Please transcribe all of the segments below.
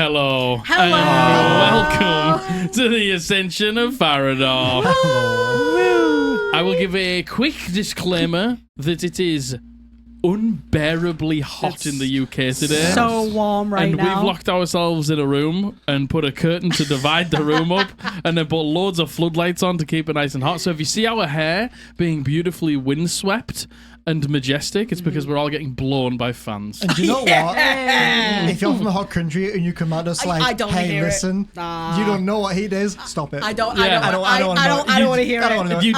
Hello. Hello. Welcome to the Ascension of Farrahdor. I will give a quick disclaimer that it is unbearably hot in the UK today. So warm right now. And we've locked ourselves in a room and put a curtain to divide the room up and then put loads of floodlights on to keep it nice and hot. So if you see our hair being beautifully windswept and majestic, it's because we're all getting blown by fans. And do you know what? If you're from a hot country and you come at us like, I don't hey, hear listen, it. you don't know what heat is, stop it. I don't want to hear it. You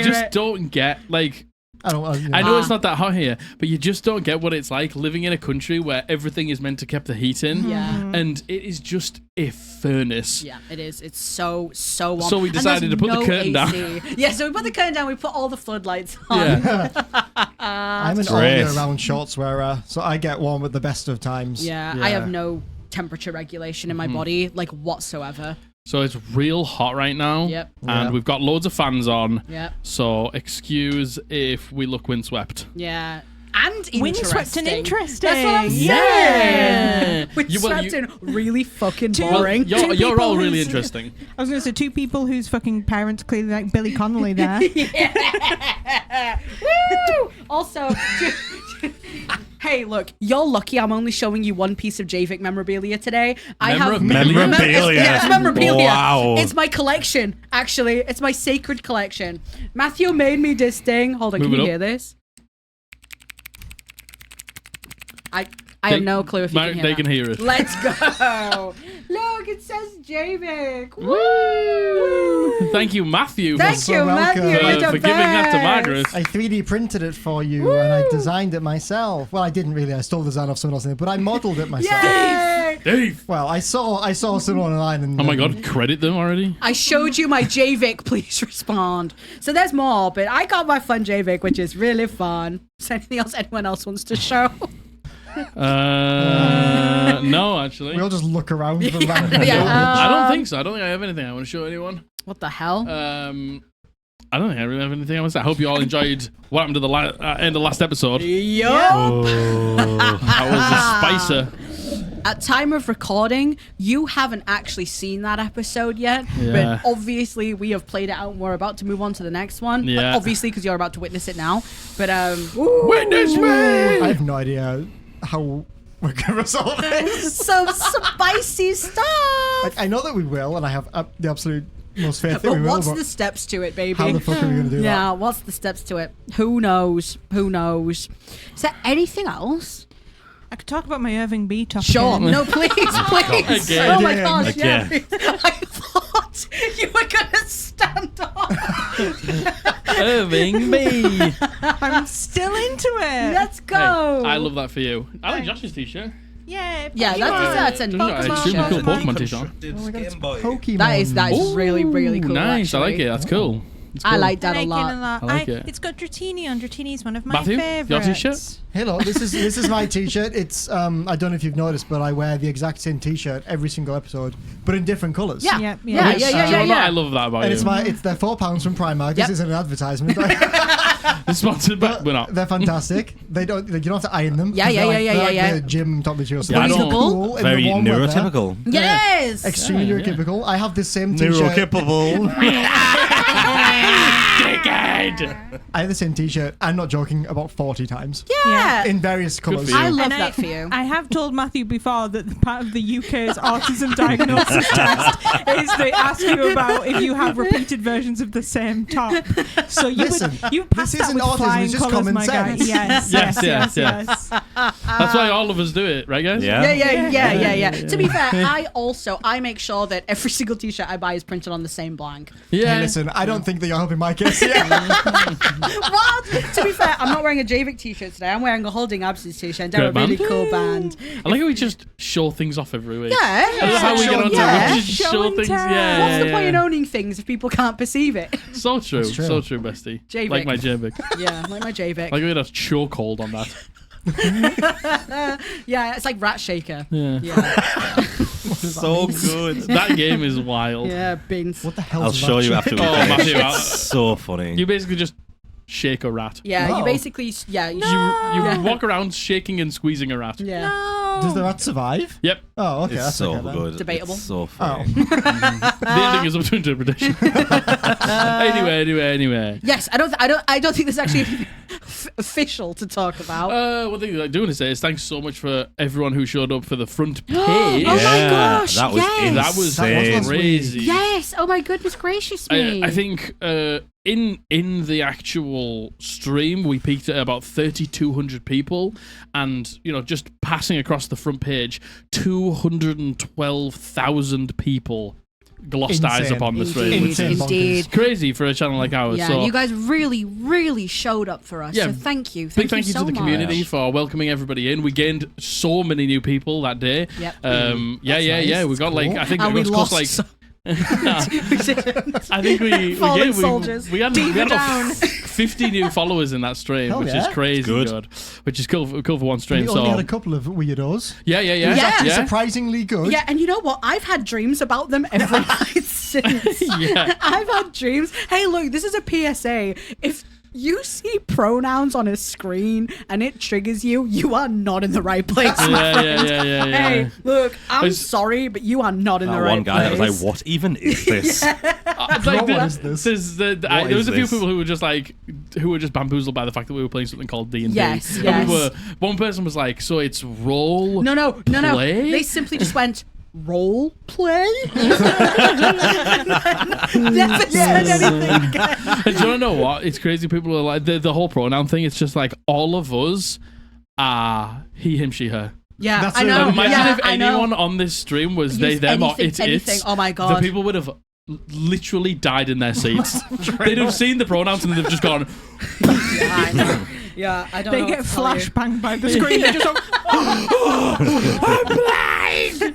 just don't get, like... I know it's not that hot here, but you just don't get what it's like living in a country where everything is meant to keep the heat in. Yeah. And it is just a furnace. Yeah, it is. It's so warm. So we decided to put the curtain down. Yeah, so we put the curtain down, we put all the floodlights on. Yeah. I'm an all-year-round shorts wearer, so I get warm at the best of times. Yeah, I have no temperature regulation in my body, like, whatsoever. So it's real hot right now. Yep. And we've got loads of fans on. Yep. So excuse if we look windswept. Yeah. And windswept and interesting. That's what I'm saying. Yeah. Windswept and really fucking boring. Well, you're all really interesting. I was going to say two people whose fucking parents clearly like Billy Connolly there. Yeah. Woo! Also, hey, look, you're lucky I'm only showing you one piece of JVIC memorabilia today. I have memorabilia. It's memorabilia. Wow. It's my collection, actually. It's my sacred collection. Matthew made me this thing. Hold on, can you hear this? I have no clue if you can hear They can hear it. Let's go. Look, it says JVIC. Woo! Thank you, Matthew. Thank you, Matthew. For giving that to Margaret. I 3D printed it for you, and I designed it myself. Well, I didn't really. I stole the design off someone else, but I modeled it myself. Yay! Dave. Well, I saw someone online, and Oh my god, credit them already? I showed you my JVIC. Please respond. So there's more, but I got my fun JVIC, which is really fun. Is there anything else anyone else wants to show? No, actually. we all just look around for random. I don't think so. I don't think I have anything I want to show anyone. What the hell? I don't think I really have anything I want to say. I hope you all enjoyed what happened to the end of last episode. Yup. Oh, that was a spicer. At time of recording, you haven't actually seen that episode yet, Yeah. but obviously we have played it out and we're about to move on to the next one. Yeah. Obviously, because you're about to witness it now. But Witness me! I have no idea how we're going to resolve this. Some spicy stuff. I know that we will, and I have the absolute most faith that But we will. what's But the steps to it, baby? how the fuck are we going to do that? Yeah, what's the steps to it? Who knows? Who knows? Is there anything else? I could talk about my Irving B topic. Sure. again. No, please. Again. Oh my Again. gosh, yeah. Again. I thought you were going to stand up. Irving B. I'm still into it. Let's go. Hey, I love that for you. I like Josh's t-shirt. Yeah. Yeah, that's a Josh got Pokemon an extremely cool shirt. Pokemon t-shirt. Pokemon. That is really, really cool. Nice. I like actually. it. That's cool. It's I cool. like that I a like it lot. I like it. It's got Dratini on. Dratini's one of my Matthew, favorites. your t-shirt? Hello, this is my t-shirt. It's I don't know if you've noticed, but I wear the exact same t-shirt every single episode, but in different colours. Yeah. Yeah, Yeah, Which- yeah, do yeah, you know what yeah. I love that about And you. they're £4 from Primark. This Yep. isn't an advertisement. It's sponsored by... We're not. They're fantastic. You don't have to iron them. Yeah, yeah, They're yeah, they're yeah, like yeah. the gym top material. Yeah, I they're don't- cool in Very the warm weather. neurotypical. Yes. Extremely Yeah, yeah. neurotypical. I have this same t-shirt. Neurotypical. Dickhead! I have the same t-shirt. I'm not joking. About 40 times Yeah. in various colours. for you. I love And that for you. I have told Matthew before that the part of the UK's autism diagnosis test is they ask you about if you have repeated versions of the same top. So Listen, you pass this that isn't with autism, flying it's just colours, common my guy. sense. Yes. That's why all of us do it, right, guys? Yeah. Yeah. To be fair, I make sure that every single t-shirt I buy is printed on the same blank. Yeah. Hey, listen, I don't think that you're helping my case here. What? To be fair, I'm not wearing a Javik t-shirt today. I'm wearing a Holding Absence t-shirt. They're a Great really band. cool band. I like how we just show things off every week. Yeah. I don't know how we get on Yeah. to we just Show show and things. tell. Yeah, What's yeah, the point in yeah. owning things if people can't perceive it? So true. It's true. So true, bestie. Javik. Like my Javik. Yeah, like my Javik. Like we had a chokehold on that. Yeah, it's like Rat Shaker. Yeah. Yeah, So good. That game is wild. yeah, beans. What the hell? I'll show you after we Oh, finish. Matthew, It's so funny. You basically just shake a rat. Yeah, Wow. you basically, yeah, you You Yeah. walk around shaking and squeezing a rat. yeah. Does the rat survive? Yep. Oh, okay. It's That's so okay, then. good. Debatable. It's so Oh. funny. The ending is up to interpretation. Anyway. Yes, I don't think there's actually anything official to talk about. One thing I do want to say is thanks so much for everyone who showed up for the front page. Oh my Yeah, gosh, that was yes. That was insane. crazy. Yes. Oh my goodness gracious me. I think in the actual stream we peaked at about 3,200 people, and just passing across the front page, 212,000 people glossed eyes Insane. upon the stream. Indeed, Which Insane is bonkers. indeed. crazy for a channel like ours. Yeah, so you guys really, really showed up for us. Yeah, So thank you. big thank you so to the much. community for welcoming everybody in. We gained so many new people that day. Yep. nice. We got That's cool. I think And it we was close lost like some- I think we Fallen gave, soldiers. we had about 50 new followers in that stream, Hell which yeah. is crazy Good. good. Which is cool for one stream. We So only had a couple of weirdos. yeah. Actually surprisingly good. Yeah, and you know what? I've had dreams about them every night since. Yeah. I've had dreams. Hey, look, this is a PSA. If you see pronouns on a screen and it triggers you, you are not in the right place, my friend. Yeah. Hey, look, I'm There's- sorry, but you are not in That the right one guy place. that was like, "What even is this?" It's What is this? There What was is a few this? people who were just bambused by the fact that we were playing something called D&D. Yes, And yes. one person was like, so it's role No. play? They simply just went, role play? Never said anything again. And do you want to know what? It's crazy. People are like, the whole pronoun thing, it's just like, all of us are he, him, she, her. Yeah, That's I it. know. Imagine yeah, if I know. anyone on this stream was they, Use them, or anything, it's anything. Oh my the God. people would have literally died in their seats. They'd have seen the pronouns and they've just gone, Yeah, I know. Yeah, I don't They know. get what to tell you. flashbanged by the screen. They just go,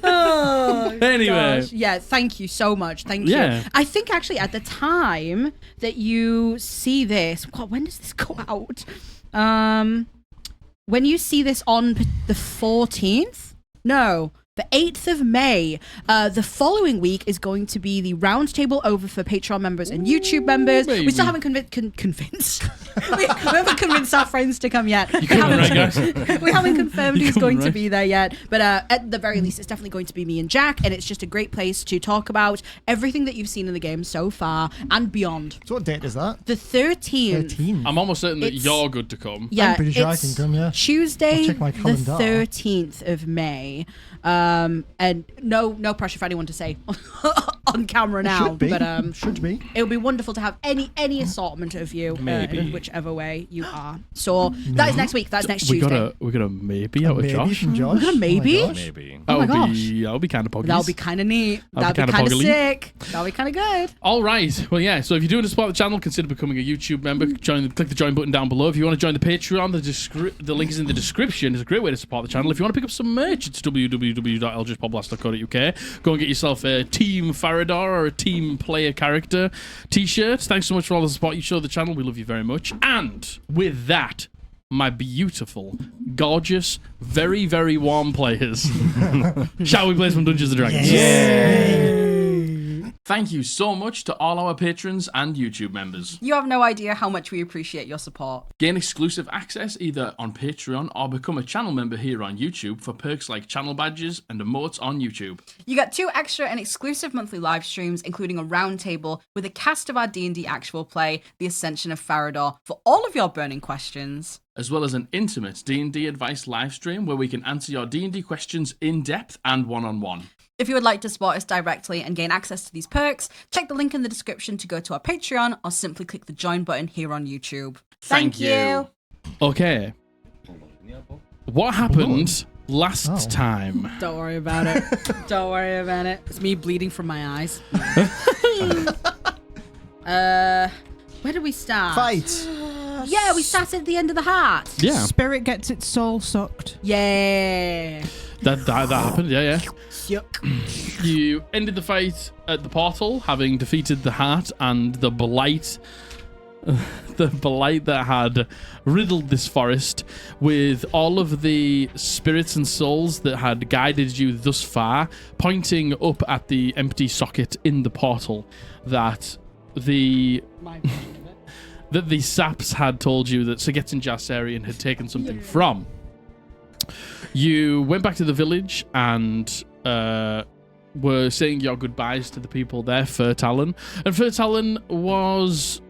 Oh, Anyway. gosh. Yeah, thank you so much. Thank you. Yeah. I think actually at the time that you see this, God, when does this go out? When you see this on the 14th? No, the 8th of May. The following week is going to be the roundtable over for Patreon members and YouTube members. baby. We still haven't convinced. we haven't convinced our friends to come yet. We coming, right, haven't, we haven't confirmed You who's coming, going to right? be there yet. But at the very least, it's definitely going to be me and Jack, and it's just a great place to talk about everything that you've seen in the game so far and beyond. So what date is that? The 13th. 13. I'm almost certain that It's- you're good to come. Yeah, I'm pretty sure I it's can come, yeah. Tuesday, I'll check my the calendar. 13th of May. And no pressure for anyone to say on camera now, Should be. but Should be. it would be wonderful to have any assortment of you, Maybe. in whichever way you are. So that is next week. That's next We Tuesday. got a maybe out of Maybe Josh. from Josh. We got a maybe? Oh my gosh. Maybe. Oh my gosh. That'll be kind of poggies. That'll be kind of neat. That'll That'll be be kind of kinda sick. That'll be kind of good. All right. Well, yeah. So if you're doing to support the channel, consider becoming a YouTube member. Click the join button down below. If you want to join the Patreon, the link is in the description. It's a great way to support the channel. If you want to pick up some merch, it's www.eldritchpodblast.co.uk. Go and get yourself a Team Farrahdor or a Team Player Character t-shirt. Thanks so much for all the support you show the channel. We love you very much. And with that, my beautiful, gorgeous, very, very warm players, shall we play some Dungeons & Dragons? Thank you so much to all our patrons and YouTube members. You have no idea how much we appreciate your support. Gain exclusive access either on Patreon or become a channel member here on YouTube for perks like channel badges and emotes on YouTube. You get 2 extra and exclusive monthly live streams, including a roundtable with a cast of our D&D actual play, The Ascension of Farrahdor, for all of your burning questions. As well as an intimate D&D advice live stream where we can answer your D&D questions in depth and one-on-one. If you would like to support us directly and gain access to these perks, check the link in the description to go to our Patreon or simply click the join button here on YouTube. Thank you. Okay. What happened last time? Don't worry about it. Don't worry about it. It's me bleeding from my eyes. Where did we start? Fight. Yeah, we started at the end of the heart. Yeah, Spirit gets its soul sucked. Yeah. that happened. Yeah. Yuck. You ended the fight at the portal, having defeated the heart and the blight. The blight that had riddled this forest with all of the spirits and souls that had guided you thus far, pointing up at the empty socket in the portal that the saps had told you that Sagetin Jarsarian had taken something from. You went back to the village and were saying your goodbyes to the people there, Fertalon. And Fertalon was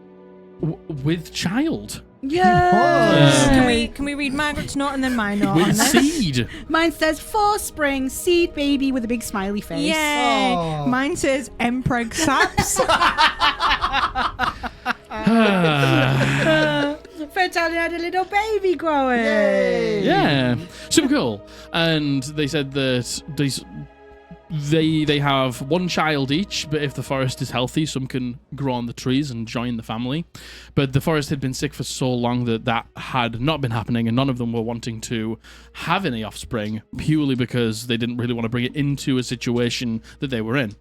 with child. Yeah. Can we read Margaret's note and then my note? With on this? seed. Mine says for spring seed baby with a big smiley face. Yay! Oh. Mine says Empreg Saps. Fertile had a little baby growing. Yeah. Super cool. And they said that they have one child each, but if the forest is healthy, some can grow on the trees and join the family. But the forest had been sick for so long that had not been happening, and none of them were wanting to have any offspring, purely because they didn't really want to bring it into a situation that they were in.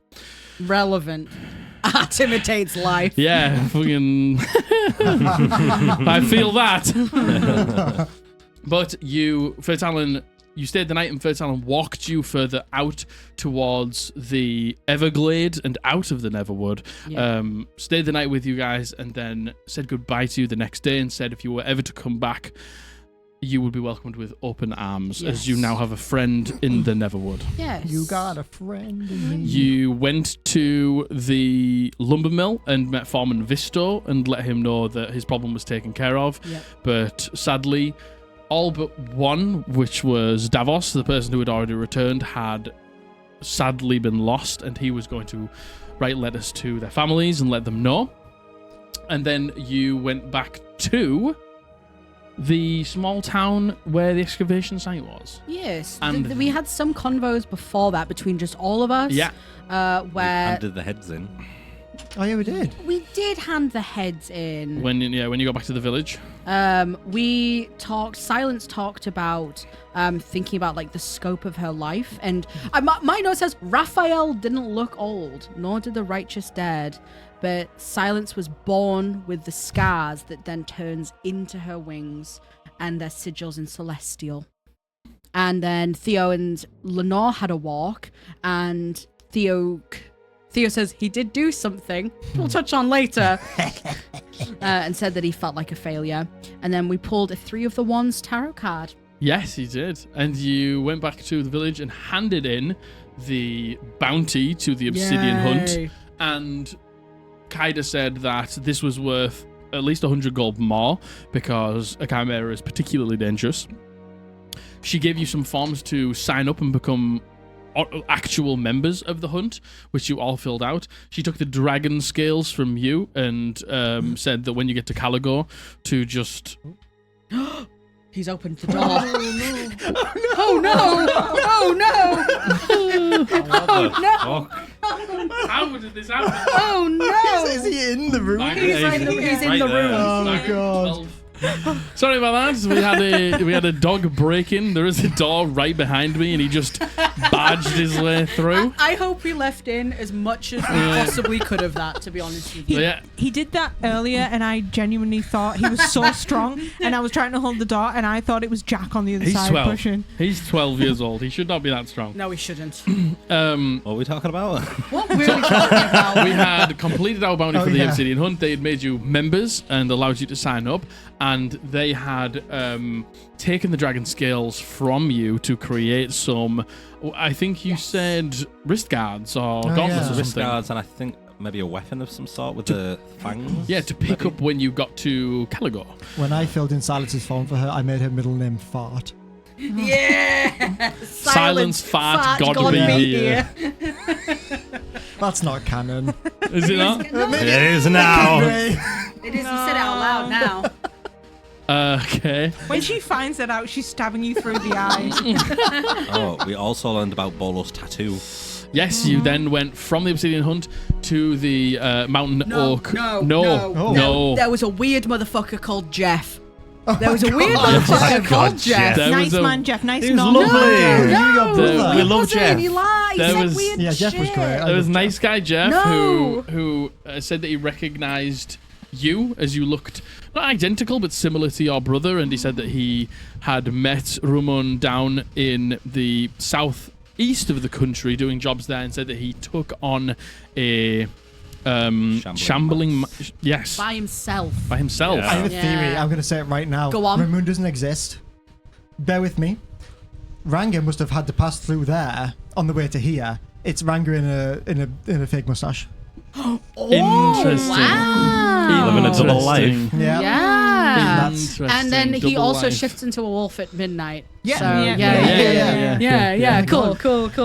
Relevant. Art imitates life. Yeah, fucking. I feel that. But Fertalon, you stayed the night, and Fertalon walked you further out towards the Everglade and out of the Neverwood. Yeah. Stayed the night with you guys, and then said goodbye to you the next day, and said if you were ever to come back, you would be welcomed with open arms, as you now have a friend in the Neverwood. Yes. You got a friend in me. You went to the lumber mill and met Foreman Visto and let him know that his problem was taken care of. Yep. But sadly, all but one, which was Davos, the person who had already returned, had sadly been lost, and he was going to write letters to their families and let them know. And then you went back to the small town where the excavation site was. Yes. And- We had some convos before that between just all of us. Yeah. Where Handed the heads in. Oh yeah, we did. we did hand the heads in. When you got back to the village. Silence talked about thinking about like the scope of her life, and my note says Raphael didn't look old, nor did the righteous dead, but Silence was born with the scars that then turns into her wings and their sigils in celestial. And then Theo and Lenore had a walk, and Theo says he did do something we'll touch on later, and said that he felt like a failure. And then we pulled a 3 of the Wands tarot card. Yes, he did. And you went back to the village and handed in the bounty to the obsidian hunt. And Kaida said that this was worth at least 100 gold more because a chimera is particularly dangerous. She gave you some forms to sign up and become actual members of the hunt, which you all filled out. She took the dragon scales from you and said that when you get to Caligor to just... He's opened the door. Oh no! Oh no! Oh no! How did this happen? Oh no! Is he in the room? He's in the room. Oh god. Sorry about that. We had a dog break in. There is a door right behind me, and he just badged his way through. I hope we left in as much as we possibly could of that, to be honest with you. He did that earlier, and I genuinely thought he was so strong. And I was trying to hold the door, and I thought it was Jack on the other side 12. pushing. He's 12 years old. He should not be that strong. No, we shouldn't. What are we talking about? What were we talking about? We had completed our bounty for the yeah. Obsidian Hunt. They had made you members and allowed you to sign up. And they had taken the dragon scales from you to create some, I think you said wrist guards or gauntlets or Wrist something. guards and I think maybe a weapon of some sort with the fangs. Yeah, to pick up when you got to Caligor. When I filled in Silence's form for her, I made her middle name Fart. Yeah! Silence, fart, God be here. That's not canon. Is it not? It is now. It is. He said it out loud now. Okay. When she finds that out, she's stabbing you through the eye. Oh, we also learned about Bolo's tattoo. Yes, you then went from the Obsidian Hunt to the Mountain Oak. No. There was a weird motherfucker called Jeff. There was a weird motherfucker called Jeff. There Nice was a- man, Jeff. Nice He was man. lovely. No, We love Jeff. He lied. There He said was- weird Yeah, Jeff was shit. great. There was nice guy Jeff No. who said that he recognized you as you looked not identical but similar to your brother, and he said that he had met Rumun down in the southeast of the country doing jobs there, and said that he took on a shambling yes By himself. by himself. Yeah. I have a Yeah. theory. I'm going to say it right now. Go on. Ramoon doesn't exist. Bear with me. Ranga must have had to pass through there on the way to here. It's Ranga in a fake mustache. Interesting. Wow. Living a double life. Interesting. Yeah. Yeah. Interesting. And then he Double also life. shifts into a wolf at midnight. Yeah. So, Yeah. yeah. Cool.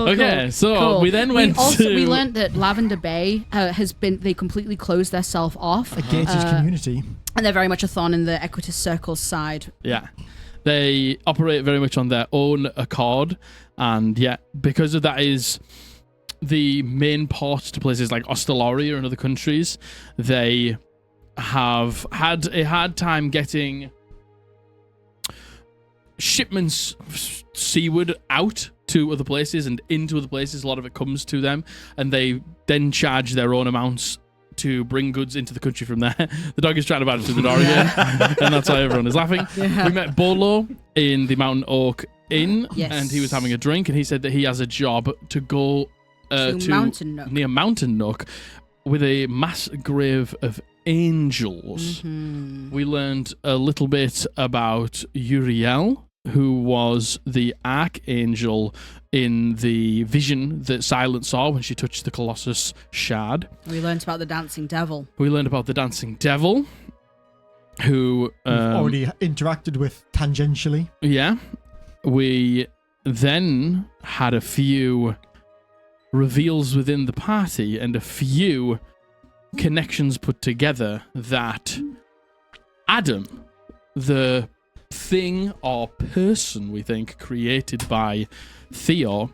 Okay, so cool. we then went we to- learned that Lavender Bay they completely closed themselves off. A gated community. And they're very much a thorn in the Equitus Circle's side. Yeah. They operate very much on their own accord. And yeah, because of that is the main port to places like Ostaloria and other countries, they have had a hard time getting shipments seaward out to other places and into other places. A lot of it comes to them, and they then charge their own amounts to bring goods into the country from there. The dog is trying to badge through the door again, and that's why everyone is laughing. Yeah. We met Bolo in the Mountain Oak Inn, Yes. and he was having a drink, and he said that he has a job to go To Mountain Nook. near Mountain Nook with a mass grave of angels. Mm-hmm. We learned a little bit about Uriel, who was the archangel in the vision that Silence saw when she touched the Colossus shard. We learned about the dancing devil. We learned about the dancing devil, who We've already interacted with tangentially. yeah. We then had a few reveals within the party and a few connections put together that Adam, the thing or person we think created by Theo,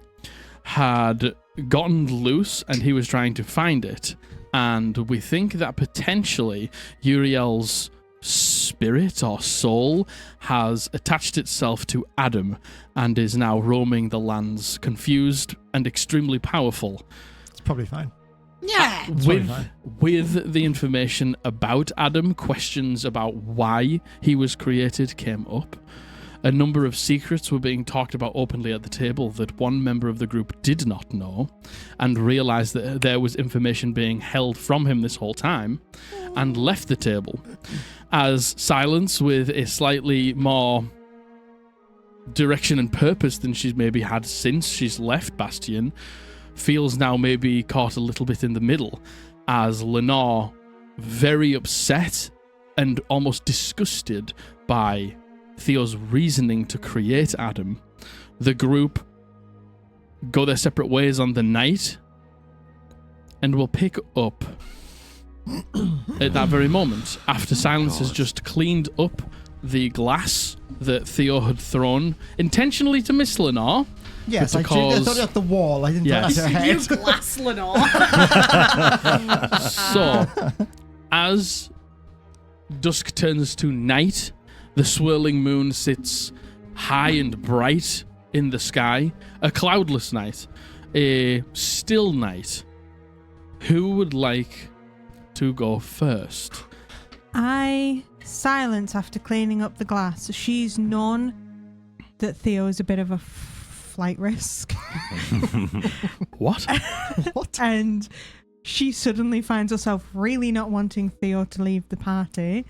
had gotten loose and he was trying to find it. And we think that potentially Uriel's spirit or soul has attached itself to Adam and is now roaming the lands, confused and extremely powerful. It's probably fine. Yeah. It's probably With fine. with the information about Adam, questions about why he was created came up. A number of secrets were being talked about openly at the table that one member of the group did not know, and realized that there was information being held from him this whole time, and left the table. As Silence, with a slightly more direction and purpose than she's maybe had since she's left Bastion, feels now maybe caught a little bit in the middle, as Lenore, very upset and almost disgusted by Theo's reasoning to create Adam, the group go their separate ways on the night, and will pick up at that very moment, after Silence has just cleaned up the glass that Theo had thrown intentionally to Miss Lenore. Yes, I cause- thought it at the wall. I didn't Yes. throw it at her You head. glass Lenore. So, as dusk turns to night, the swirling moon sits high and bright in the sky. A cloudless night. A still night. Who would like to go first? Silence after cleaning up the glass. She's known that Theo is a bit of a flight risk. What? What? And she suddenly finds herself really not wanting Theo to leave the party.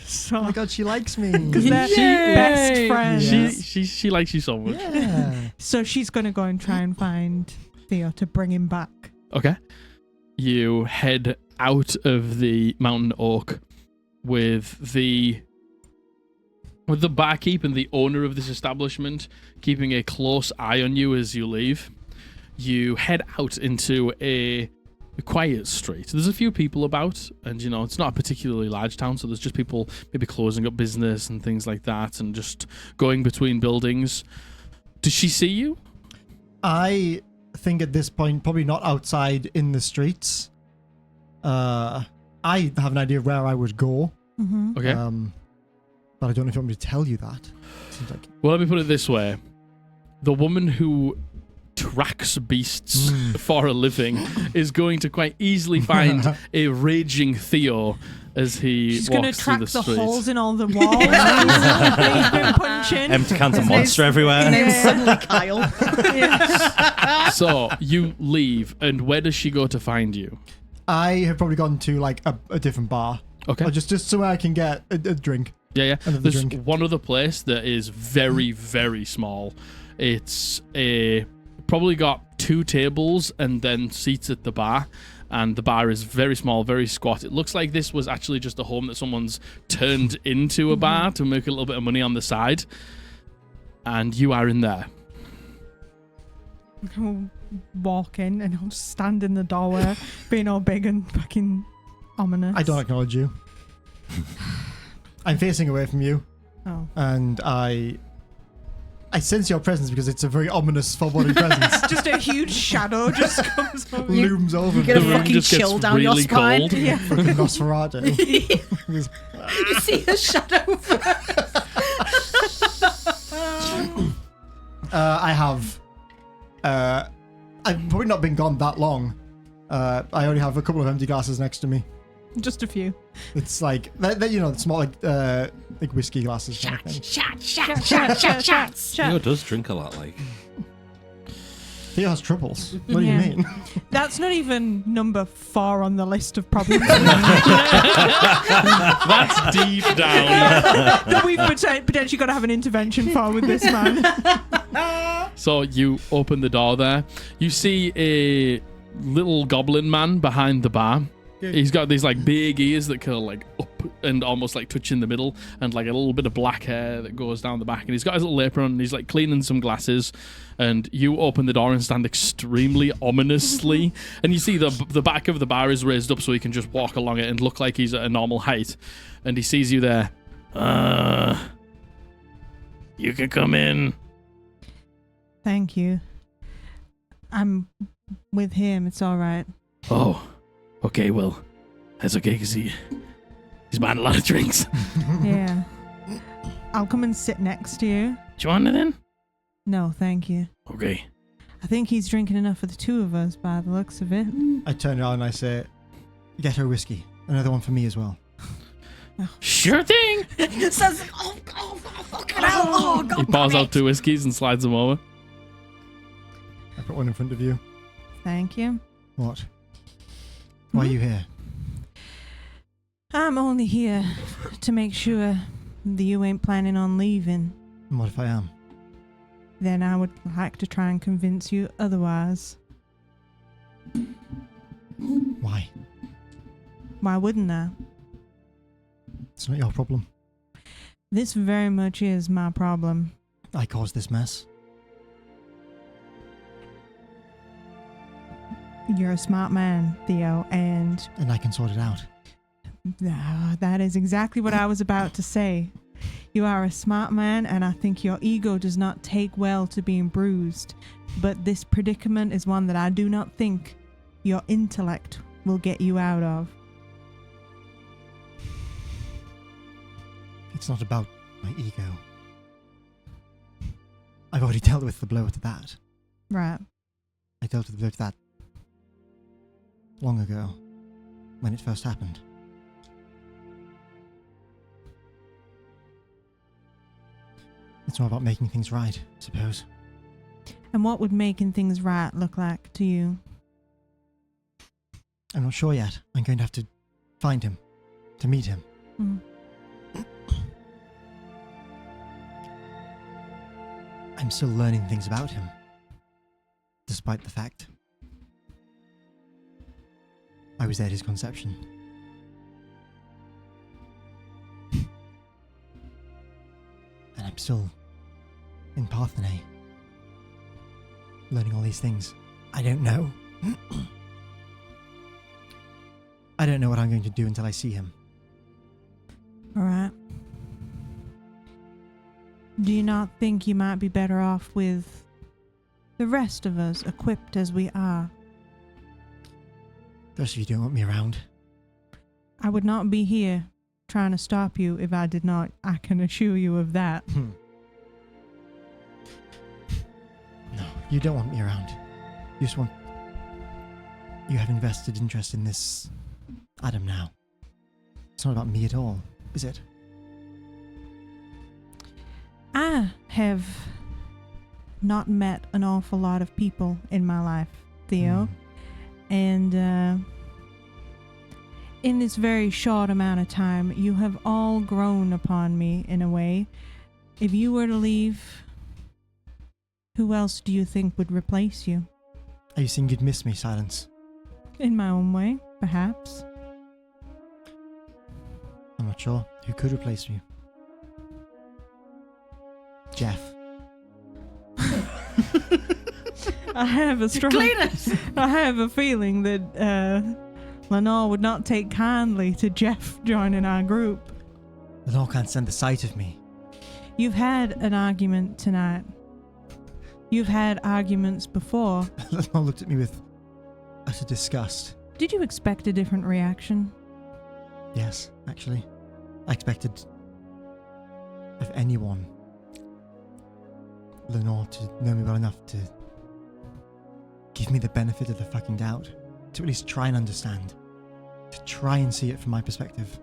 So, Oh my god, she likes me. because they're Yay! best friends. Yeah. She likes you so much. Yeah. So she's going to go and try and find Theo to bring him back. Okay. You head out of the mountain oak with the barkeep and the owner of this establishment keeping a close eye on you as you leave. You head out into a quiet street. There's a few people about, and it's not a particularly large town, so there's just people maybe closing up business and things like that, and just going between buildings. Does she see you? I think at this point, probably not outside in the streets. I have an idea of where I would go. Mm-hmm. Okay. But I don't know if you want me to tell you that. Seems like Well, let me put it this way. The woman who tracks beasts for a living is going to quite easily find a raging Theo as he She's going to walks through track the the street. holes in all the walls. He's been punching. Empty cans of monster everywhere. Name's suddenly Kyle. So you leave, and where does she go to find you? I have probably gone to like a different bar. Okay. Or just somewhere I can get a drink. Yeah. Another There's drink. one other place that is very, very small. It's probably got 2 tables and then seats at the bar. And the bar is very small, very squat. It looks like this was actually just a home that someone's turned into a bar to make a little bit of money on the side. And you are in there. I'll walk in and I'll just stand in the doorway, being all big and fucking ominous. I don't acknowledge you. I'm facing away from you, Oh. and I sense your presence because it's a very ominous, foreboding presence. Just a huge shadow just comes over. Looms over You get a The me. room fucking just gets chill down your really spine. cold. Yeah. Fucking Nosferatu. You see a shadow. I've probably not been gone that long. I only have a couple of empty glasses next to me. Just a few. It's like the small like whiskey glasses kind of thing. Theo does drink a lot, like. Theo has troubles. What do Yeah. you mean? That's not even number 4 on the list of problems That's deep down. that we've potentially got to have an intervention for with this man. So you open the door there. You see a little goblin man behind the bar. He's got these like big ears that curl like up and almost like touch in the middle, and like a little bit of black hair that goes down the back. And he's got his little apron and he's like cleaning some glasses. And you open the door and stand extremely ominously. And you see the back of the bar is raised up so he can just walk along it and look like he's at a normal height. And he sees you there. You can come in. Thank you. I'm with him. It's all right. Oh, okay, well, that's okay because he's buying a lot of drinks. Yeah. I'll come and sit next to you. Do you want it then? No, thank you. Okay. I think he's drinking enough for the 2 of us by the looks of it. I turn around and I say, "Get her whiskey. Another one for me as well." Sure thing. Says, fucking hell! Oh, God He pours damn out 2 whiskeys and slides them over. I put one in front of you. Thank you. What? Why are you here? I'm only here to make sure that you ain't planning on leaving. And what if I am? Then I would like to try and convince you otherwise. Why? Why wouldn't I? It's not your problem. This very much is my problem. I caused this mess. You're a smart man, Theo, and And I can sort it out. that is exactly what I was about to say. You are a smart man, and I think your ego does not take well to being bruised. But this predicament is one that I do not think your intellect will get you out of. It's not about my ego. I've already dealt with the blow to that. Right. I dealt with the blow to that long ago, when it first happened. It's more about making things right, I suppose. And what would making things right look like to you? I'm not sure yet. I'm going to have to find him, to meet him. Mm. I'm still learning things about him, despite the fact I was there at his conception. And I'm still in Parthenay, learning all these things. I don't know. I don't know what I'm going to do until I see him. Alright. Do you not think you might be better off with the rest of us equipped as we are? The rest of you don't want me around. I would not be here trying to stop you if I did not. I can assure you of that. No, you don't want me around. You just want... You have invested interest in this Adam now. It's not about me at all, is it? I have not met an awful lot of people in my life, Theo. And in this very short amount of time, you have all grown upon me in a way. If you were to leave, who else do you think would replace you? Are you saying you'd miss me, Silence? In my own way, perhaps. I'm not sure. Who could replace me? Jeff. I have a strong... Cleaners! I have a feeling that Lenore would not take kindly to Jeff joining our group. Lenore can't stand the sight of me. You've had an argument tonight. You've had arguments before. Lenore looked at me with utter disgust. Did you expect a different reaction? Yes, actually. I expected of anyone Lenore to know me well enough to give me the benefit of the fucking doubt. To at least try and understand. To try and see it from my perspective.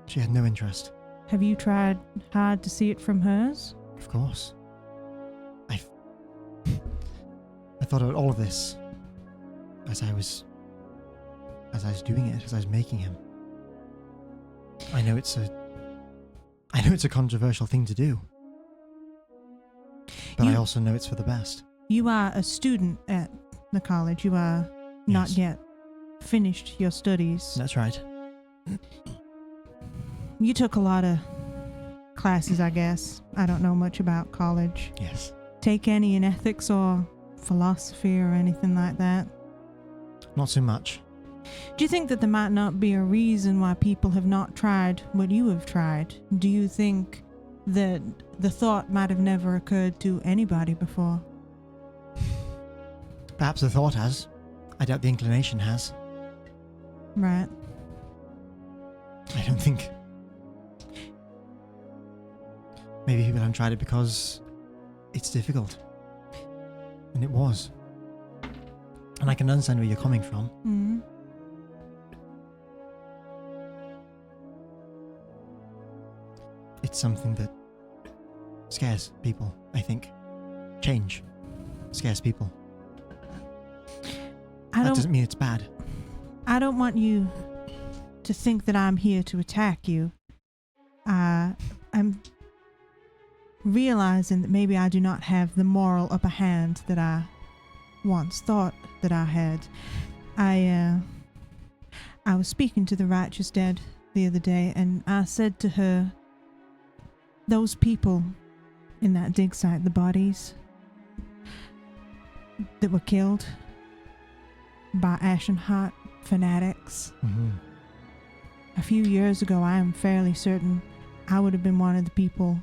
She had no interest. Have you tried hard to see it from hers? Of course. I thought about all of this as I was doing it, as I was making him. I know it's a controversial thing to do. But I also know it's for the best. You are a student at the college. You are not Yes. yet finished your studies. That's right. You took a lot of classes, I guess. I don't know much about college. Yes. Take any in ethics or philosophy or anything like that? Not so much. Do you think that there might not be a reason why people have not tried what you have tried? Do you think that the thought might have never occurred to anybody before? Perhaps the thought has. I doubt the inclination has. Right. I don't think. Maybe people haven't tried it because it's difficult. And it was. And I can understand where you're coming from. Mm-hmm. It's something that scares people, I think. Change scares people. That doesn't mean it's bad. I don't want you to think that I'm here to attack you. I'm realizing that maybe I do not have the moral upper hand that I once thought that I had. I was speaking to the righteous dead the other day, and I said to her, those people in that dig site, the bodies that were killed by Ashen Heart fanatics. Mm-hmm. A few years ago, I am fairly certain I would have been one of the people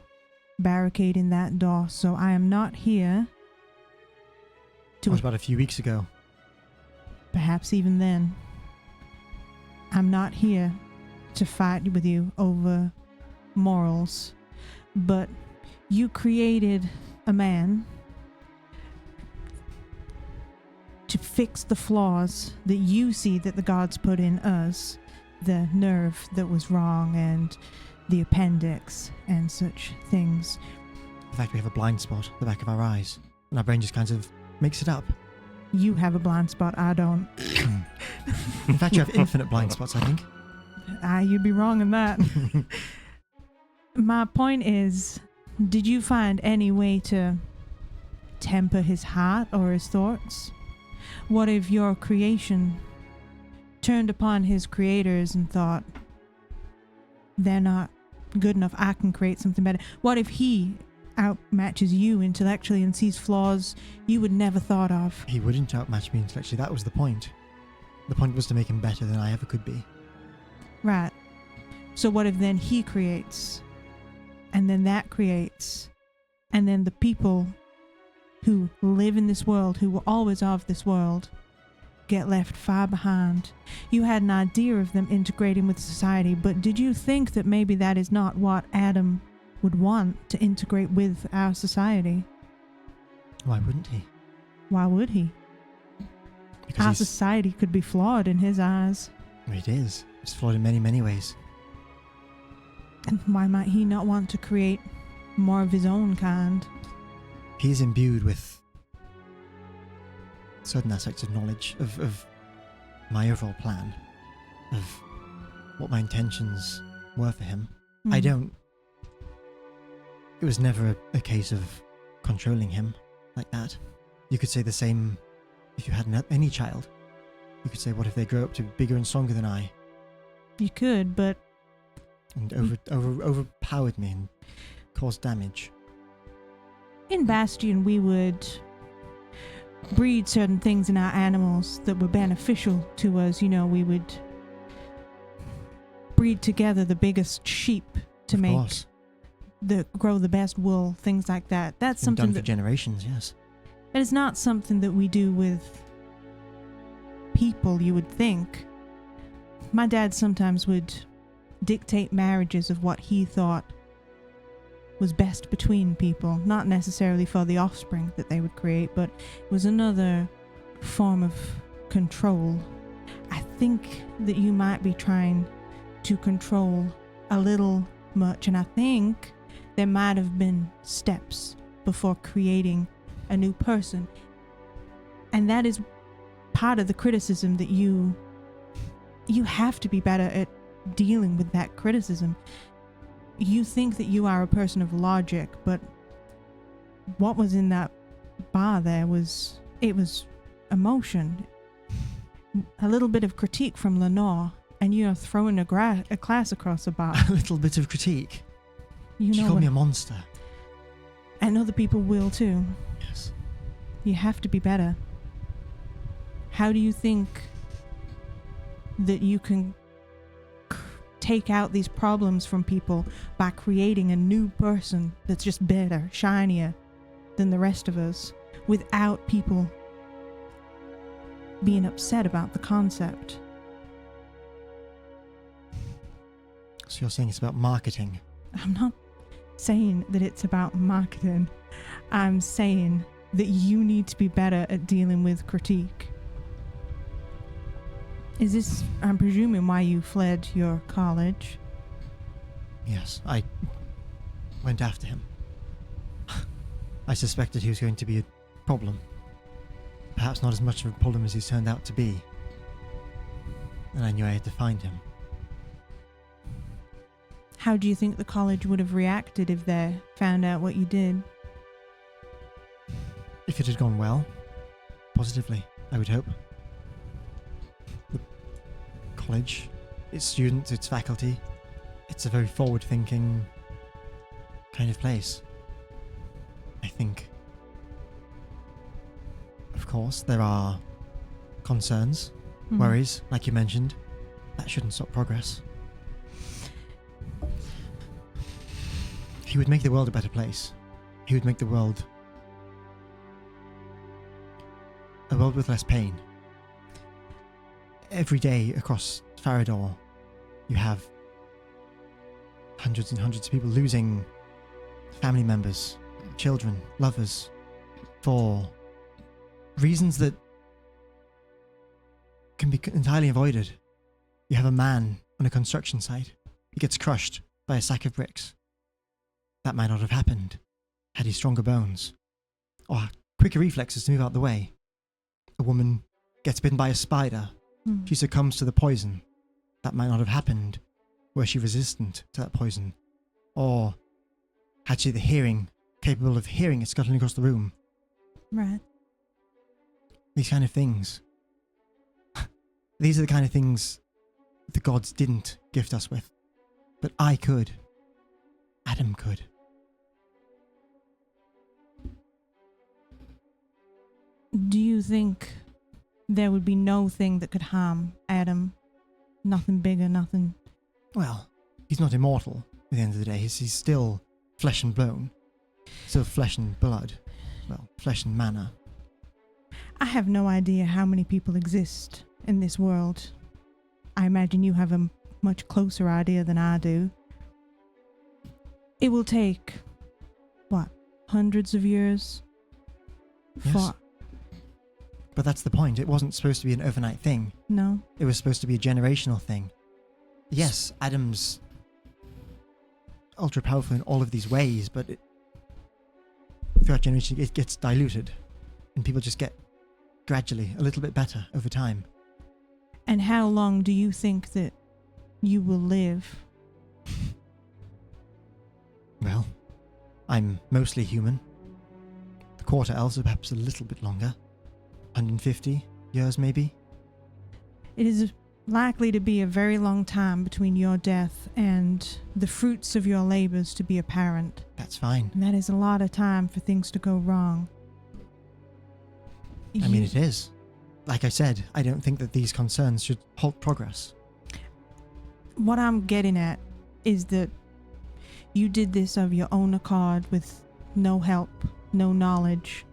barricading that door, so I am not here That was about a few weeks ago. perhaps even then. I'm not here to fight with you over morals, but you created a man to fix the flaws that you see that the gods put in us, the nerve that was wrong and the appendix and such things. In fact, we have a blind spot at the back of our eyes, and our brain just kind of makes it up. You have a blind spot, I don't. In fact, you have infinite blind spots, I think. You'd be wrong in that. My point is, did you find any way to temper his heart or his thoughts? What if your creation turned upon his creators and thought, they're not good enough, I can create something better? What if he outmatches you intellectually and sees flaws you would never thought of? He wouldn't outmatch me intellectually. That was the point. The point was to make him better than I ever could be. Right. So what if then he creates, and then that creates, and then the people who live in this world, who were always of this world, get left far behind? You had an idea of them integrating with society, but did you think that maybe that is not what Adam would want to integrate with our society? Why wouldn't he? Why would he? Because Our society could be flawed in his eyes. it is. It's flawed in many, many ways. And why might he not want to create more of his own kind? He's imbued with certain aspects of knowledge of my overall plan, of what my intentions were for him. I don't... It was never a case of controlling him like that. You could say the same if you had any child. You could say, what if they grow up to be bigger and stronger than I? You could, but And overpowered me and caused damage. in Bastion, we would breed certain things in our animals that were beneficial to us. You know, we would breed together the biggest sheep to Of make course. grow the best wool, things like that. That's Been something done for that generations, yes. it is not something that we do with people, you would think. My dad sometimes would dictate marriages of what he thought was best between people, not necessarily for the offspring that they would create, but it was another form of control. I think that you might be trying to control a little much, and I think there might have been steps before creating a new person. And that is part of the criticism that you have to be better at dealing with that criticism. You think that you are a person of logic, but what was in that bar there was emotion, a little bit of critique from Lenore, and you're throwing a class across a bar. A little bit of critique. You She know called what? me a monster. And other people will too. Yes. You have to be better. How do you think that you can take out these problems from people by creating a new person that's just better, shinier than the rest of us, without people being upset about the concept? So you're saying it's about marketing? I'm not saying that it's about marketing. I'm saying that you need to be better at dealing with critique. Is this, I'm presuming, why you fled your college? Yes, I went after him. I suspected he was going to be a problem. Perhaps not as much of a problem as he's turned out to be. And I knew I had to find him. How do you think the college would have reacted if they found out what you did? If it had gone well, positively, I would hope. The college, its students, its faculty, it's a very forward-thinking kind of place. I think. Of course, there are concerns, worries, like you mentioned. That shouldn't stop progress. He would make the world a better place. He would make the world a world with less pain. Every day across Farrahdor, you have hundreds and hundreds of people losing family members, children, lovers, for reasons that can be entirely avoided. You have a man on a construction site. He gets crushed by a sack of bricks. That might not have happened had he stronger bones or quicker reflexes to move out the way. A woman gets bitten by a spider. She succumbs to the poison. That might not have happened were she resistant to that poison. Or had she the hearing, capable of hearing it scuttling across the room. Right. These kind of things. These are the kind of things the gods didn't gift us with. But I could. Adam could. Do you think there would be no thing that could harm Adam? Nothing bigger, nothing... Well, he's not immortal at the end of the day. He's still flesh and bone. Still flesh and blood. Well, flesh and manner. I have no idea how many people exist in this world. I imagine you have a much closer idea than I do. It will take, what, hundreds of years? Yes. But that's the point. It wasn't supposed to be an overnight thing. No. It was supposed to be a generational thing. Yes, Adam's ultra powerful in all of these ways, but throughout generations it gets diluted. And people just get gradually a little bit better over time. And how long do you think that you will live? Well, I'm mostly human. The quarter elves are perhaps a little bit longer. 150 years, maybe? It is likely to be a very long time between your death and the fruits of your labors to be apparent. That's fine. And that is a lot of time for things to go wrong. I mean, it is. Like I said, I don't think that these concerns should halt progress. What I'm getting at is that you did this of your own accord with no help, no knowledge.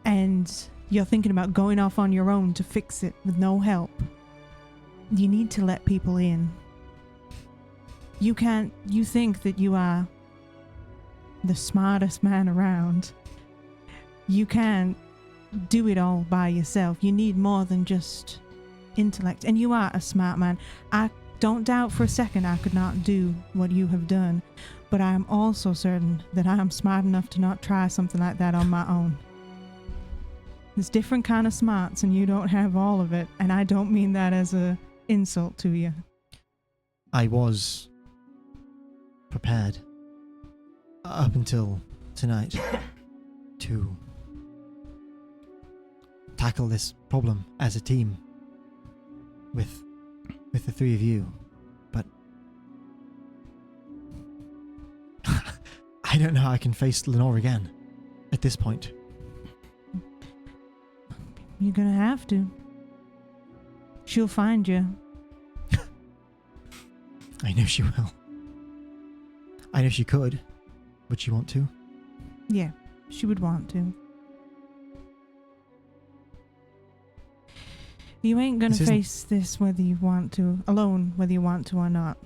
And you're thinking about going off on your own to fix it with no help. You need to let people in. You think that you are the smartest man around. You can't do it all by yourself. You need more than just intellect. And you are a smart man. I don't doubt for a second I could not do what you have done. But I am also certain that I am smart enough to not try something like that on my own. There's different kind of smarts and you don't have all of it. And I don't mean that as a insult to you. I was prepared up until tonight to tackle this problem as a team with the three of you, but I don't know how I can face Lenore again at this point. You're gonna have to. She'll find you. I know she will. I know she could. Would she want to? Yeah, she would want to. You ain't gonna face this whether you want to, alone, whether you want to or not.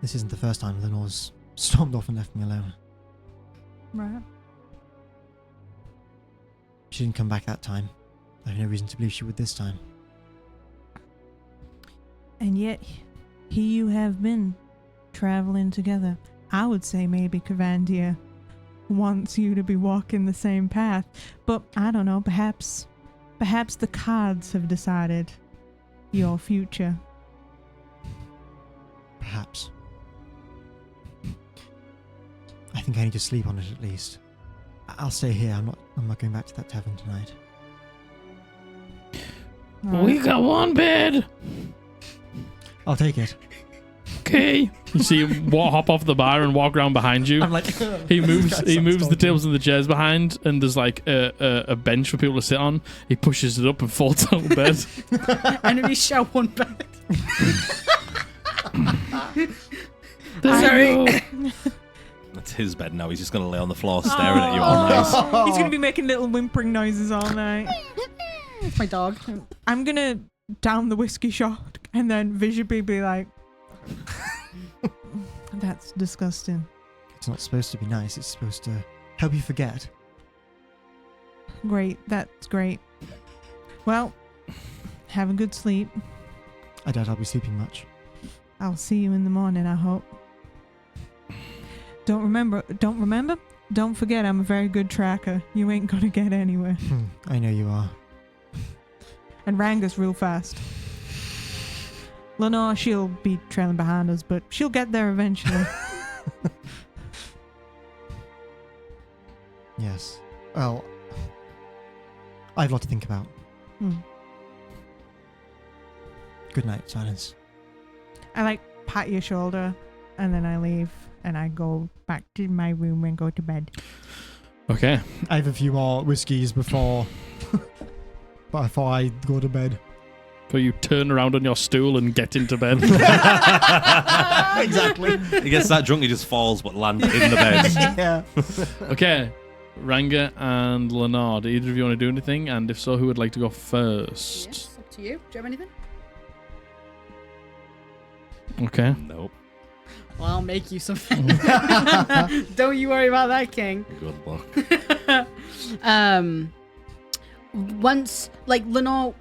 This isn't the first time Lenore's stormed off and left me alone. Right. She didn't come back that time. I have no reason to believe she would this time. And yet, here you have been, traveling together. I would say maybe Cavandia wants you to be walking the same path. But I don't know, perhaps the cards have decided your future. Perhaps. I think I need to sleep on it at least. I'll stay here. I'm not going back to that tavern tonight. We got one bed. I'll take it. Okay. You see him hop off the bar and walk around behind you. I'm like, He moves the tables and the chairs behind, and there's like a bench for people to sit on. He pushes it up and folds out the bed. Enemy shall one bed. Sorry. That's his bed now. He's just going to lay on the floor staring at you all night. He's going to be making little whimpering noises all night. It's my dog. I'm going to down the whiskey shot and then visibly be like, that's disgusting. it's not supposed to be nice. It's supposed to help you forget. Great, that's great. Well, have a good sleep. I doubt I'll be sleeping much. I'll see you in the morning, I hope. Don't forget I'm a very good tracker. You ain't gonna get anywhere. I know you are. And Ranga's real fast. Lenore, she'll be trailing behind us, but she'll get there eventually. Yes. Well, I have a lot to think about. Good night, Silence. I pat your shoulder and then I leave and I go back to my room and go to bed. Okay. I have a few more whiskeys before I go to bed. So you turn around on your stool and get into bed. Exactly. He gets that drunk, he just falls but lands in the bed. Yeah. Okay. Ranga and Lenore, do either of you want to do anything? And if so, who would like to go first? Yes, up to you. Do you have anything? Okay. Nope. Well, I'll make you something. Don't you worry about that, King. Good luck. Once, Lenore,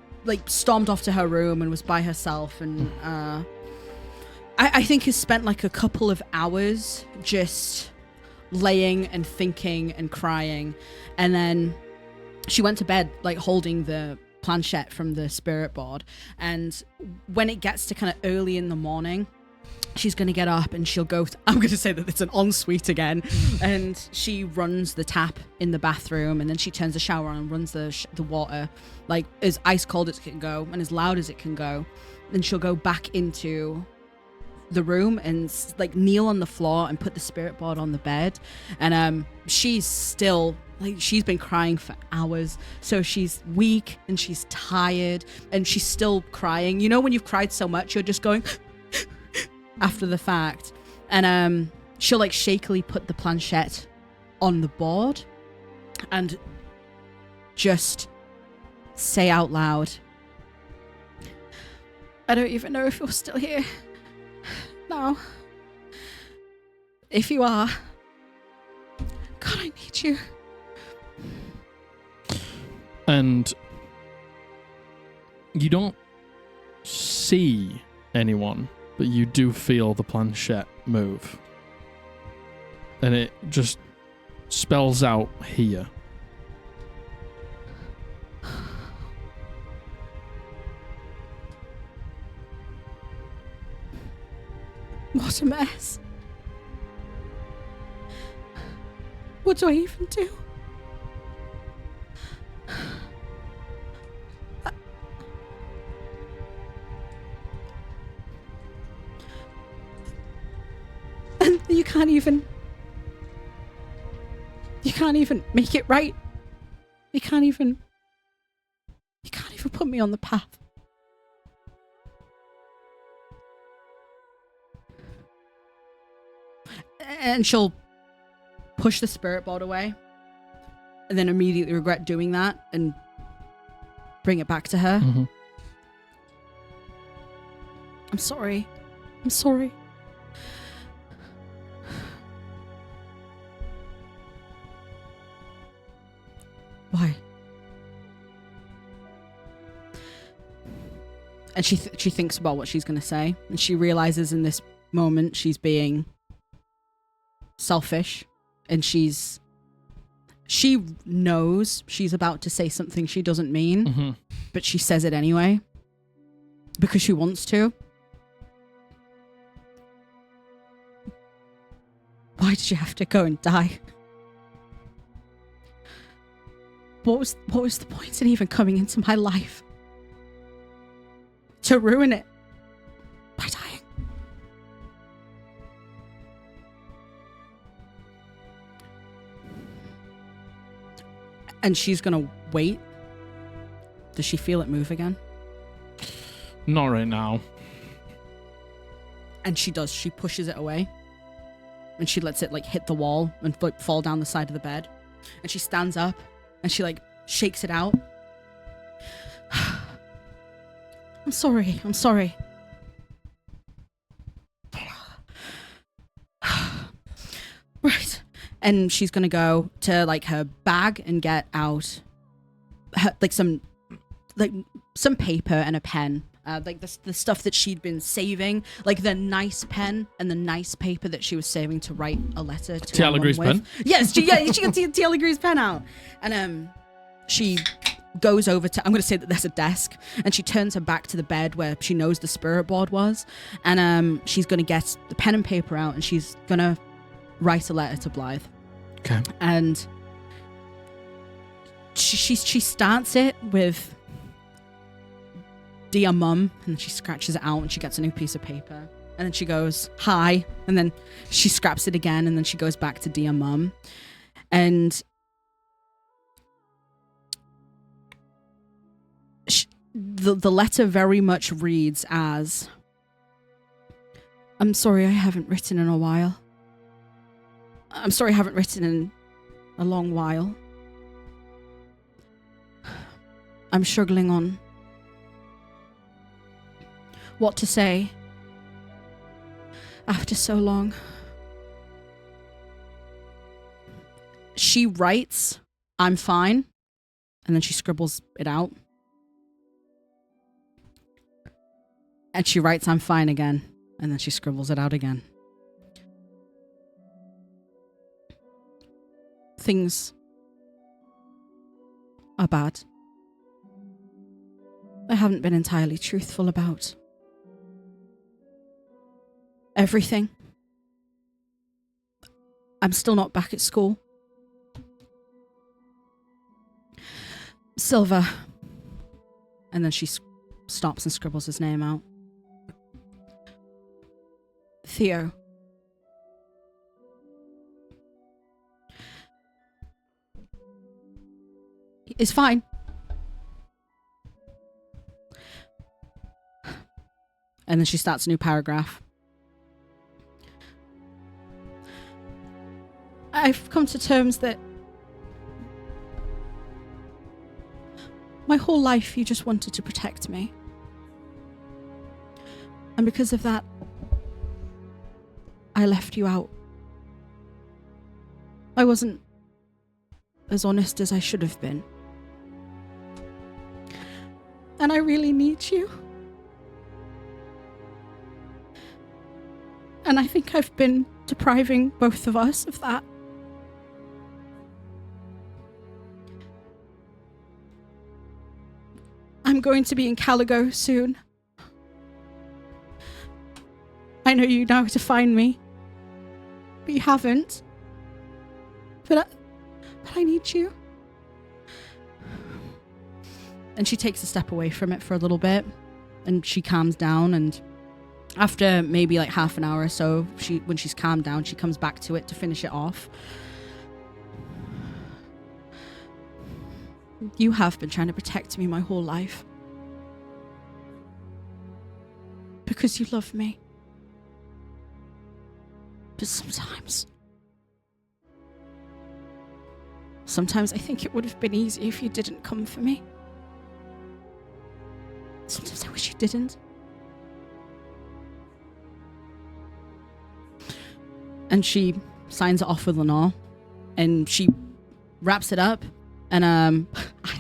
stormed off to her room and was by herself, and I think has spent a couple of hours just laying and thinking and crying, and then she went to bed holding the planchette from the spirit board, and when it gets to kind of early in the morning, she's going to get up and she'll go I'm going to say that it's an ensuite again, and she runs the tap in the bathroom, and then she turns the shower on and runs the water as ice cold as it can go and as loud as it can go. Then she'll go back into the room and kneel on the floor and put the spirit board on the bed, and she's still she's been crying for hours, so she's weak and she's tired and she's still crying. You know when you've cried so much you're just going after the fact, and she'll shakily put the planchette on the board and just say out loud, I don't even know if you're still here now. If you are, God, I need you. And you don't see anyone, but you do feel the planchette move. And it just spells out here. What a mess. What do I even do? And you can't even make it right. You can't even put me on the path. And she'll push the spirit board away and then immediately regret doing that and bring it back to her. Mm-hmm. I'm sorry. Why? And she thinks about what she's going to say, and she realizes in this moment she's being selfish, and she knows she's about to say something she doesn't mean, but she says it anyway because she wants to. Why did you have to go and die? What was the point in even coming into my life? To ruin it by dying. And she's gonna wait. Does she feel it move again? Not right now. And she does. She pushes it away. And she lets it like hit the wall and fall down the side of the bed. And she stands up and she like shakes it out. I'm sorry. Right. And she's gonna go to like her bag and get out some paper and a pen. Like the stuff that she'd been saving, like the nice pen and the nice paper that she was saving to write a letter to Theo her mum Leneore's with. pen? Yes, she got Theo Leneore's pen out. And she goes over to, I'm going to say that there's a desk, and she turns her back to the bed where she knows the spirit board was. And she's going to get the pen and paper out, and she's going to write a letter to Blythe. Okay. And she starts it with, "Dear Mum," and she scratches it out and she gets a new piece of paper. And then she goes, "Hi," and then she scraps it again, and then she goes back to "Dear Mum." And the letter very much reads as, "I'm sorry I haven't written in a while. I'm sorry I haven't written in a long while. I'm struggling on what to say after so long." She writes, "I'm fine," and then she scribbles it out. And she writes, "I'm fine" again, and then she scribbles it out again. Things are bad. I haven't been entirely truthful about everything. I'm still not back at school. Silver. And then she stops and scribbles his name out. Theo. Is fine. And then she starts a new paragraph. I've come to terms that my whole life you just wanted to protect me. And because of that, I left you out. I wasn't as honest as I should have been. And I really need you. And I think I've been depriving both of us of that. I'm going to be in Caligo soon. I know you know how to find me, but you haven't. But I need you. And she takes a step away from it for a little bit, and she calms down, and after maybe like half an hour or so, when she's calmed down, she comes back to it to finish it off. You have been trying to protect me my whole life. Because you love me. But sometimes I think it would have been easier if you didn't come for me. Sometimes I wish you didn't. And she signs it off with Lenore, and she wraps it up. And I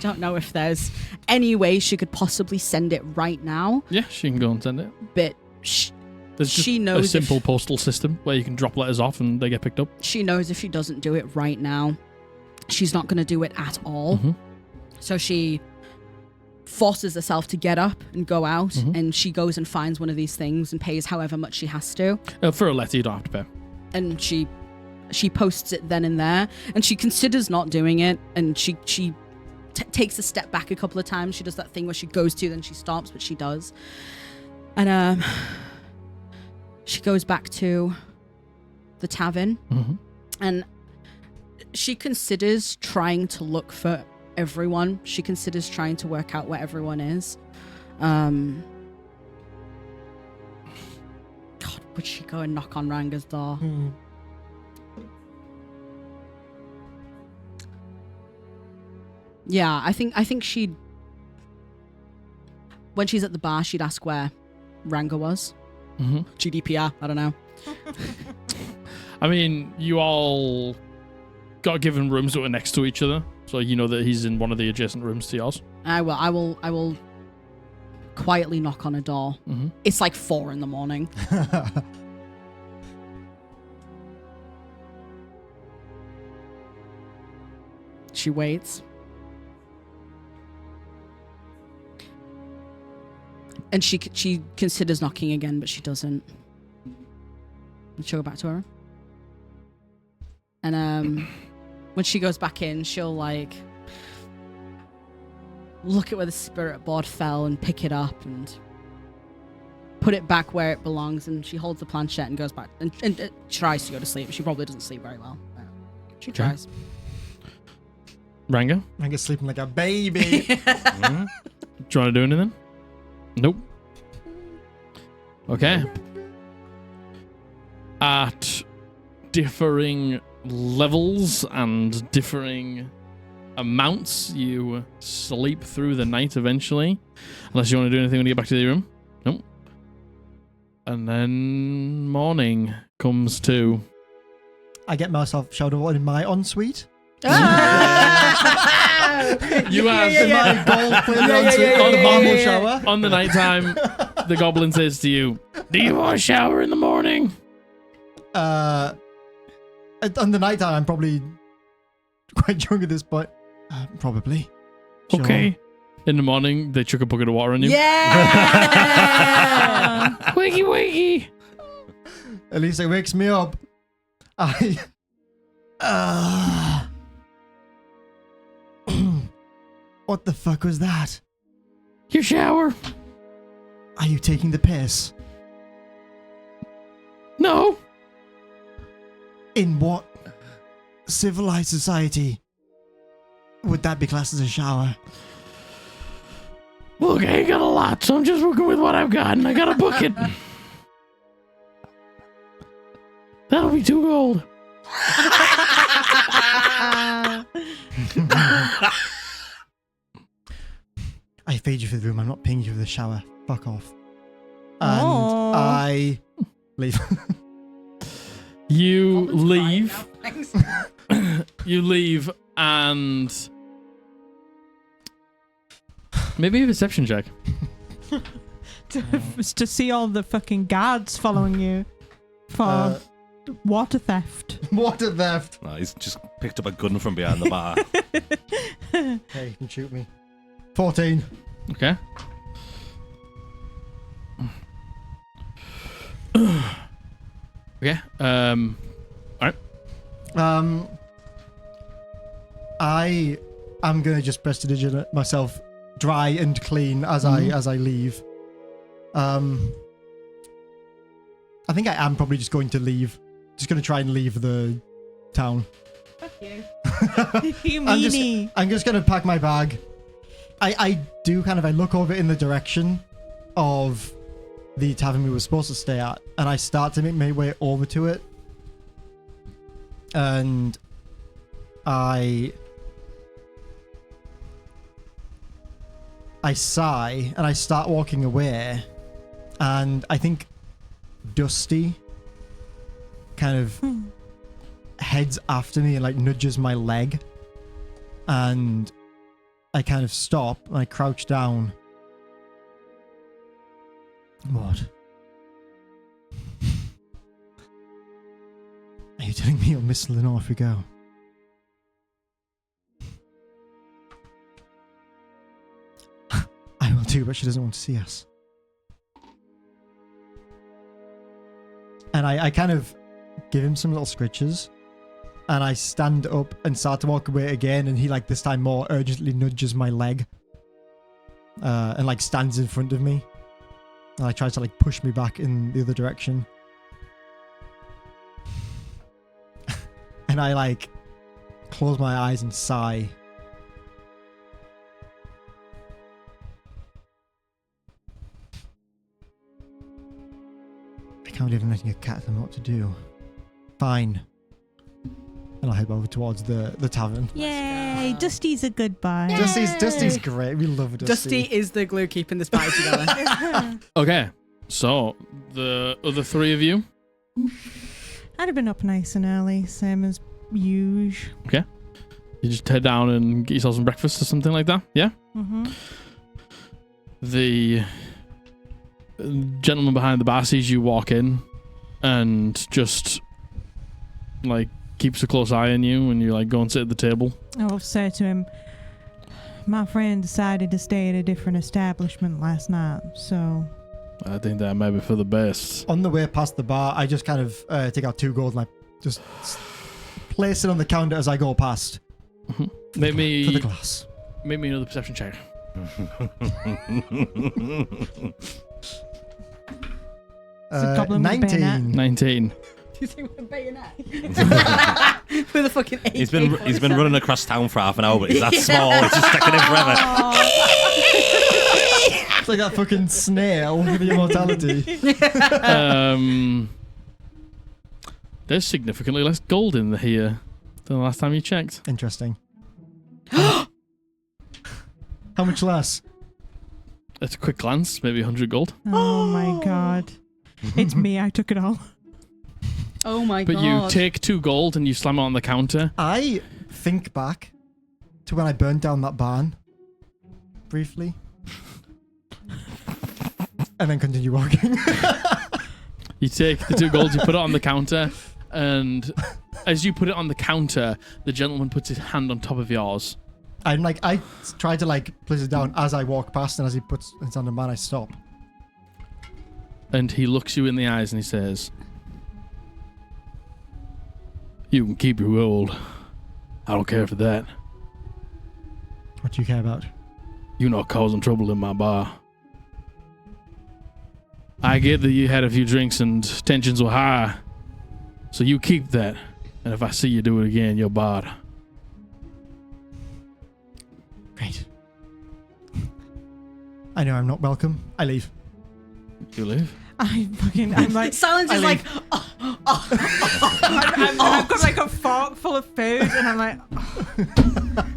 don't know if there's any way she could possibly send it right now. Yeah, she can go and send it. But There's just She knows a simple if- postal system where you can drop letters off and they get picked up. She knows if she doesn't do it right now, she's not going to do it at all. Mhm. So she forces herself to get up and go out, Mhm. and she goes and finds one of these things and pays however much she has to. For a letter, you don't have to pay. And she posts it then and there, and she considers not doing it, and she takes a step back a couple of times. She does that thing where she goes to, then she stops, but she does. And she goes back to the tavern, Mhm. and she considers trying to look for everyone. She considers trying to work out where everyone is. God, would she go and knock on Ranga's door? Yeah, I think she'd... When she's at the bar, she'd ask where Ranga was. Mhm. GDPR, I don't know. I mean, you all got given rooms that were next to each other, so you know that he's in one of the adjacent rooms to yours. I will quietly knock on a door. Mhm. It's like 4 a.m. She waits. And she considers knocking again, but she doesn't. And she'll go back to her room. And when she goes back in, she'll like look at where the spirit board fell and pick it up and put it back where it belongs. And she holds the planchette and goes back and tries to go to sleep. She probably doesn't sleep very well. But she tries. Ranga, I'm just sleeping like a baby. do you want to do anything? Nope. Okay. At differing levels and differing amounts, you sleep through the night eventually. Unless you want to do anything when you get back to the room. Nope. And then morning comes to. I get myself showered in my ensuite. You have In my gold-plated ensuite On the bamboo bamboo shower. on the nighttime, the goblin says to you, "Do you want a shower in the morning?" On the nighttime, I'm probably quite young at this point. Probably. Sure. Okay. In the morning, they chuck a bucket of water on you. Yeah! Wiggy wiggy. At least it wakes me up. What the fuck was that? Your shower. Are you taking the piss? No. In what civilized society would that be classed as a shower? Look, I ain't got a lot, so I'm just working with what I've got, and I got a bucket. That'll be 2 gold. I fade you for the room. I'm not paying you for the shower. Fuck off. And Oh. I leave. You leave. You leave, and maybe a perception check. to see all the fucking guards following you for water theft. Water theft. No, he's just picked up a gun from behind the bar. Hey, you can shoot me. 14. Okay. Okay. I am gonna just prestidigitate myself dry and clean as I leave. I think I am probably just going to leave. Just gonna try and leave the town. Fuck you. You I'm meanie. just gonna pack my bag. I do kind of, I look over in the direction of the tavern we were supposed to stay at, and I start to make my way over to it. And I sigh and I start walking away, and I think Dusty kind of heads after me and like nudges my leg, and I kind of stop and I crouch down. What? you telling me you'll miss Lenore if we go? I will too, but she doesn't want to see us. And I kind of give him some little scritches. And I stand up and start to walk away again. And he, like, this time more urgently nudges my leg. And, like, stands in front of me. And I tries to, like, push me back in the other direction. And I, like, close my eyes and sigh. I can't believe I'm letting a cat tell me what to do. Fine. And I'll head over towards the tavern. Yay! Dusty's a good boy. Dusty's great. We love Dusty. Dusty is the glue keeping this party together. Okay, so the other three of you. I'd have been up nice and early, same as usual. Okay. You just head down and get yourself some breakfast or something like that, yeah? Mm-hmm. The gentleman behind the bar sees you walk in and just, like, keeps a close eye on you when you, like, go and sit at the table. I'll say to him, my friend decided to stay at a different establishment last night, so... I think that may be for the best. On the way past the bar, I just kind of take out 2 gold and I just place it on the counter as I go past. Mm-hmm. For the glass. Make me another perception check. Goblin with a bayonet. 19. Do you think with a bayonet? With a fucking AK. He's been running across town for half an hour, but he's that small. It's just sticking him forever. It's like that fucking snail with the immortality. There's significantly less gold in here than the last time you checked. Interesting. How much less? At a quick glance, maybe 100 gold. Oh my god. It's me, I took it all. Oh my But god. you take 2 gold and you slam it on the counter. I think back to when I burned down that barn. Briefly. And then continue walking. You take the 2 gold, you put it on the counter, and as you put it on the counter, the gentleman puts his hand on top of yours. I'm like, I try to like place it down as I walk past, and as he puts his hand on mine, I stop. And he looks you in the eyes and he says, "You can keep your gold. I don't care for that. What do you care about? You're not causing trouble in my bar. I get that you had a few drinks and tensions were high, so you keep that. And if I see you do it again, you're barred." Great. I know I'm not welcome. I leave. You leave? I'm like... Silence is like... I've got like a fork full of food and I'm like...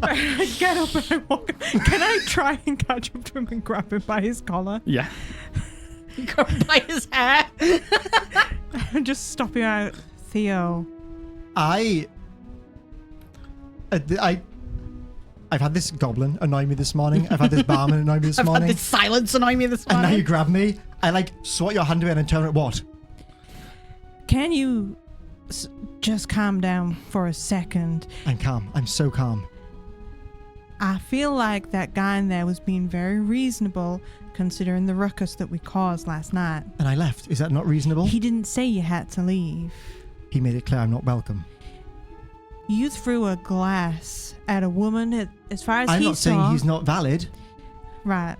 I get up and I walk. Can I try and catch up to him and grab him by his collar? Yeah. Go by his hair. And just stop him out. Theo. I've had this goblin annoy me this morning. I've had this barman annoy me this I've morning. had this silence annoy me this And morning. now you grab me. I like swat your hand away and turn it what? Can you just calm down for a second? I'm calm. I'm so calm. I feel like that guy in there was being very reasonable considering the ruckus that we caused last night. And I left. Is that not reasonable? He didn't say you had to leave. He made it clear I'm not welcome. You threw a glass at a woman as far as I'm he not saw. saying he's not valid. Right.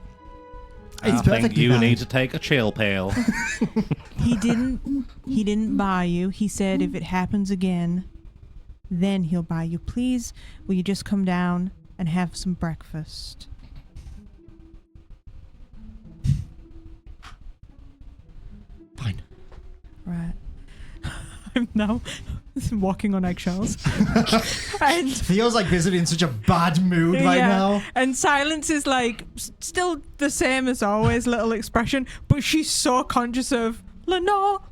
It's I think perfectly you valid. need to take a chill pill. He didn't buy you. He said if it happens again, then he'll buy you. Please, will you just come down and have some breakfast? Fine. Right. I'm now walking on eggshells. And Theo's like visibly in such a bad mood right now. And Silence is like still the same as always, little expression, but she's so conscious of Lenore.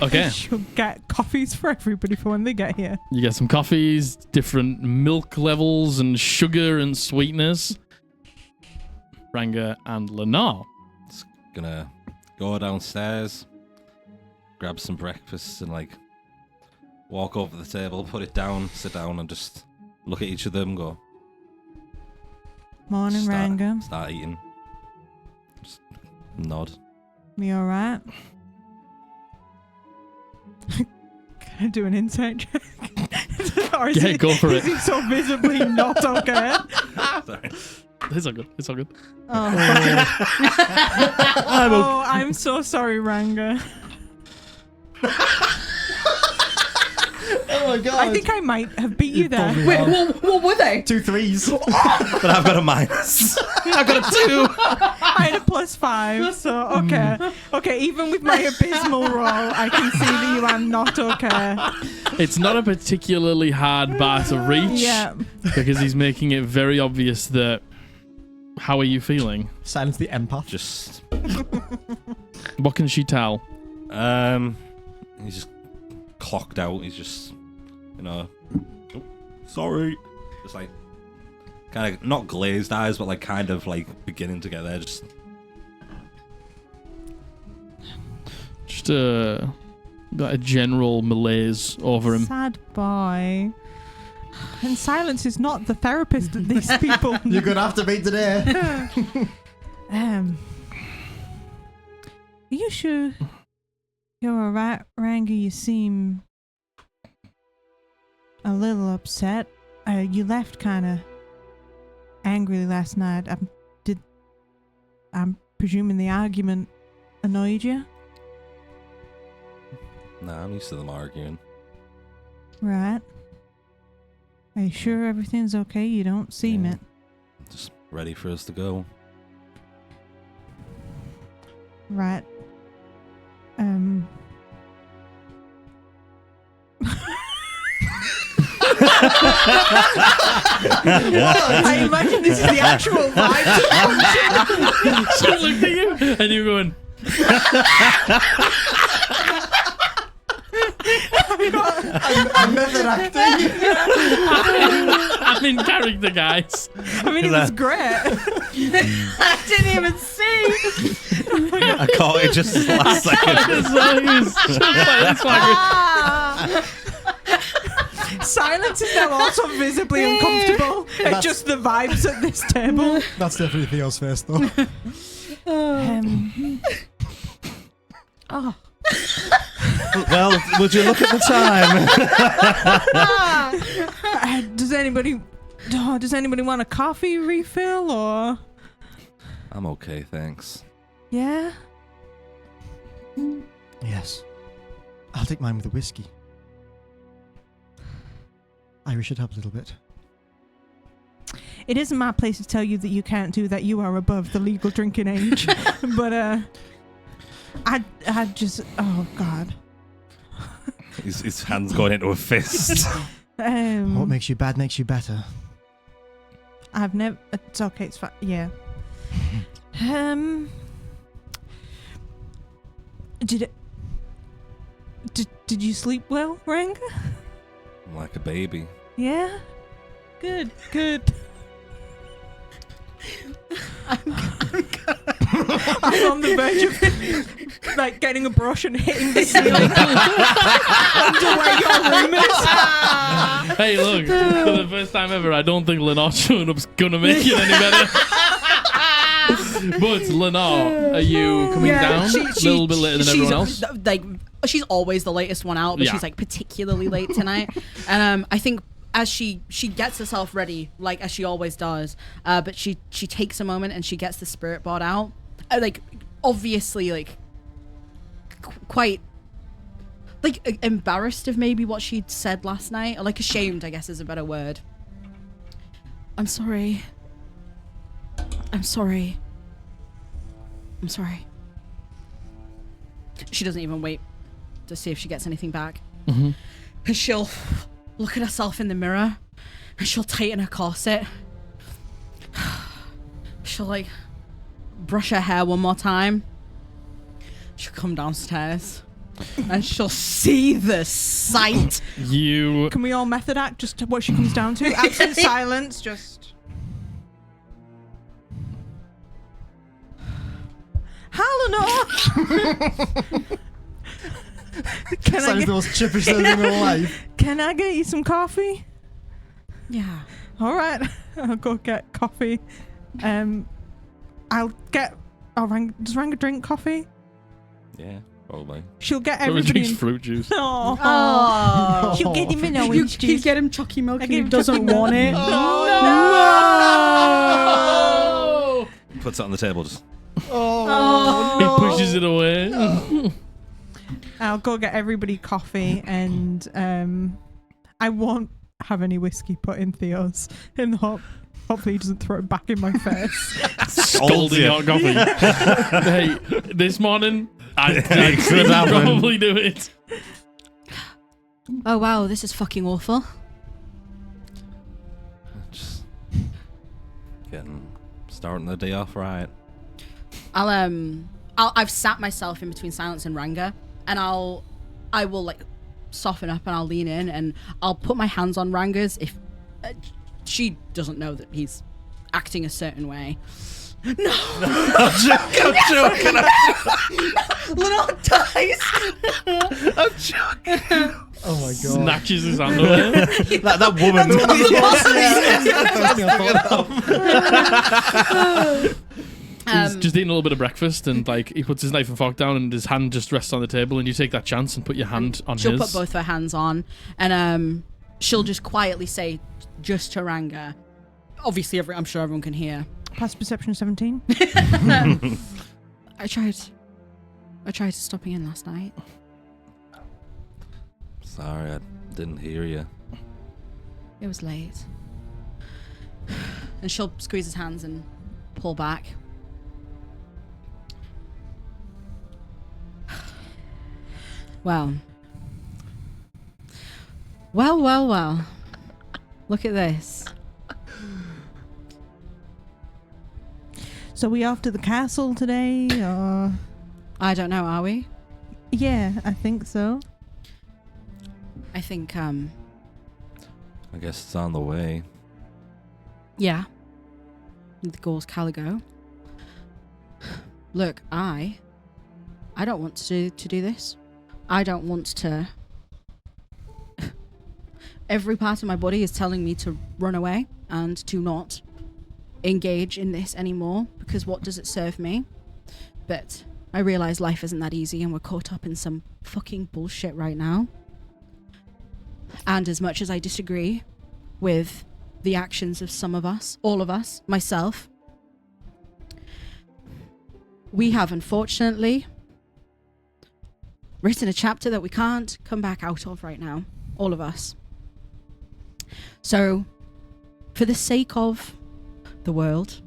Okay. She'll get coffees for everybody for when they get here. You get some coffees, different milk levels and sugar and sweetness. Ranga and Lenore. Gonna go downstairs, grab some breakfast, and like walk over to the table, put it down, sit down, and just look at each of them. Go. Morning, Ranga. Start eating. Just nod. Me all right? Can I do an insight check? Or is Yeah, go for is it. he so visibly not okay? Sorry. It's all good. It's all good. Oh, I'm so sorry, Ranga. Oh my god. I think I might have beat you there. probably Wait, have. what were they? 2 3s. But I've got a minus. I've got a 2. I had a +5, so okay. Okay, even with my abysmal roll, I can see that you are not okay. It's not a particularly hard bar to reach Yeah. because he's making it very obvious that. How are you feeling? Silence the empath. Just. What can she tell? He's just clocked out. He's just, oh, sorry. Just like, kind of not glazed eyes, but like kind of like beginning to get there. Just a general malaise over him. Sad boy. And Silence is not the therapist that these people. You're gonna have to meet today. Are you sure you're alright, Ranga? You seem a little upset. You left kind of angrily last night. I'm presuming the argument annoyed you? Nah, I'm used to them arguing. Right. Are you sure everything's okay? You don't seem Yeah. it. Just ready for us to go. Right. I imagine this is the actual vibe. She looked at you and you were going. I'm method acting. I'm in character, guys. I mean, it was great. I didn't even see. I caught it just last second. Silence is now also visibly uncomfortable at just the vibes at this table. That's definitely Theo's face, though. Oh. Well, would you look at the time? Does anybody want a coffee refill or? I'm okay, thanks. Yeah. Yes. I'll take mine with the whiskey. Irish should help a little bit. It isn't my place to tell you that you can't do that. You are above the legal drinking age. But I just, oh God. His hand's going into a fist. What makes you bad makes you better. I've never. It's okay. It's fine. Yeah. Did you sleep well, Ranga? I'm like a baby. Yeah. Good. I'm on the verge of like getting a brush and hitting the ceiling under where your room is. Hey, look, for the first time ever, I don't think Lenore showing up's gonna make it any better. But Lenore, are you coming down a little bit later than everyone else? Like, she's always the latest one out, but Yeah. she's like particularly late tonight. And I think as she gets herself ready, like as she always does, but she takes a moment and she gets the spirit board out, like obviously like quite like embarrassed of maybe what she'd said last night, or like ashamed, I guess is a better word. I'm sorry. She doesn't even wait to see if she gets anything back. Mm-hmm. And she'll look at herself in the mirror and she'll tighten her corset. She'll like brush her hair one more time. She'll come downstairs and she'll see the sight. Can we all method act just what she comes down to? Absolute silence, just. Lenore. Sounds the most chippish thing in your life. Can I get you some coffee? Yeah. All right, I'll go get coffee. I'll get. Does Ranga drink coffee? Yeah, probably. She'll get Everyone everybody. drinks fruit juice. Oh, Oh. she'll get him an You orange juice. get him chalky milk and give he him doesn't chalky want it. Oh! Puts it on the table. Just Oh, He pushes it away. I'll go get everybody coffee, and I won't have any whiskey put in Theo's. Hopefully he doesn't throw it back in my face. Scalding hot coffee. Hey, this morning, I It could could happen. probably do it. Oh wow, this is fucking awful. Just starting the day off right. I've sat myself in between Silence and Ranga, and I will like soften up and I'll lean in and I'll put my hands on Ranga's if she doesn't know that he's acting a certain way. No, I'm joking. Lenore dies. I'm joking. oh my god. Snatches his hand away. that woman. He's just eating a little bit of breakfast and like he puts his knife and fork down and his hand just rests on the table and you take that chance and put your hand on She'll his. put both her hands on, and she'll just quietly say, just to Ranga. Obviously, I'm sure everyone can hear. Past perception 17. I tried stopping in last night. Sorry, I didn't hear you. It was late. And she'll squeeze his hands and pull back. Well. Look at this. So we off to the castle today, or? I don't know, are we? Yeah, I think so. I think, I guess it's on the way. yeah. The Gauls Caligo. Look, I don't want to do this. I don't want to. Every part of my body is telling me to run away and to not engage in this anymore, because what does it serve me? But I realize life isn't that easy and we're caught up in some fucking bullshit right now. And as much as I disagree with the actions of some of us, all of us, myself, we have unfortunately written a chapter that we can't come back out of right now, all of us. So, for the sake of the world,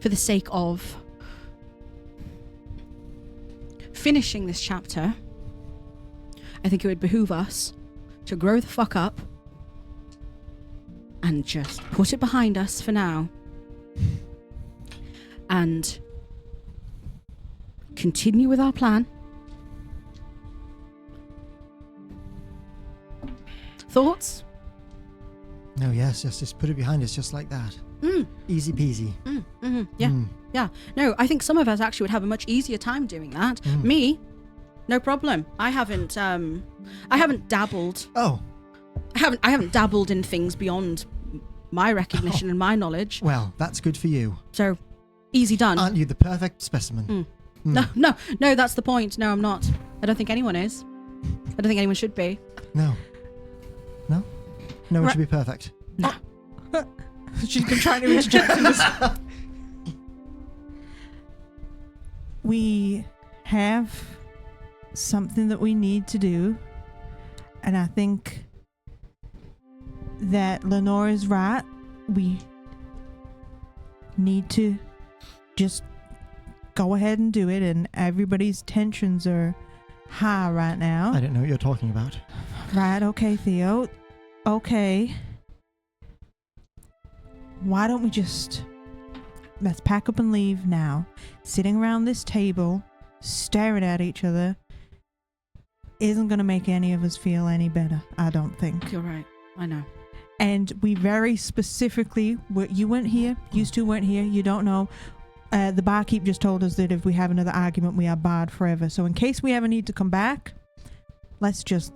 for the sake of finishing this chapter, I think it would behoove us to grow the fuck up and just put it behind us for now and continue with our plan. Thoughts? No, yes, just put it behind us just like that. Easy peasy. Yeah. Mm. Yeah. No, I think some of us actually would have a much easier time doing that. Me, no problem. I haven't dabbled. Oh, I haven't dabbled in things beyond my recognition and my knowledge. well, that's good for you. So, easy done. Aren't you the perfect specimen? No, that's the point. No, I'm not. I don't think anyone is. I don't think anyone should be. No. No one should be perfect. She's been trying to interject in this. We have something that we need to do, and I think that Lenore is right. We need to just go ahead and do it, and everybody's tensions are high right now. I don't know what you're talking about. Right, okay, Theo. Okay. Why don't we let's pack up and leave now. Sitting around this table, staring at each other, isn't going to make any of us feel any better, I don't think. You're right. I know. And we very specifically, you weren't here, you two weren't here, you don't know. The barkeep just told us that if we have another argument, we are barred forever. So in case we ever need to come back, let's just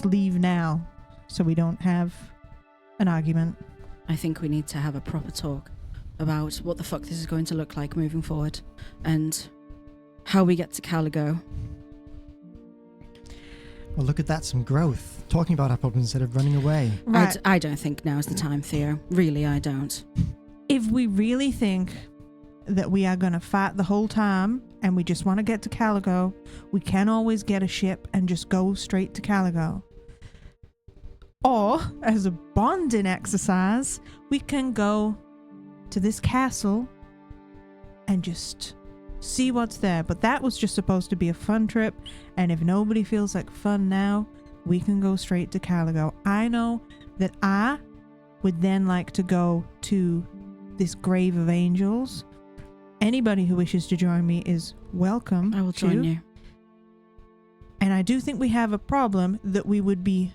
leave now, so we don't have an argument. I think we need to have a proper talk about what the fuck this is going to look like moving forward, and how we get to Caligo. Well, look at that, some growth. Talking about our problems instead of running away. Right. I don't think now is the time, Theo. Really, I don't. If we really think that we are going to fight the whole time and we just want to get to Caligo, we can always get a ship and just go straight to Caligo. Or, as a bonding exercise, we can go to this castle and just see what's there. But that was just supposed to be a fun trip, and if nobody feels like fun now, we can go straight to Caligo. I know that I would then like to go to this grave of angels. Anybody who wishes to join me is welcome. I will join you. And I do think we have a problem that we would be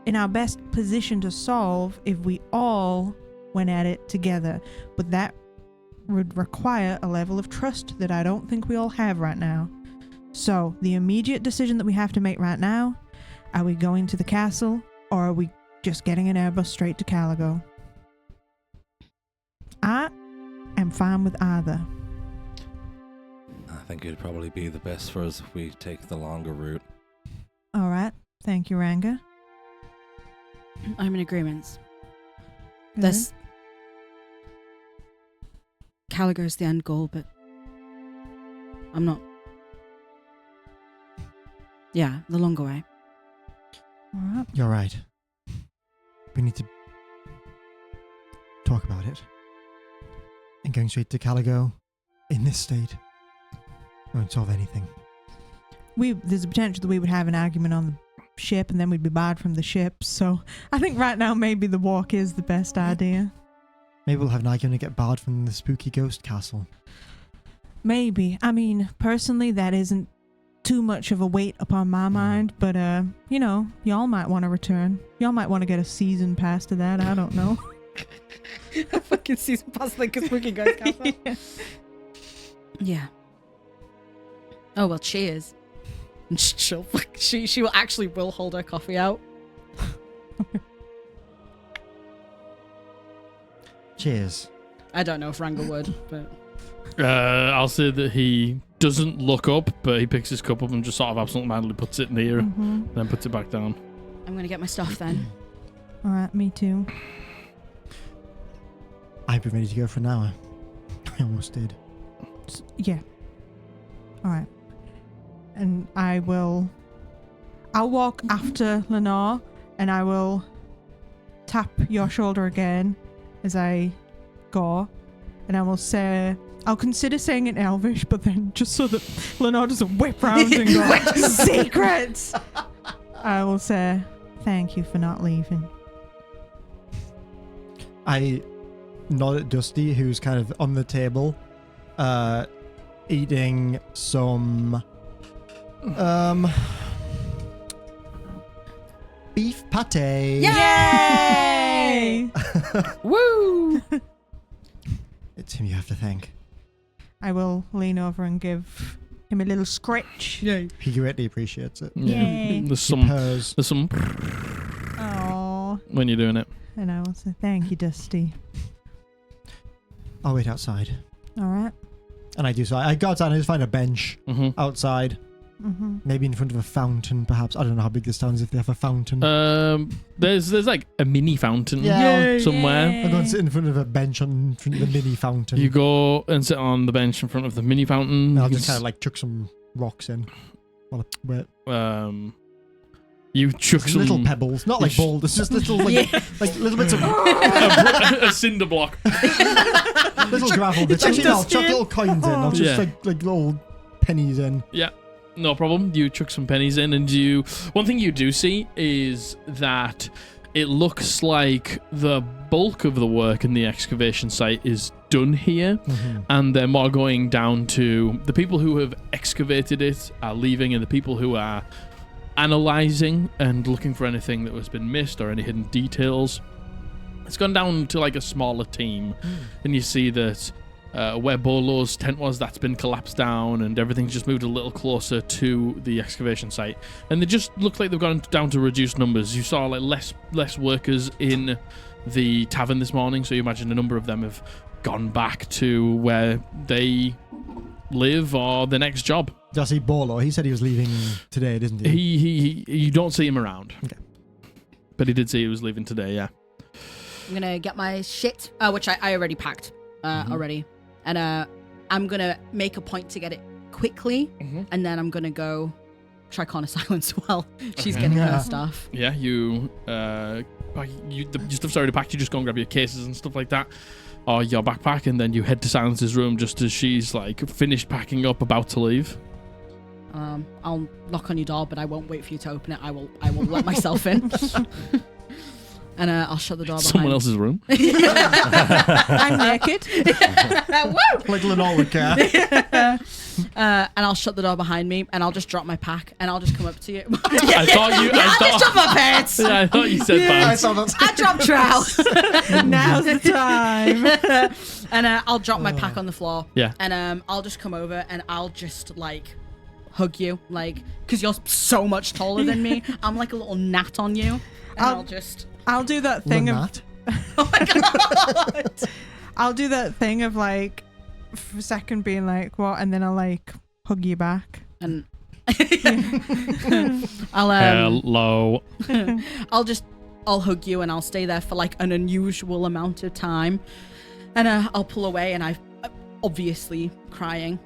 in our best position to solve if we all went at it together. But that would require a level of trust that I don't think we all have right now. So the immediate decision that we have to make right now, are we going to the castle, or are we just getting an Airbus straight to Caligo? I am fine with either. I think it'd probably be the best for us if we take the longer route. All right. Thank you, Ranga. I'm in agreement. Good. This Caligo's the end goal, but I'm not. Yeah, the longer way. All right. You're right. We need to talk about it. And going straight to Caligo in this state won't solve anything. There's a potential that we would have an argument on the ship and then we'd be barred from the ship. So I think right now maybe the walk is the best idea. Maybe we'll have an argument and get barred from the spooky ghost castle. Maybe. I mean, personally, that isn't too much of a weight upon my mind, but y'all might want to return. Y'all might want to get a season pass to that. I don't know. A fucking season pass like a spooky ghost castle. Yeah. Oh well, cheers. And she will actually hold her coffee out. Cheers. I don't know if Ranga would, but I'll say that he doesn't look up, but he picks his cup up and just sort of absentmindedly puts it near, then puts it back down. I'm gonna get my stuff then. All right, me too. I've been ready to go for an hour. I almost did. Yeah. All right. And I'll walk after Lenore, and I will tap your shoulder again as I go, and I will say, I'll consider saying it in Elvish, but then just so that Lenore doesn't whip round and go, secrets! I will say, thank you for not leaving. I nod at Dusty, who's kind of on the table, eating some beef pate. Yay! Woo! It's him you have to thank. I will lean over and give him a little scratch. Yay. He greatly appreciates it. Yay. There's He some purrs. Aww. when you're doing it. And I will say, thank you, Dusty. I'll wait outside. All right. And I do so. I go outside and I just find a bench outside. Mm-hmm. Maybe in front of a fountain, perhaps. I don't know how big this town is, if they have a fountain. There's like a mini fountain Yeah. somewhere. I'll go and sit in front of a bench in front of the mini fountain. You go and sit on the bench in front of the mini fountain. And I'll You just can kind of like chuck some rocks in. While I wait. You chuck Just some little pebbles, not like boulders, just little like little bits of a cinder block. little gravel bits. Actually, no, I'll chuck little coins in. I'll just Yeah. like little pennies in. Yeah, no problem. You chuck some pennies in, and one thing you do see is that it looks like the bulk of the work in the excavation site is done here, and they're more going down to the people who have excavated it are leaving, and the people who are analyzing and looking for anything that has been missed or any hidden details It's gone down to like a smaller team, and you see that where Bolo's tent was, that's been collapsed down, and everything's just moved a little closer to the excavation site. And they just look like they've gone down to reduced numbers. You saw like less workers in the tavern this morning, so you imagine a number of them have gone back to where they live or the next job. Did I see Bolo? He said he was leaving today, didn't he? He you don't see him around. Okay. But he did say he was leaving today, yeah. I'm gonna get my shit, which I already packed already, and I'm gonna make a point to get it quickly, and then I'm gonna go try Connor Silence while she's getting her stuff. Yeah, you stuff's already packed. You just go and grab your cases and stuff like that, or your backpack, and then you head to Silence's room just as she's like finished packing up, about to leave. I'll knock on your door, but I won't wait for you to open it. I will let myself in. And I'll shut the door behind Someone else's room. I'm naked. Like Lenore would care. And I'll shut the door behind me, and I'll just drop my pack, and I'll just come up to you. I I'll just drop my pants. Yeah, I thought you said I pants. saw that. I drop trow. Now's the time. And I'll drop my pack on the floor. Yeah. And I'll just come over, and I'll just like hug you, like, because you're so much taller than me. I'm like a little gnat on you, and I'll do that thing of. Lenat? Oh my god! I'll do that thing of like, for a second being like, what, and then I'll like hug you back. And Hello. I'll hug you, and I'll stay there for like an unusual amount of time, and I'll pull away, and I'm obviously crying.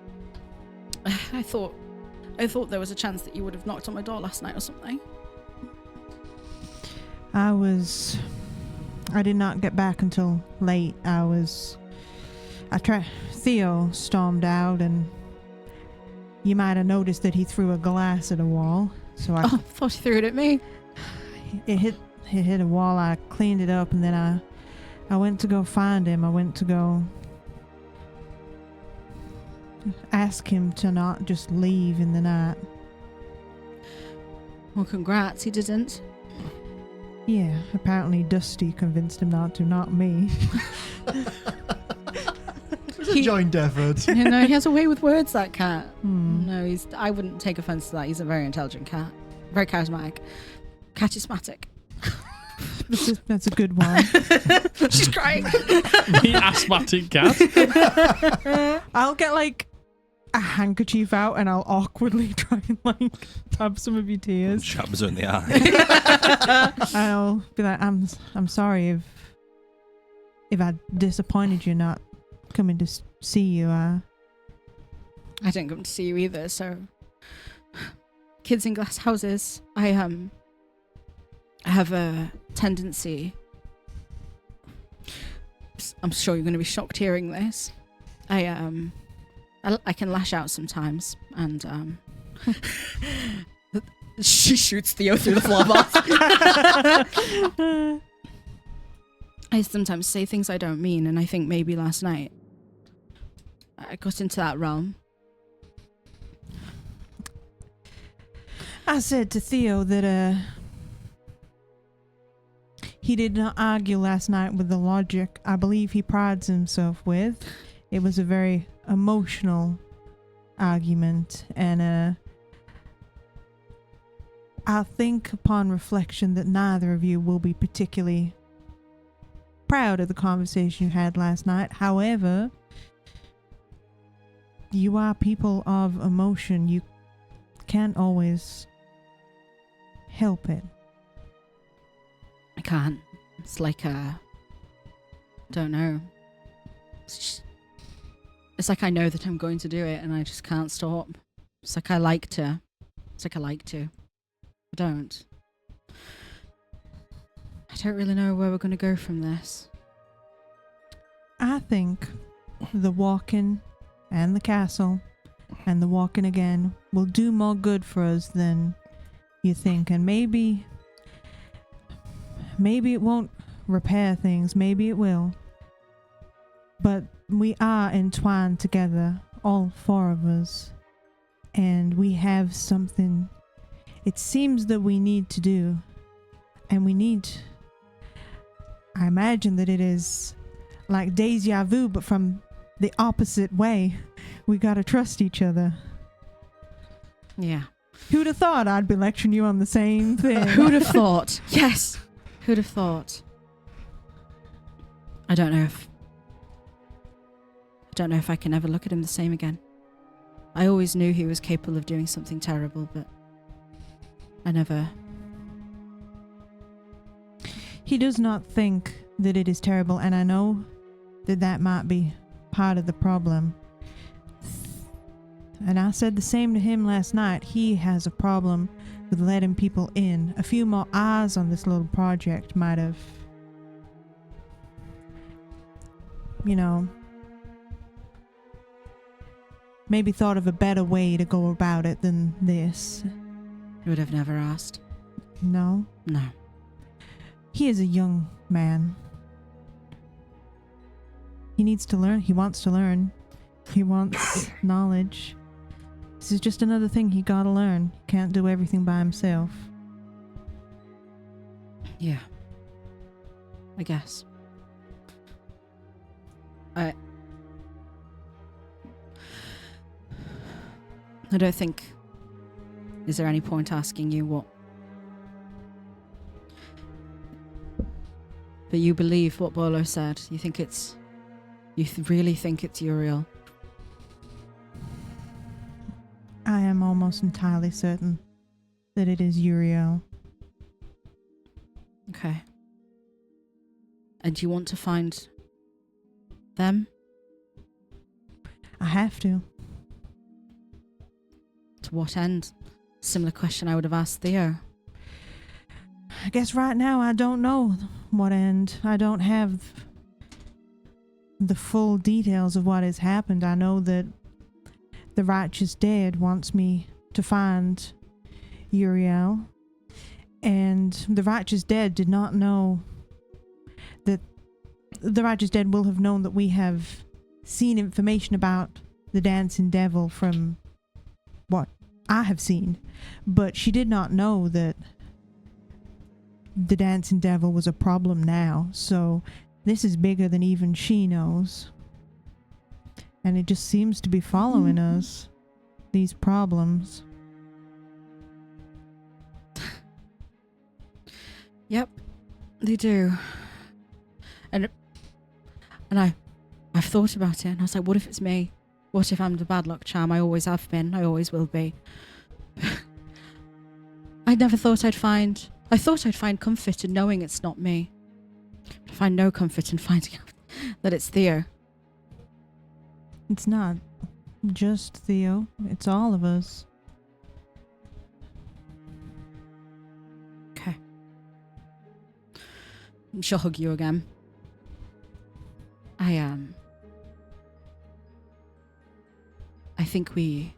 I thought there was a chance that you would have knocked on my door last night or something. I did not get back until late. Theo stormed out, and you might have noticed that he threw a glass at a wall. So I thought he threw it at me. It hit a wall. I cleaned it up, and then I went to go find him. I went to go ask him to not just leave in the night. Well, congrats, he didn't. Yeah, apparently Dusty convinced him not to, not me. It was a joint effort. You know, he has a way with words, that cat. No, I wouldn't take offense to that. He's a very intelligent cat. Very charismatic. Charismatic. That's a good one. She's crying. The asthmatic cat. I'll get like a handkerchief out, and I'll awkwardly try and like tap some of your tears. Shabs her in the eye. I'll be like, I'm sorry if I disappointed you not coming to see you. I didn't come to see you either, so kids in glass houses. I have a tendency. I'm sure you're going to be shocked hearing this. I can lash out sometimes, and she shoots Theo through the floor box. I sometimes say things I don't mean, and I think maybe last night I got into that realm. I said to Theo that he did not argue last night with the logic I believe he prides himself with. It was a very emotional argument, and I think upon reflection that neither of you will be particularly proud of the conversation you had last night. However, you are people of emotion. You can't always help it. I can't. It's like don't know. It's like I know that I'm going to do it, and I just can't stop. It's like I like to. I don't. I don't really know where we're going to go from this. I think the walking and the castle and the walking again will do more good for us than you think. And maybe it won't repair things. Maybe it will. But we are entwined together, all four of us. And we have something it seems that we need to do. And we need I imagine that it is like deja vu, but from the opposite way. We gotta trust each other. Yeah. Who'd have thought I'd be lecturing you on the same thing? Who'd have thought? Yes. Who'd have thought? I don't know if I can ever look at him the same again. I always knew he was capable of doing something terrible, but I never... He does not think that it is terrible, and I know that that might be part of the problem. And I said the same to him last night. He has a problem with letting people in. A few more eyes on this little project might have, you know, maybe thought of a better way to go about it than this. You would have never asked. No? No. He is a young man. He needs to learn. He wants to learn. He wants knowledge. This is just another thing he gotta learn. He can't do everything by himself. Yeah. I guess. I don't think... Is there any point asking you what... But you believe what Bolo said. You think it's... You really think it's Uriel? I am almost entirely certain that it is Uriel. Okay. And do you want to find them? I have to. To what end? Similar question I would have asked Theo. I guess right now I don't know what end. I don't have the full details of what has happened. I know that the Righteous Dead wants me to find Uriel, and the Righteous Dead did not know that... The Righteous Dead will have known that we have seen information about the Dancing Devil from what I have seen, but she did not know that the Dancing Devil was a problem now, so this is bigger than even she knows. And it just seems to be following us, these problems. Yep, they do. And I've thought about it, and I was like, what if it's me? What if I'm the bad luck charm? I always have been. I always will be. I never thought I'd find... I thought I'd find comfort in knowing it's not me. I find no comfort in finding out that it's Theo. It's not just Theo. It's all of us. Okay. She'll hug you again. I think we've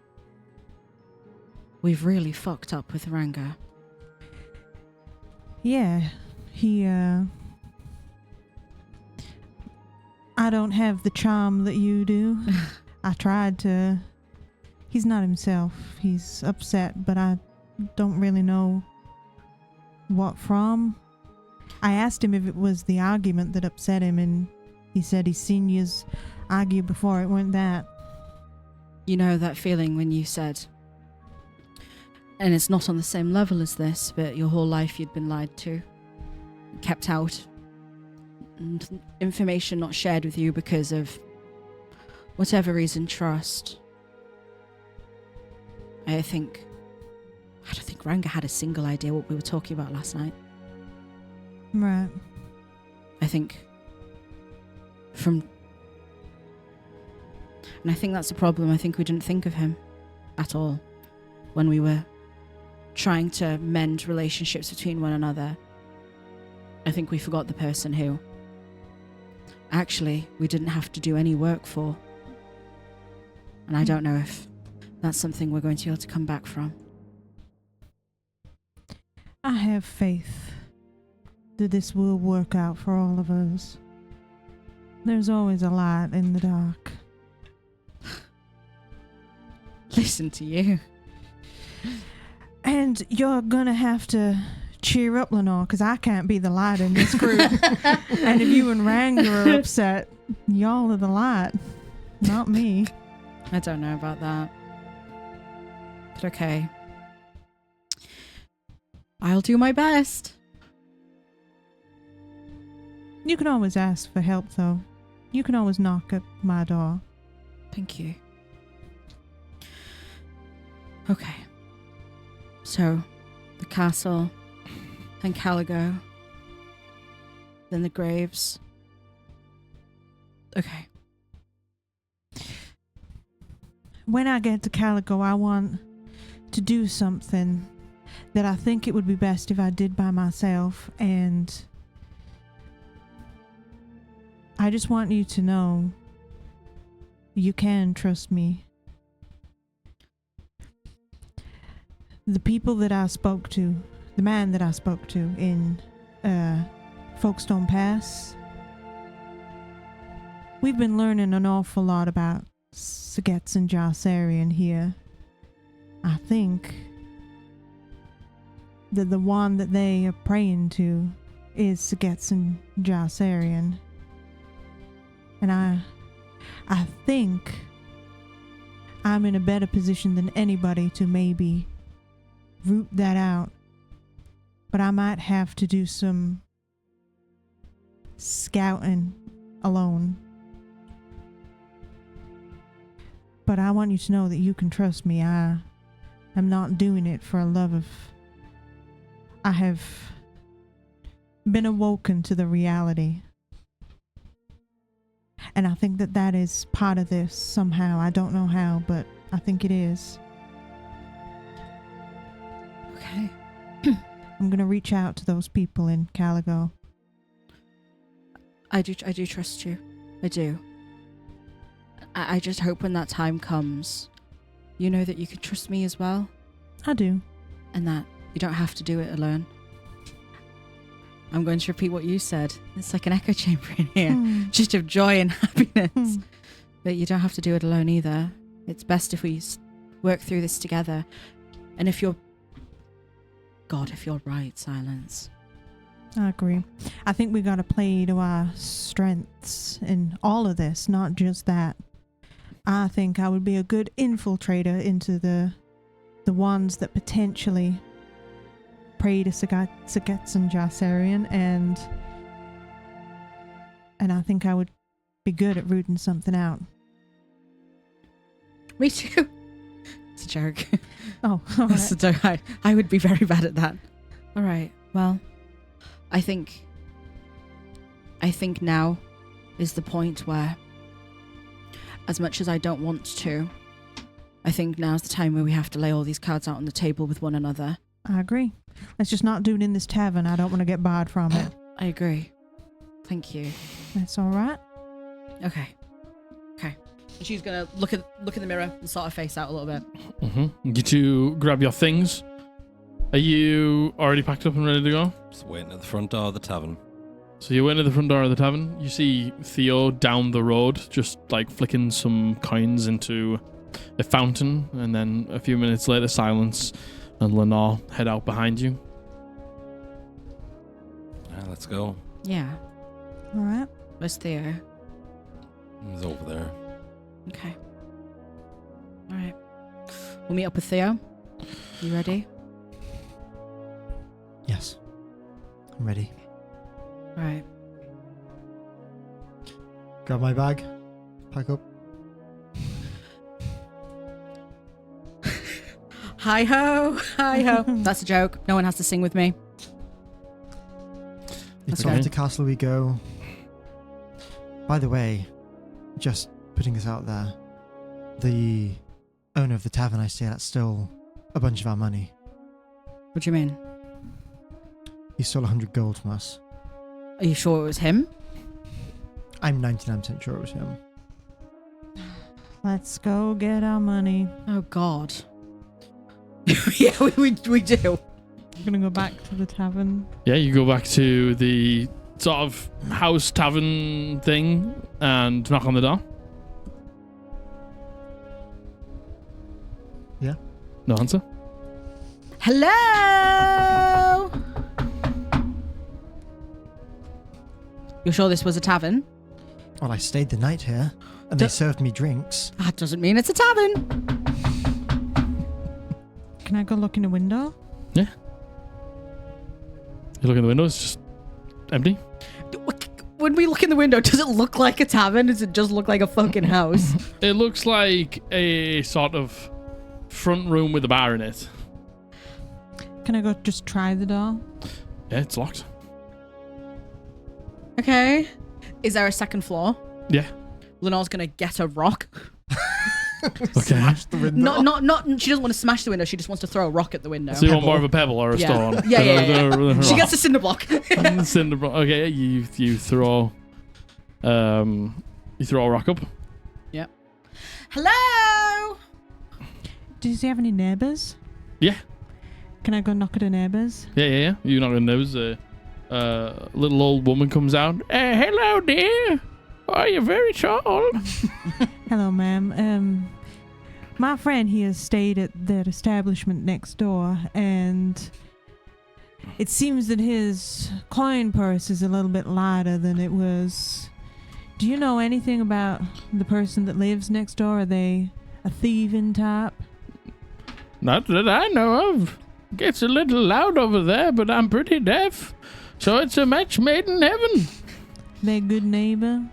really fucked up with Ranga. Yeah, I don't have the charm that you do. I tried to... He's not himself. He's upset, but I don't really know what from. I asked him if it was the argument that upset him, and he said he's seen yous argue before. It weren't that. You know that feeling when you said, and it's not on the same level as this, but your whole life you'd been lied to, kept out, and information not shared with you because of whatever reason, trust. I don't think Ranga had a single idea what we were talking about last night. Right. I think and I think that's the problem. I think we didn't think of him at all when we were trying to mend relationships between one another. I think we forgot the person who actually we didn't have to do any work for. And I don't know if that's something we're going to be able to come back from. I have faith that this will work out for all of us. There's always a light in the dark. Listen to you. And you're gonna have to cheer up, Lenore, because I can't be the light in this group. And if you and Ranga are upset, y'all are the light, not me. I don't know about that. But okay. I'll do my best. You can always ask for help, though. You can always knock at my door. Thank you. Okay. So, the castle, then Caligo, then the graves. Okay. When I get to Caligo, I want to do something that I think it would be best if I did by myself, and I just want you to know you can trust me. The people that I spoke to, the man that I spoke to in Folkestone Pass, we've been learning an awful lot about Sagetz and Jarsarian here. I think that the one that they are praying to is Sagetz and Jarsarian. And I think I'm in a better position than anybody to maybe root that out. But I might have to do some scouting alone. But I want you to know that you can trust me. I am not doing it for a love of... I have been awoken to the reality. And I think that that is part of this somehow. I don't know how, but I think it is. Okay. I'm going to reach out to those people in Caligo. I do trust you. I do. I just hope when that time comes, you know that you can trust me as well. I do. And that you don't have to do it alone. I'm going to repeat what you said. It's like an echo chamber in here. Just of joy and happiness. But you don't have to do it alone either. It's best if we work through this together. And if you're... God, if you're right, Silence. I agree. I think we got to play to our strengths in all of this, not just that. I think I would be a good infiltrator into the ones that potentially pray to Sagetz and Jarsarian, and I think I would be good at rooting something out. Me too. It's a joke. Oh, all right. It's a joke. I would be very bad at that. All right. Well, I think now is the point where, as much as I don't want to, I think now's the time where we have to lay all these cards out on the table with one another. I agree. Let's just not do it in this tavern. I don't want to get barred from it. I agree. Thank you. That's all right. Okay. And she's gonna look in the mirror and sort her face out a little bit. Mm-hmm. You two grab your things. Are you already packed up and ready to go? Just waiting at the front door of the tavern. So you went to the front door of the tavern. You see Theo down the road, just like flicking some coins into a fountain, and then a few minutes later, Silence and Lenore head out behind you. Let's go. Yeah. All right. Where's Theo? He's over there. Okay. All right. We'll meet up with Theo. You ready? Yes. I'm ready. All right. Grab my bag. Pack up. Hi ho, hi ho. That's a joke. No one has to sing with me. It's okay. off to castle we go. By the way, just putting this out there, the owner of the tavern I stay at stole a bunch of our money. What do you mean? He stole 100 gold from us. Are you sure it was him? I'm 99% sure it was him. Let's go get our money. Oh God. Yeah, we do. I'm gonna go back to the tavern. Yeah, you go back to the sort of house tavern thing and knock on the door. Yeah. No answer. Hello. You're sure this was a tavern? Well, I stayed the night here, and they served me drinks. That doesn't mean it's a tavern. Can I go look in the window? Yeah. You look in the window, it's just empty. When we look in the window, does it look like a tavern? Does it just look like a fucking house? It looks like a sort of front room with a bar in it. Can I go just try the door? Yeah, it's locked. Okay. Is there a second floor? Yeah. Lenore's gonna get a rock. Okay. Smash the window. Not. She doesn't want to smash the window. She just wants to throw a rock at the window. So you want more of a pebble or a Yeah. stone? Yeah. She gets a cinder block. Cinder block. Okay, you throw you throw a rock up. Yep. Hello. Does he have any neighbors? Yeah. Can I go knock at the neighbors? Yeah. You not gonna notice a little old woman comes out. Hello, dear. Oh, you're very tall. Hello, ma'am. My friend here stayed at that establishment next door, and it seems that his coin purse is a little bit lighter than it was. Do you know anything about the person that lives next door? Are they a thieving type? Not that I know of. Gets a little loud over there, but I'm pretty deaf. So it's a match made in heaven. They a good neighbor?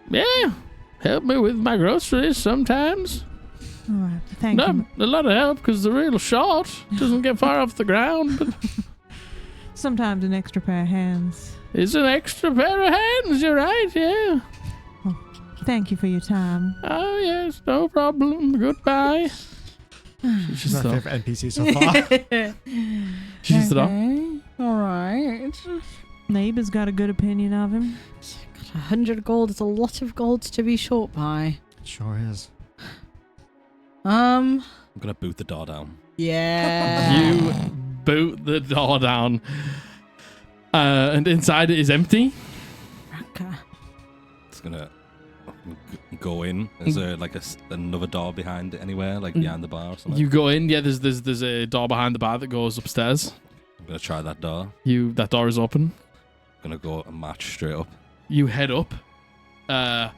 Yeah. Help me with my groceries sometimes. All right, thank Not you. a lot of help because they're real short. Doesn't get far off the ground, but Sometimes an extra pair of hands. it's an extra pair of hands. You're right, yeah. Thank you for your time. Oh, yes, no problem. Goodbye. She's She's my still. favorite NPC so far. She's still. All right. Neighbor's got a good opinion of him. 100 gold is a lot of gold to be short by. It sure is. I'm gonna boot the door down. Yeah. You boot the door down, and inside it is empty. Ranga. It's gonna go in. Is there like another door behind it anywhere, like behind the bar or something? You go in. Yeah, there's a door behind the bar that goes upstairs. I'm gonna try that door. That door is open. I'm gonna go and march straight up. You head up, and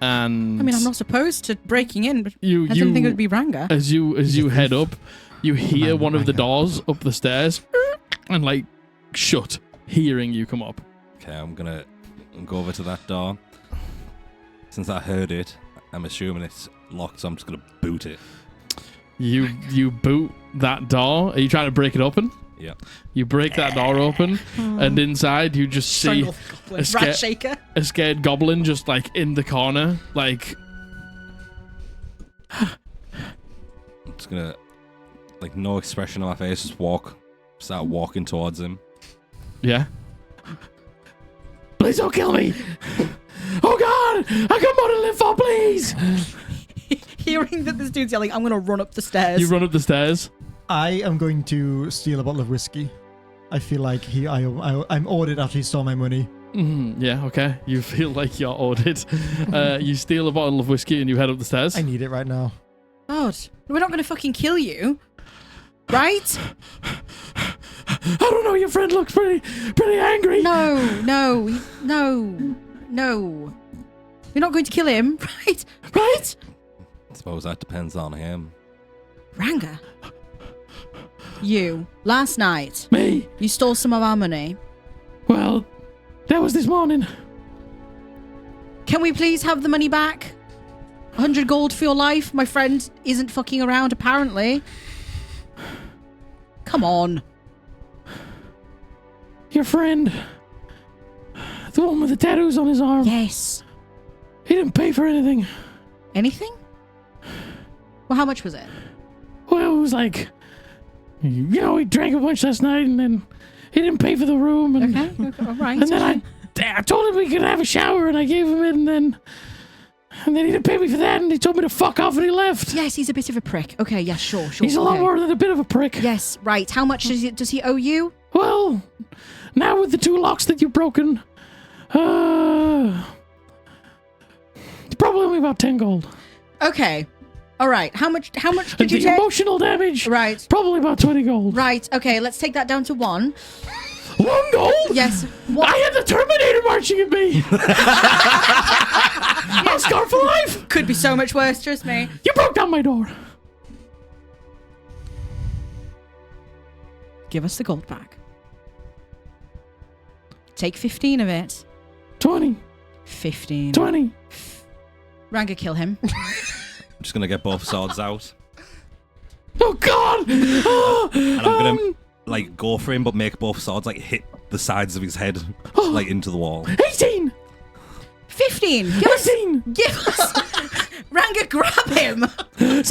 I mean, I'm not opposed to breaking in, but you I didn't think it would be Ranga. as you head up, you hear Man, one of the Ranga. doors up the stairs and like shut, hearing you come up. Okay, I'm gonna go over to that door. Since I heard it, I'm assuming it's locked, so I'm just gonna boot it. You boot that door. Are you trying to break it open? Yeah. You break that door open, and inside you just see Strangle goblin. a Rat shaker. a scared goblin just like in the corner, like I'm just gonna, like, no expression on my face, just start walking towards him. yeah. Please don't kill me! Oh God! I got more to live for, please! Hearing that this dude's yelling, I'm going to run up the stairs. You run up the stairs. I am going to steal a bottle of whiskey. I feel like I'm ordered after he stole my money. Yeah, okay. You feel like you're ordered. You steal a bottle of whiskey and you head up the stairs. I need it right now. God, we're not going to fucking kill you. Right? I don't know, your friend looks pretty angry. No. You're not going to kill him, right? Right? I suppose that depends on him. Ranga. You, last night, Me? you stole some of our money. Well, that was this morning. Can we please have the money back? 100 gold for your life? My friend isn't fucking around, apparently. Come on. Your friend. The one with the tattoos on his arm. Yes. He didn't pay for anything. Anything? Well, how much was it? Well, it was like, he drank a bunch last night and then he didn't pay for the room. And, Okay, all right. and then I told him we could have a shower and I gave him it and then he didn't pay me for that and he told me to fuck off and he left. Yes, he's a bit of a prick. Okay, yeah, sure. He's a lot okay. more than a bit of a prick. Yes, right. How much does he owe you? Well, now with the 2 locks that you've broken, it's probably only about 10 gold. Okay. All right. How much And did you the take? emotional damage, Right. probably about 20 gold. Right. Okay, let's take that down to 1. 1 gold? Yes. What? I had the Terminator marching at me. I'm scarred for life. Could be so much worse, trust me. You broke down my door. Give us the gold back. Take 15 of it. 20. 15. 20. Ranga, kill him. I'm just gonna get both swords out, Oh, God. and I'm gonna like go for him, but make both swords like hit the sides of his head, like into the wall. 18. 15. Give us. 18. Give us. Ranga, grab him. 17.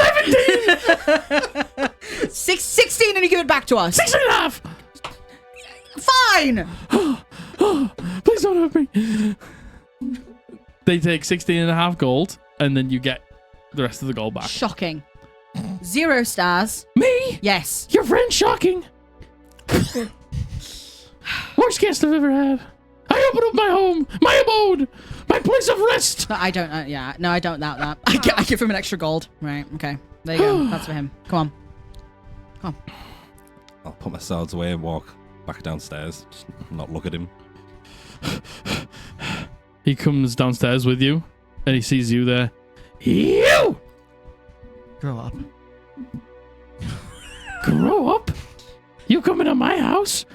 16 and you give it back to us. 16 and a half. Fine. Please don't hurt me. They take 16 and a half gold, and then you get the rest of the gold back. Shocking. 0 stars. Me? Yes. Your friend shocking. Worst guest I've ever had. I open up my home, my abode, my place of rest. No, I don't. Yeah. No, I don't doubt that. I give him an extra gold. Right. Okay. There you go. That's for him. Come on. I'll put my swords away and walk back downstairs. Just not look at him. He comes downstairs with you, and he sees you there. You! Grow up. Grow up? You come into my house?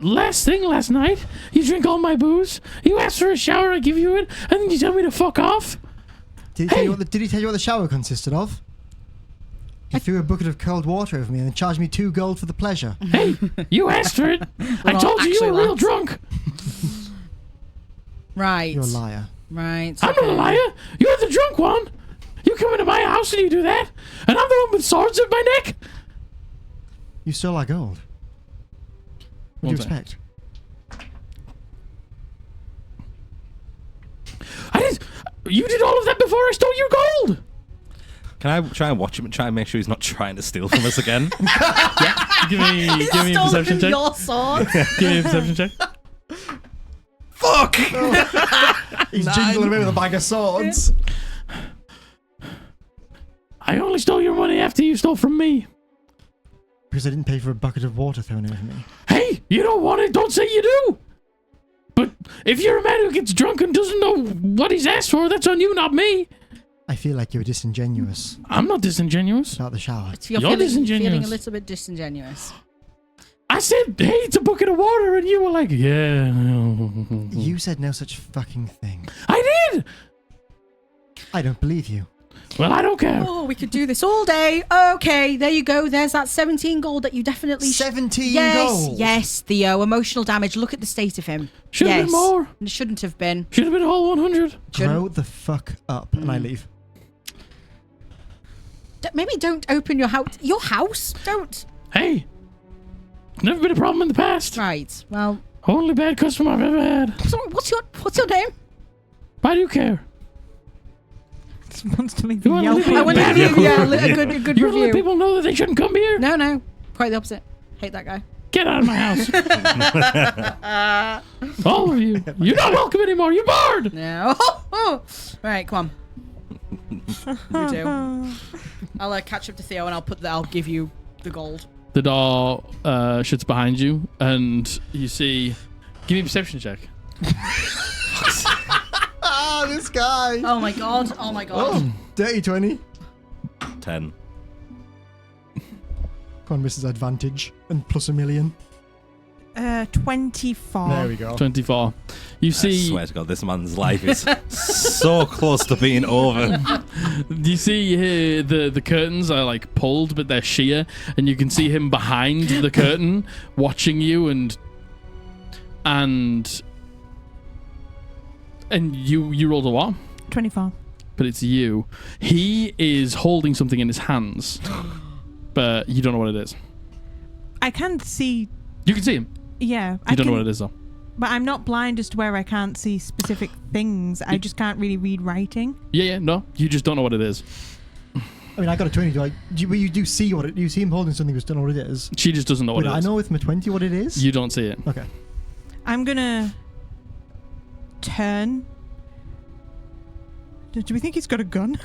Last night, you drink all my booze, you ask for a shower, I give you it, and then you tell me to fuck off? Did he tell you what the shower consisted of? He threw a bucket of cold water over me and then charged me 2 gold for the pleasure. Hey, you asked for it. I Well, told you actually, were real lads. drunk. Right. You're a liar. Right. I'm not a liar. You're the drunk one. You come into my house and you do that, and I'm the one with swords in my neck. You stole our gold. What do you One expect? You did all of that before I stole your gold. Can I try and watch him and try and make sure he's not trying to steal from us again? Give me a perception check. Your sword. Give me a perception check. Fuck! He's jingling away with a bag of swords. I only stole your money after you stole from me. Because I didn't pay for a bucket of water thrown over me. Hey, you don't want it, don't say you do. But if you're a man who gets drunk and doesn't know what he's asked for, that's on you, not me. I feel like you're disingenuous I'm not disingenuous. about the shower. You're You're feeling disingenuous. a little bit disingenuous. I said, hey, it's a bucket of water, and you were like, yeah. You said no such fucking thing. I did. I don't believe you. Well, I don't care. Oh, we could do this all day. Okay, there you go. There's that 17 gold that you definitely... 17 yes, gold? Yes, Theo. Emotional damage. Look at the state of him. Should have yes. been more. It shouldn't have been. Should have been a whole 100. Grow the fuck up, and I leave. Maybe don't open your house. Your house? Don't. Hey, never been a problem in the past. Right. Well, Only bad customer I've ever had. so what's your name? Why do you care? Wants to leave You a wanna Yelp leave me I a want to bad give you review? a good You want to let review. people know that they shouldn't come here? No. Quite the opposite. Hate that guy. Get out of my house. All of you. You're not welcome anymore. You're barred. No. Right, come on. You do. I'll catch up to Theo and I'll give you the gold. The door shuts behind you, and you see. Give me a perception check. Ah, this guy! Oh my god. Oh my god. Oh, dirty 20. 10. Come on, Mrs. Advantage. And plus $1 million. 24. There we go. 24. You I see. swear to God, this man's life is so close to being over. You see the curtains are like pulled, but they're sheer, and you can see him behind the curtain watching you, and you rolled a what? 24. But it's you. He is holding something in his hands, but you don't know what it is. I can see. You can see him. Yeah. You don't know what it is though. But I'm not blind as to where I can't see specific things. I just can't really read writing. Yeah, no, you just don't know what it is. I mean, I got a 20. But you do see what it... You see him holding something, but don't know what it is. She just doesn't know what Wait, it I is. know with my 20 what it is? You don't see it. Okay. I'm gonna turn Do we think he's got a gun?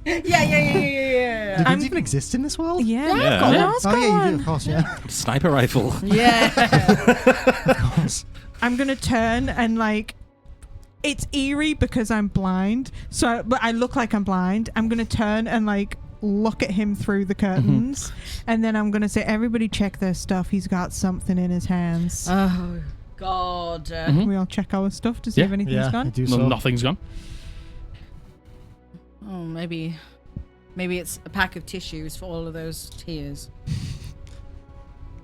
Yeah. Do guns even exist in this world? Yeah. Yeah. Got Yeah. one. Oh, yeah, you do, of course, yeah. Sniper rifle. Yeah. Of course. I'm gonna turn and it's eerie because I'm blind. But I look like I'm blind. I'm gonna turn and look at him through the curtains, and then I'm gonna say, "Everybody, check their stuff. He's got something in his hands." Oh God. Can we all check our stuff to see if anything's Yeah, I gone? do No, so. nothing's gone. Oh, maybe it's a pack of tissues for all of those tears.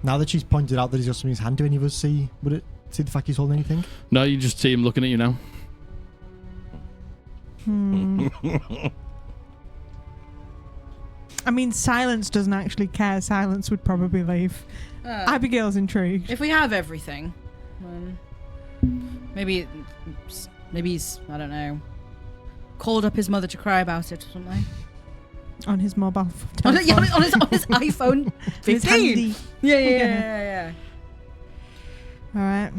Now that she's pointed out that he's got something in his hand, do any of us see the fact he's holding anything? No, you just see him looking at you now. I mean, Silence doesn't actually care. Silence would probably leave. Abigail's intrigued. If we have everything, maybe he's, I don't know, called up his mother to cry about it or something. On his mobile On telephone. his iPhone His 15. handy. Yeah. All right.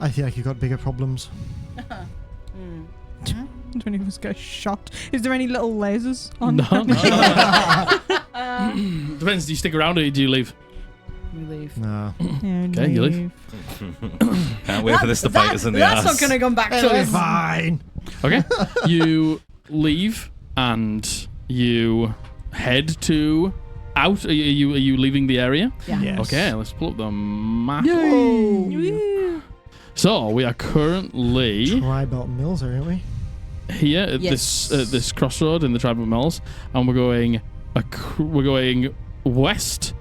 I feel like you've got bigger problems. Do any of us get shot? Is there any little lasers on? No. Depends. Do you stick around or do you leave? We leave. No. Yeah, Okay, you leave. Can't wait for this to bite us in the ass. That's not going to come back to us. Fine. Okay. You leave and you head to out. Are you leaving the area? Yeah. Yes. Okay, let's pull up the map. Woo. So we are currently Tribelt Mills, aren't we? here at Yes. this crossroad in the Tribal Mills, and we're going west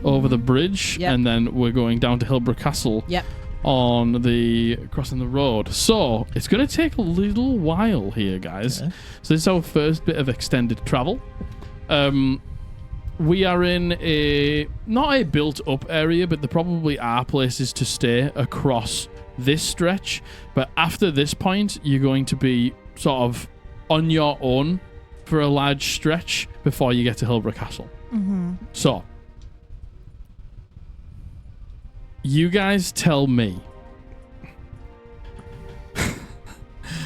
over the bridge, Yep. and then we're going down to Hillbrook Castle. Yep. On the crossing the road. So it's going to take a little while here, guys. Okay. So this is our first bit of extended travel. We are in not a built up area, but there probably are places to stay across this stretch. But after this point, you're going to be sort of on your own for a large stretch before you get to Hillbrook Castle. Mm-hmm. So you guys tell me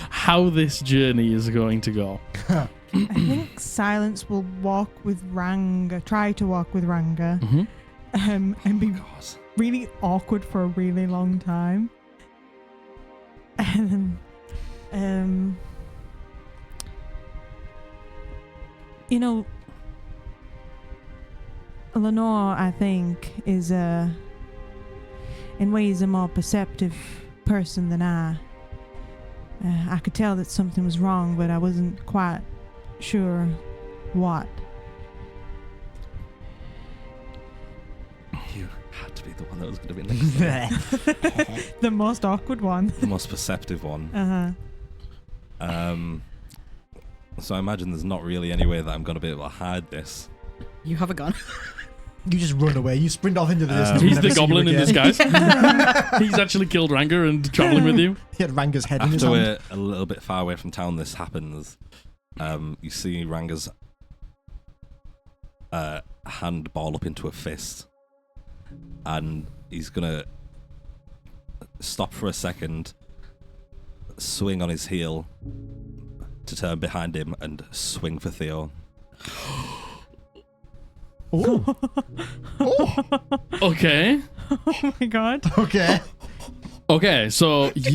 how this journey is going to go. I think Silence will walk with Ranga, try to walk with Ranga, and be really awkward for a really long time. And then, Lenore, I think, is in ways a more perceptive person than I. I could tell that something was wrong, but I wasn't quite sure what. You had to be the one that was going to be next. The most awkward one. The most perceptive one. So I imagine there's not really any way that I'm going to be able to hide this. You have a gun. You just run away. You sprint off into the distance. He's We'll the never see you goblin in again. disguise. He's actually killed Ranga and traveling with you. He had Ranga's head in his After hand. we're a little bit far away from town, this happens. You see Ranga's hand ball up into a fist, and he's gonna stop for a second, swing on his heel to turn behind him and swing for Theo. Oh. Okay. Oh my god. Okay. Okay, so you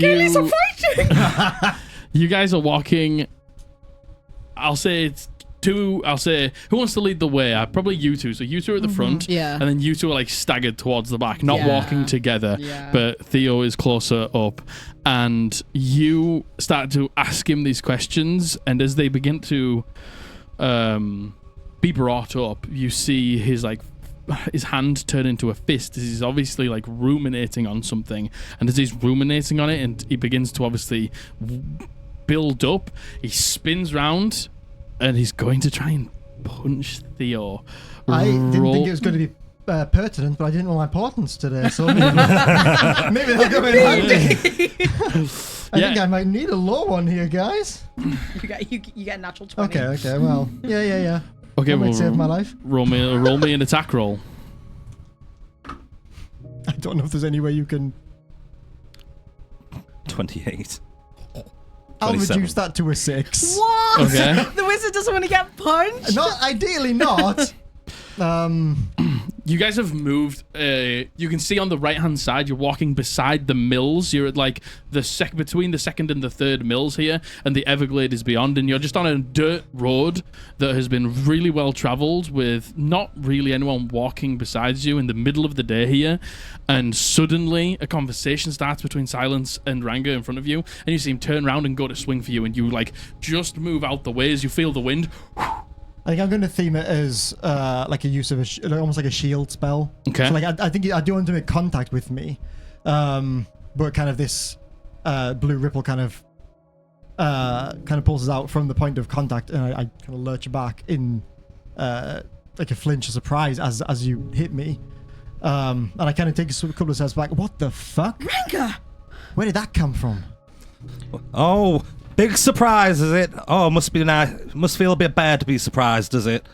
guys are walking. I'll say who wants to lead the way? Probably you two. So you two are at the front, Yeah. and then you two are like staggered towards the back, not Yeah. walking together. Yeah. But Theo is closer up, and you start to ask him these questions, and as they begin to be brought up, you see his hand turn into a fist. He's obviously like ruminating on something, and as he's ruminating on it, and he begins to obviously build up, he spins round, and he's going to try and punch Theo. I didn't think it was going to be pertinent, but I didn't know my importance today, so maybe, maybe they'll come in handy. I think I might need a low one here, guys. You get a natural 20. Okay, well, yeah. Okay, That might well, save my life. roll me an attack roll. I don't know if there's any way you can... 28. I'll 27. reduce that to a 6. What? Okay. The wizard doesn't want to get punched. Not ideally not. You guys have moved. You can see on the right-hand side, you're walking beside the mills. You're at like between the second and the third mills here, and the Everglade is beyond. And you're just on a dirt road that has been really well traveled, with not really anyone walking besides you in the middle of the day here. And suddenly, a conversation starts between Silence and Ranga in front of you, and you see him turn around and go to swing for you, and you like just move out the way as you feel the wind. I think I'm going to theme it as like a use of almost like a shield spell. Okay. So like I think I do want him to make contact with me, but kind of this blue ripple kind of pulls us out from the point of contact, and I kind of lurch back in like a flinch of surprise as you hit me, and I kind of take a couple of steps back. What the fuck? Ranga! Where did that come from? Oh, big surprise, is it? Oh, must be nice. Must feel a bit bad to be surprised, does it?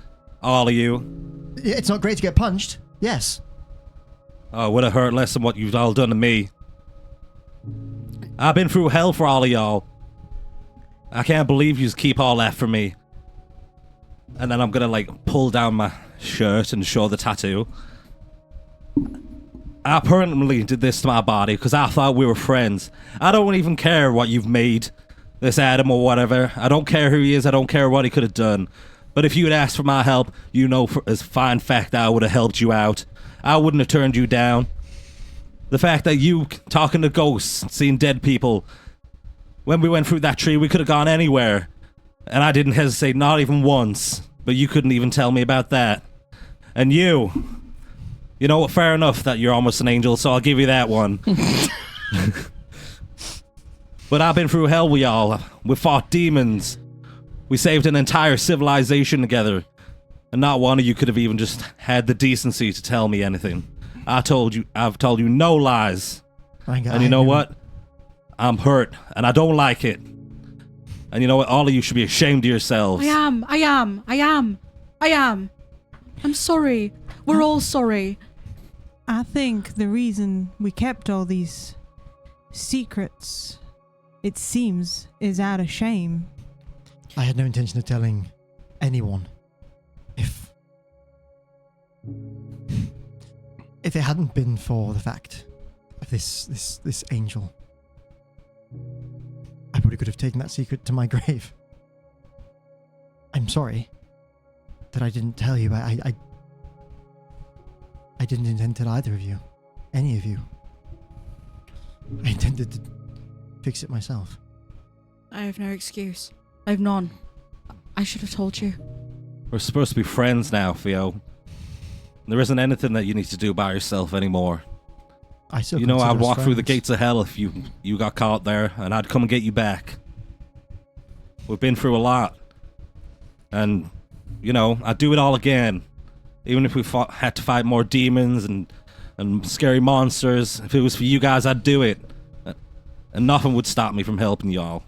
All of you. It's not great to get punched. Yes. Oh, would have hurt less than what you've all done to me. I've been through hell for all of y'all. I can't believe you keep all that from me. And then I'm gonna like pull down my shirt and show the tattoo. I permanently did this to my body because I thought we were friends. I don't even care what you've made this Adam or whatever. I don't care who he is. I don't care what he could have done. But if you had asked for my help, you know for as fine fact I would have helped you out. I wouldn't have turned you down. The fact that you talking to ghosts, seeing dead people. When we went through that tree, we could have gone anywhere. And I didn't hesitate, not even once. But you couldn't even tell me about that. And you know what, fair enough that you're almost an angel, so I'll give you that one. But I've been through hell with y'all. We fought demons. We saved an entire civilization together. And not one of you could have even just had the decency to tell me anything. I've told you no lies. And you know what? I'm hurt, and I don't like it. And you know what? All of you should be ashamed of yourselves. I am. I'm sorry. We're all sorry. I think the reason we kept all these secrets, it seems, is out of shame. I had no intention of telling anyone. If it hadn't been for the fact of this angel, I probably could have taken that secret to my grave. I'm sorry that I didn't tell you. I didn't intend to either of you. Any of you. I intended to fix it myself. I have no excuse. I have none. I should have told you. We're supposed to be friends now, Theo. There isn't anything that you need to do by yourself anymore. I still You know, consider I'd us walk through the friends. gates of hell if you got caught there, and I'd come and get you back. We've been through a lot. And, you know, I'd do it all again. Even if we had to fight more demons and scary monsters. If it was for you guys, I'd do it. And nothing would stop me from helping y'all.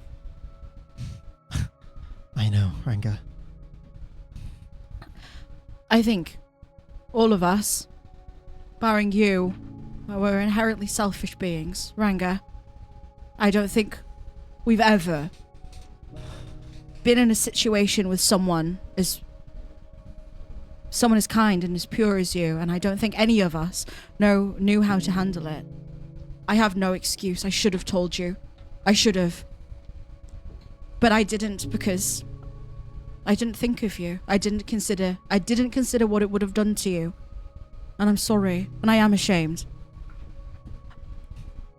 I know, Ranga. I think all of us, barring you, we're inherently selfish beings. Ranga, I don't think we've ever been in a situation with someone as kind and as pure as you, and I don't think any of us knew how to handle it. I have no excuse. I should have told you. I should have. But I didn't, because I didn't think of you. I didn't consider what it would have done to you. And I'm sorry, and I am ashamed.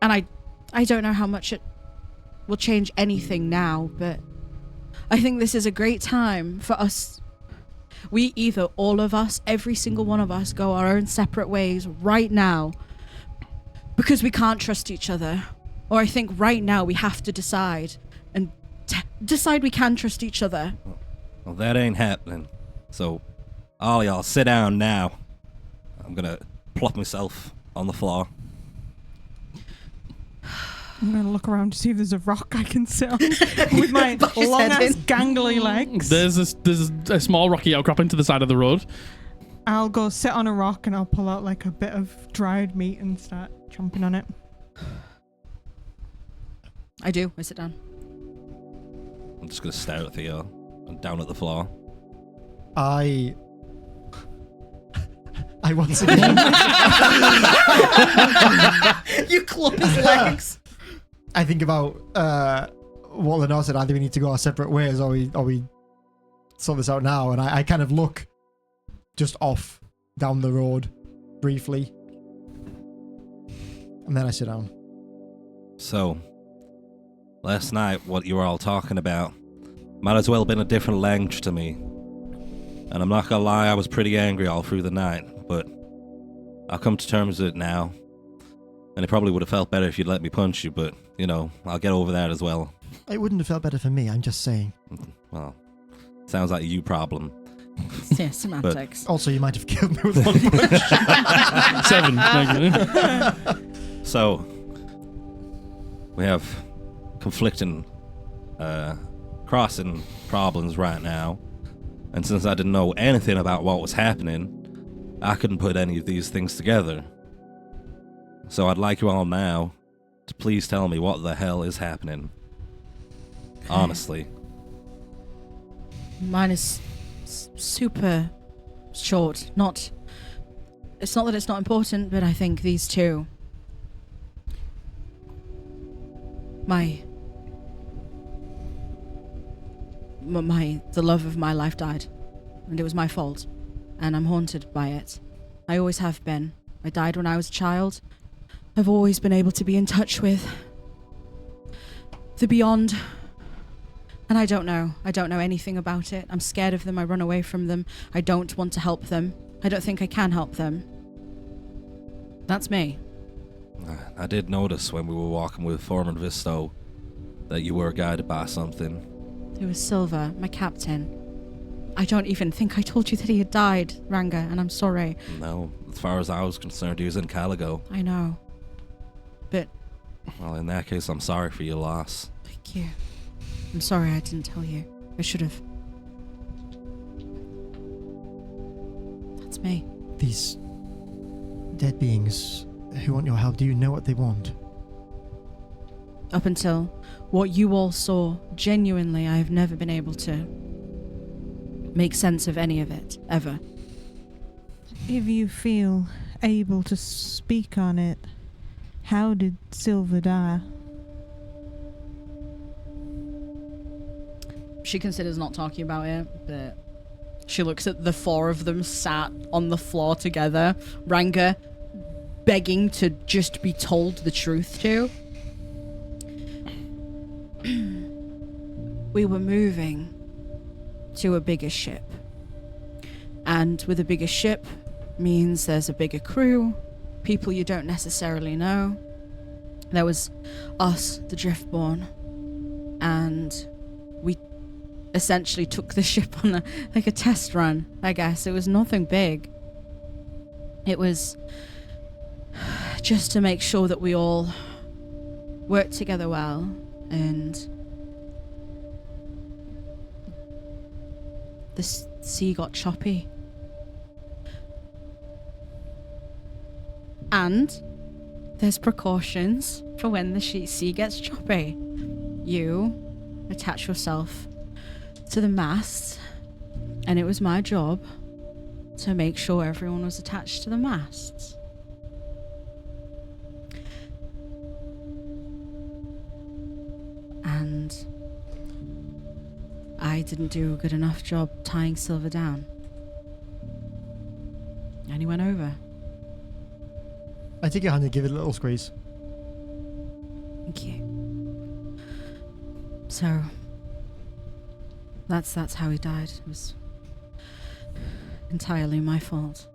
And I don't know how much it will change anything now, but I think this is a great time for us. We either, all of us, every single one of us, go our own separate ways right now because we can't trust each other. Or I think right now we have to decide and decide we can trust each other. Well, that ain't happening. So, all y'all, sit down now. I'm gonna plop myself on the floor. I'm going to look around to see if there's a rock I can sit on with my long-ass gangly legs. There's a small rocky outcropping to the side of the road. I'll go sit on a rock and I'll pull out like a bit of dried meat and start chomping on it. I do. I sit down. I'm just gonna stare at Theo and down at the floor. I once again. You club his legs. I think about what Lenore said. Either we need to go our separate ways, or we sort this out now. And I kind of look just off down the road briefly, and then I sit down. So, last night, what you were all talking about might as well have been a different language to me. And I'm not gonna lie, I was pretty angry all through the night, but I'll come to terms with it now. And it probably would have felt better if you'd let me punch you, but, you know, I'll get over that as well. It wouldn't have felt better for me. I'm just saying. Well, sounds like a you problem. Yeah, semantics. Also, you might have killed me with one punch. 7. Negative. So, we have conflicting, crossing problems right now. And since I didn't know anything about what was happening, I couldn't put any of these things together. So I'd like you all now to please tell me what the hell is happening. Honestly. Mine is super short. It's not that it's not important, but I think these two. The love of my life died, and it was my fault, and I'm haunted by it. I always have been. I died when I was a child. I've always been able to be in touch with the beyond, and I don't know anything about it. I'm scared of them. I run away from them. I don't want to help them. I don't think I can help them. That's me. I did notice when we were walking with Foreman Visto that you were guided by something. It was Silver, my captain. I don't even think I told you that he had died, Ranga, and I'm sorry. No, as far as I was concerned, he was in Caligo. I know. But... Well, in that case, I'm sorry for your loss. Thank you. I'm sorry I didn't tell you. I should have. That's me. These dead beings who want your help, do you know what they want? Up until what you all saw, genuinely, I have never been able to make sense of any of it, ever. If you feel able to speak on it, how did Silver die? She considers not talking about it, but she looks at the four of them sat on the floor together, Ranga begging to just be told the truth to. We were moving to a bigger ship. And with a bigger ship means there's a bigger crew, people you don't necessarily know. There was us, the Driftborn, and we essentially took the ship on a test run, I guess. It was nothing big. It was just to make sure that we all worked together well, and the sea got choppy. And there's precautions for when the sea gets choppy. You attach yourself to the mast, and it was my job to make sure everyone was attached to the masts. And I didn't do a good enough job tying Silver down. And he went over. I take your hand and give it a little squeeze. Thank you. So, that's how he died. It was entirely my fault.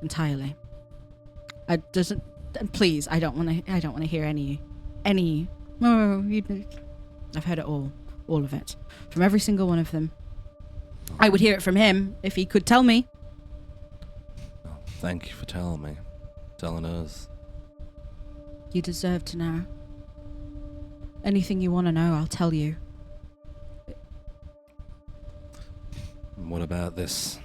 Entirely. Please, I don't want to hear any. No, I've heard it all of it, from every single one of them. I would hear it from him if he could tell me. Well, thank you for telling me. Telling us. You deserve to know. Anything you want to know, I'll tell you. And what about this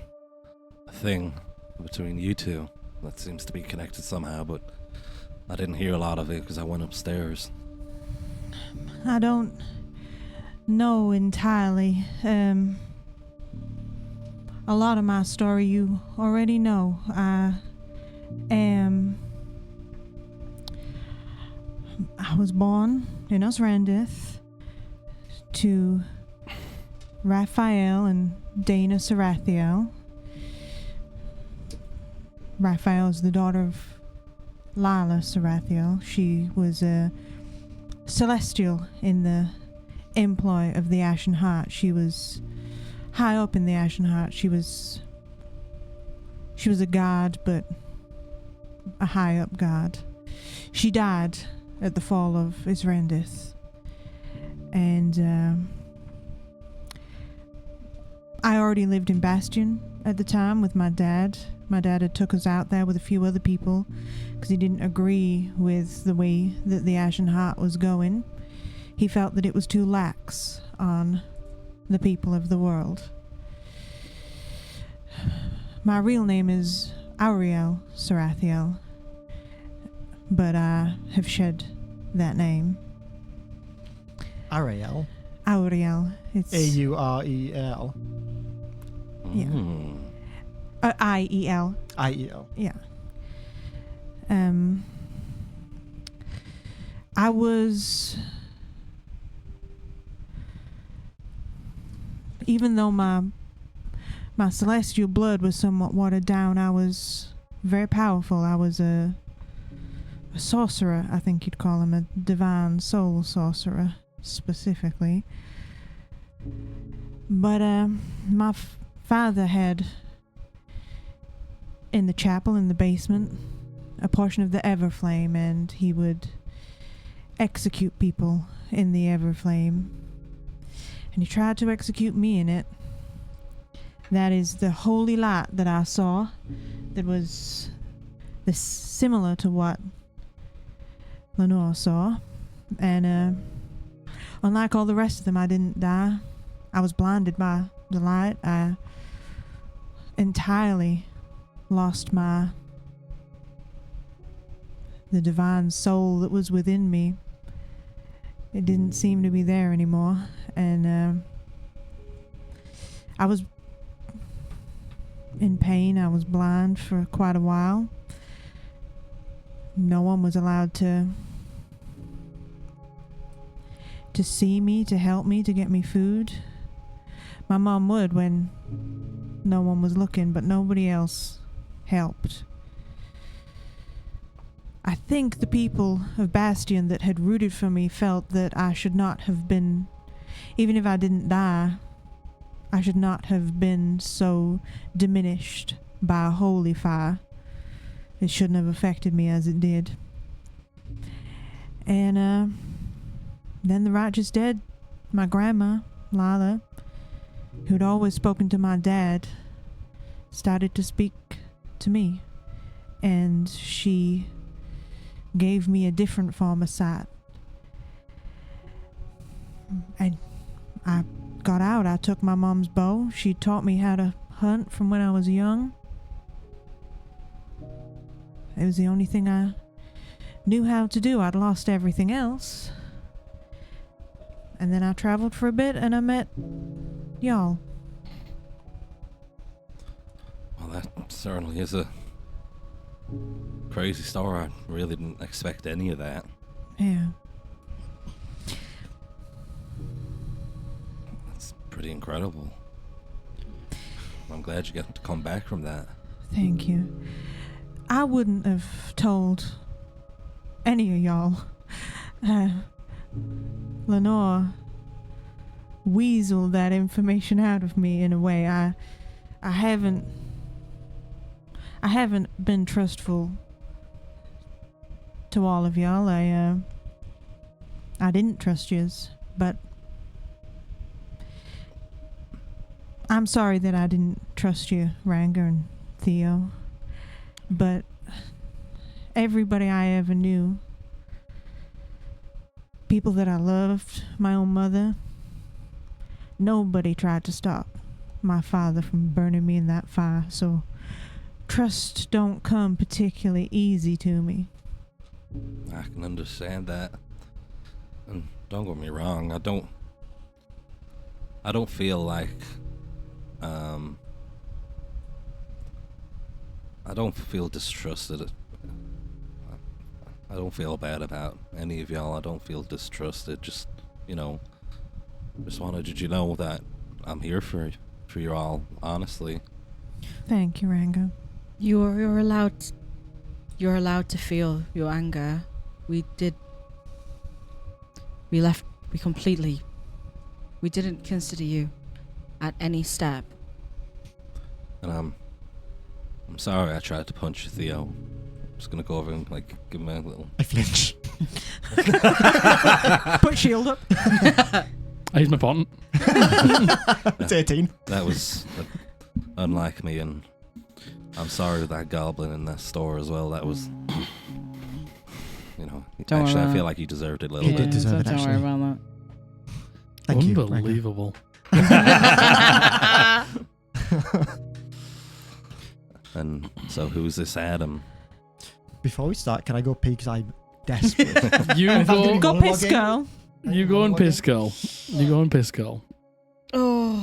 thing between you two? That seems to be connected somehow, but I didn't hear a lot of it because I went upstairs. know entirely. A lot of my story you already know. I was born in Osrandith to Raphael and Dana Sarathiel. Raphael is the daughter of Lila Sarathiel. She was a celestial in the employ of the Ashen Heart. She was high up in the Ashen Heart. She was a god, but a high up god. She died at the fall of Israndith. And I already lived in Bastion at the time with my dad. My dad had took us out there with a few other people because he didn't agree with the way that the Ashen Heart was going. He felt that it was too lax on the people of the world. My real name is Auriel Sarathiel, but I have shed that name. Ariel. Auriel. It's Aurel. Yeah. IEL. IEL. Yeah. I was, even though my celestial blood was somewhat watered down, I was very powerful. I was a sorcerer, I think you'd call him, a divine soul sorcerer, specifically. But my father had, in the chapel, in the basement, a portion of the Everflame, and he would execute people in the Everflame. And he tried to execute me in it. That is the holy light that I saw that was similar to what Lenore saw. And unlike all the rest of them, I didn't die. I was blinded by the light. I entirely lost the divine soul that was within me. It didn't seem to be there anymore. And I was in pain. I was blind for quite a while. No one was allowed to see me, to help me, to get me food. My mom would when no one was looking, but nobody else helped. I think the people of Bastion that had rooted for me felt that I should not have been, even if I didn't die, I should not have been so diminished by a holy fire. It shouldn't have affected me as it did. And then the righteous dead, my grandma, Lila, who'd always spoken to my dad, started to speak to me. And she gave me a different form of sight. And I got out. I took my mom's bow. She taught me how to hunt from when I was young. It was the only thing I knew how to do. I'd lost everything else. And then I traveled for a bit and I met y'all. Well, that certainly is a crazy story. I really didn't expect any of that. Yeah. That's pretty incredible. I'm glad you got to come back from that. Thank you. I wouldn't have told any of y'all. Lenore weaseled that information out of me in a way. I haven't been trustful to all of y'all. I didn't trust yous, but I'm sorry that I didn't trust you, Ranga and Theo. But everybody I ever knew, people that I loved, my own mother, nobody tried to stop my father from burning me in that fire. So trust don't come particularly easy to me. I can understand that. And don't get me wrong, I don't I don't feel like I don't feel distrusted. I don't feel bad about any of y'all. I don't feel distrusted. Just, just wanted you to know that I'm here for you all, honestly. Thank you, Ranga. You're allowed to feel your anger. We didn't consider you at any step. And I'm sorry I tried to punch you, Theo. I'm just gonna go over and give him a little. I flinch. Put shield up. I use my pont. It's 18. That was unlike me, and I'm sorry with that goblin in that store as well. That was, Don't actually, worry. I feel like he deserved it a little He bit. did deserve it, Don't worry actually. about Thank you. Ranga. Unbelievable. that. And so, who's this Adam? Before we start, can I go pee? Because I'm desperate. You If I'm go. doing Go monologuing- piss, girl. You go and piss, girl. You go and piss, girl. Oh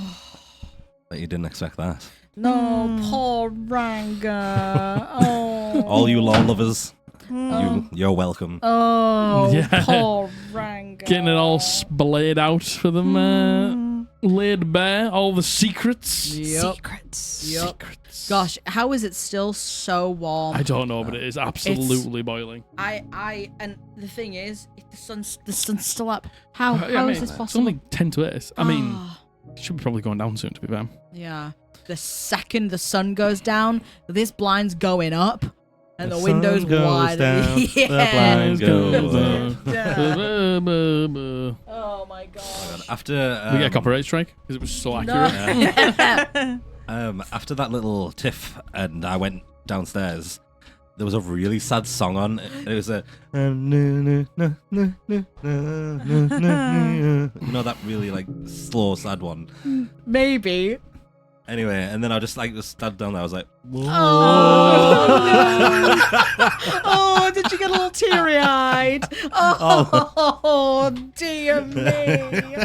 But you didn't expect that. no, poor Ranga. Oh. All you law lovers, Oh. you're welcome. Oh, Yeah. poor Ranga. Getting it all splayed out for them, laid bare. All the secrets. Yep. Secrets. Yep. Secrets. Gosh, how is it still so warm? I don't know, but it is absolutely boiling. And the thing is, if the sun's still up. How Yeah, I how mean, is this it's possible? only 10 to 8. I mean, Ah, it should be probably going down soon, to be fair. yeah. The second the sun goes down, this blind's going up, and the, The window's sun goes wide. down, the yeah. blind goes We Oh my god. After get a copyright strike because it was so accurate. after that little tiff, and I went downstairs. There was a really sad song on. It was a that really slow sad one. Maybe. Anyway, and then I just stood down there. I was like, whoa. Oh, did you get a little teary-eyed? Oh, dear me.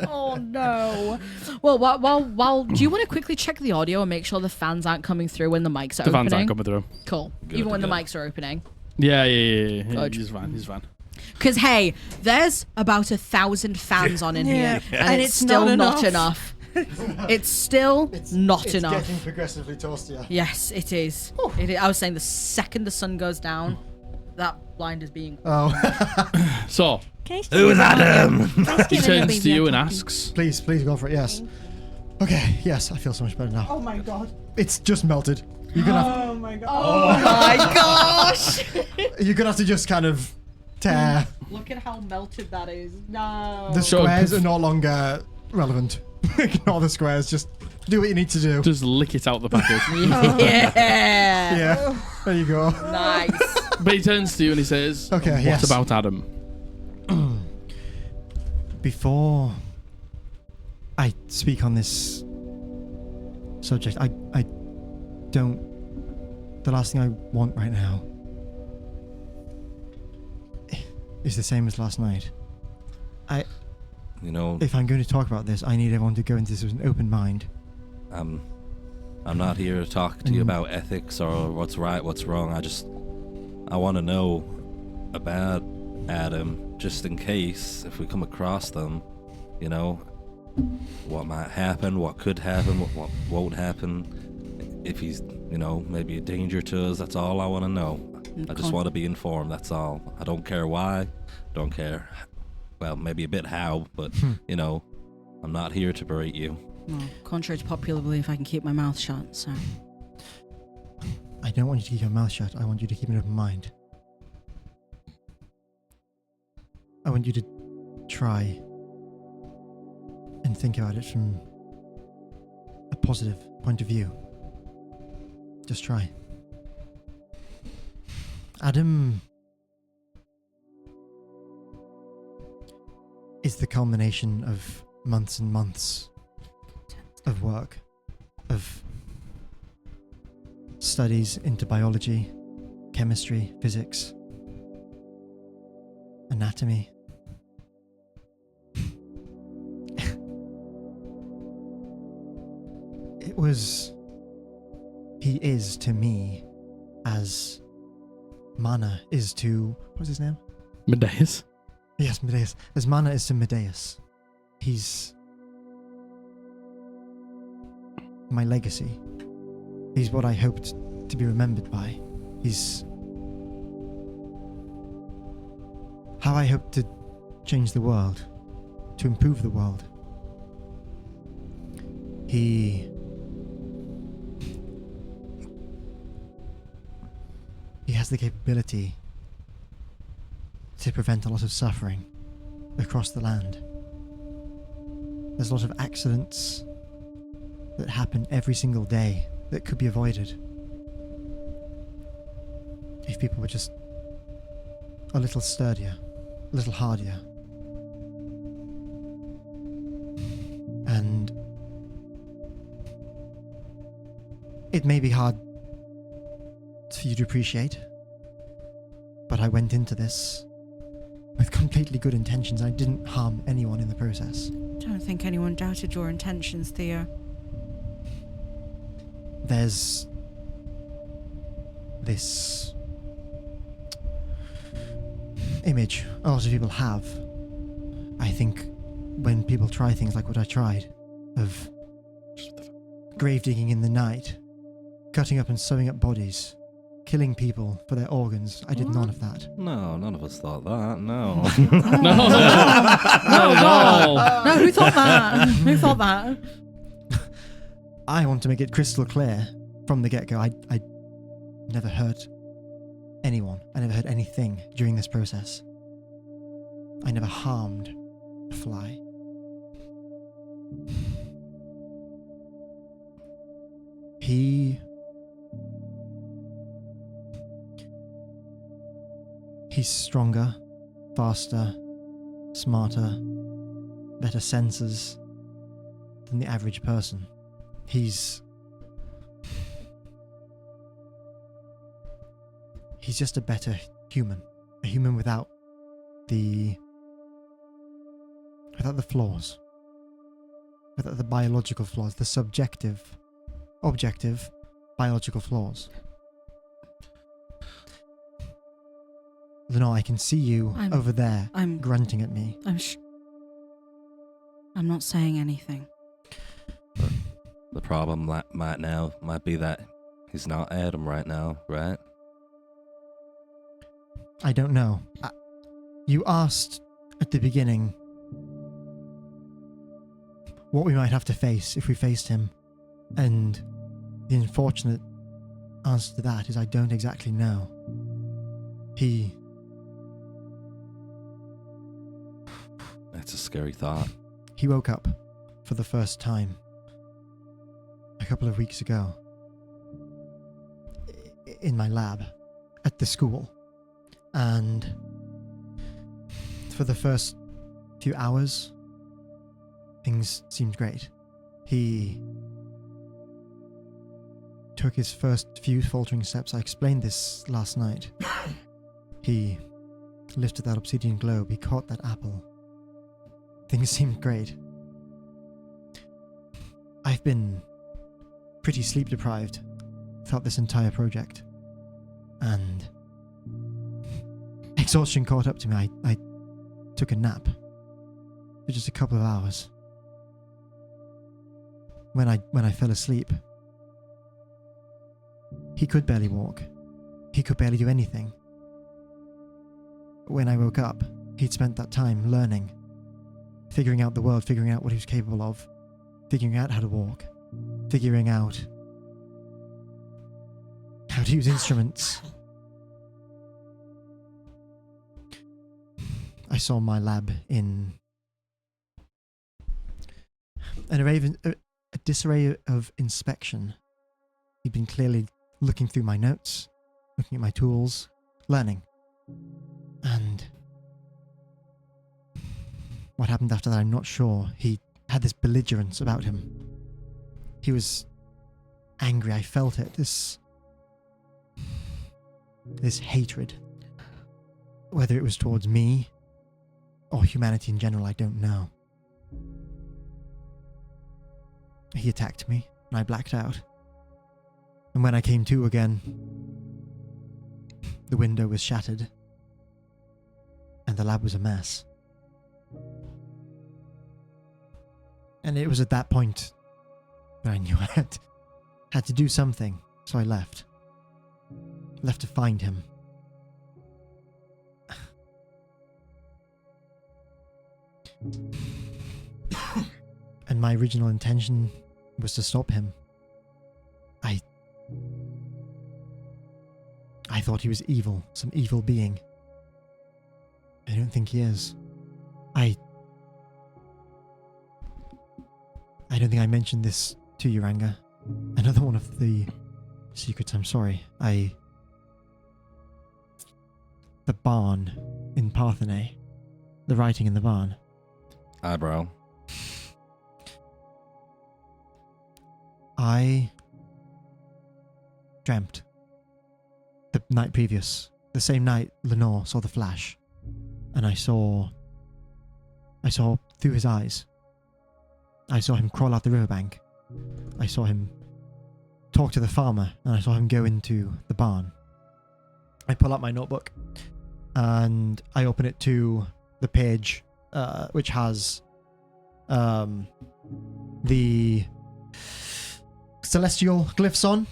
Oh no. Well, while do you want to quickly check the audio and make sure the fans aren't coming through when the mics are The opening? fans aren't coming through. Cool. Good, Even when the good. mics are opening. Yeah. Good. He's fine. He's fine. Because hey, there's about 1,000 fans on in here, Yeah. and it's still not not enough. It's still not enough. getting progressively toastier. Yes, it is. It is. I was saying the second the sun goes down, that blind is being. Oh, So Who's Adam? he turns to you and asks, please go for it. Yes. Okay. Yes, I feel so much better now. Oh my god. It's just melted. You're gonna have, Oh my god. Oh my gosh! you're gonna have to just kind of tear. Look at how melted that is. No. The Sure. squares are no longer relevant. Ignore the squares. Just do what you need to do. just lick it out the packet. Yeah. Yeah. There you go. Nice. But he turns to you and he says, Okay, what yes. about Adam? Before I speak on this subject, I don't. The last thing I want right now is the same as last night. If I'm going to talk about this, I need everyone to go into this with an open mind. I'm not here to talk to you about ethics or what's right, what's wrong. I want to know about Adam, just in case if we come across them, what might happen, what could happen, what won't happen. If he's, maybe a danger to us, that's all I want to know. I just want to be informed, that's all. I don't care why, don't care, well, maybe a bit how, but, I'm not here to berate you. Well, contrary to popular belief, I can keep my mouth shut. So. I don't want you to keep your mouth shut. I want you to keep an open mind. I want you to try and think about it from a positive point of view. Just try. Adam is the culmination of months and months of work, of studies into biology, chemistry, physics, anatomy. He is to me as Mana is to... What's his name? Medeus. Yes, Medeus. As Mana is to Medeus. He's my legacy. He's what I hoped to be remembered by. He's how I hope to change the world, to improve the world. He has the capability to prevent a lot of suffering across the land. There's a lot of accidents that happen every single day that could be avoided if people were just a little sturdier, a little hardier. And it may be hard for you to appreciate, but I went into this with completely good intentions. I didn't harm anyone in the process. I don't think anyone doubted your intentions, Theo. There's this image a lot of people have, I think, when people try things like what I tried, of grave digging in the night, cutting up and sewing up bodies, killing people for their organs. I did none of that. No, none of us thought that. No. No, not at all. No, who thought that? Who thought that? I want to make it crystal clear from the get-go. I never hurt anyone. I never hurt anything during this process. I never harmed a fly. He's stronger, faster, smarter, better senses than the average person. He's just a better human. A human without the flaws. Without the biological flaws, the subjective, objective, biological flaws. Lenore, I can see you over there grunting at me. I'm not saying anything. The problem might be that he's not Adam right now, right? I don't know. You asked at the beginning what we might have to face if we faced him, and the unfortunate answer to that is I don't exactly know. That's a scary thought. He woke up for the first time a couple of weeks ago in my lab at the school, and for the first few hours things seemed great. He took his first few faltering steps. I explained this last night. He lifted that obsidian globe, he caught that apple. Things seemed great. I've been pretty sleep deprived throughout this entire project, and exhaustion caught up to me. I took a nap for just a couple of hours. When I fell asleep, he could barely walk. He could barely do anything. When I woke up, he'd spent that time learning, figuring out the world, figuring out what he was capable of, figuring out how to walk, figuring out how to use instruments. I saw my lab in a disarray of inspection. He'd been clearly looking through my notes, looking at my tools, learning. And what happened after that, I'm not sure. He had this belligerence about him. He was angry. I felt it. This hatred. Whether it was towards me or humanity in general, I don't know. He attacked me. and I blacked out. And when I came to again, the window was shattered, and the lab was a mess. And it was at that point that I knew I had to do something, so I left. Left to find him. And my original intention was to stop him. I thought he was evil, some evil being. I don't think he is. I don't think I mentioned this to you, Ranga. Another one of the secrets, I'm sorry. The barn in Parthenay. The writing in the barn. Eyebrow. I dreamt the night previous, the same night Lenore saw the flash, and I saw through his eyes. I saw him crawl out the riverbank. I saw him talk to the farmer, and I saw him go into the barn. I pull out my notebook, and I open it to the page which has the celestial glyphs on.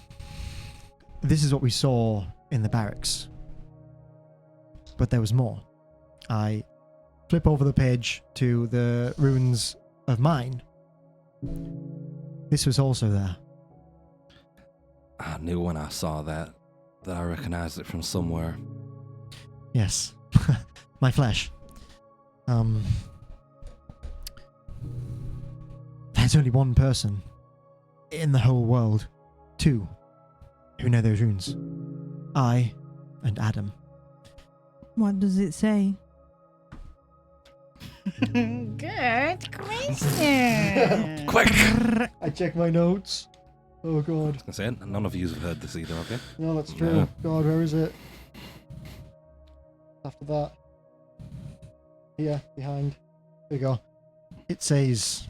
This is what we saw in the barracks. But there was more. I flip over the page to the runes of mine. This was also there. I knew when I saw that I recognized it from somewhere. Yes. My flesh. There's only one person in the whole world, two, who know those runes. I and Adam. What does it say? Good question. Quick! I check my notes. Oh god. I say, none of you have heard this either, have you? No, that's true. No. God, where is it? After that. Here, behind. There we go. It says,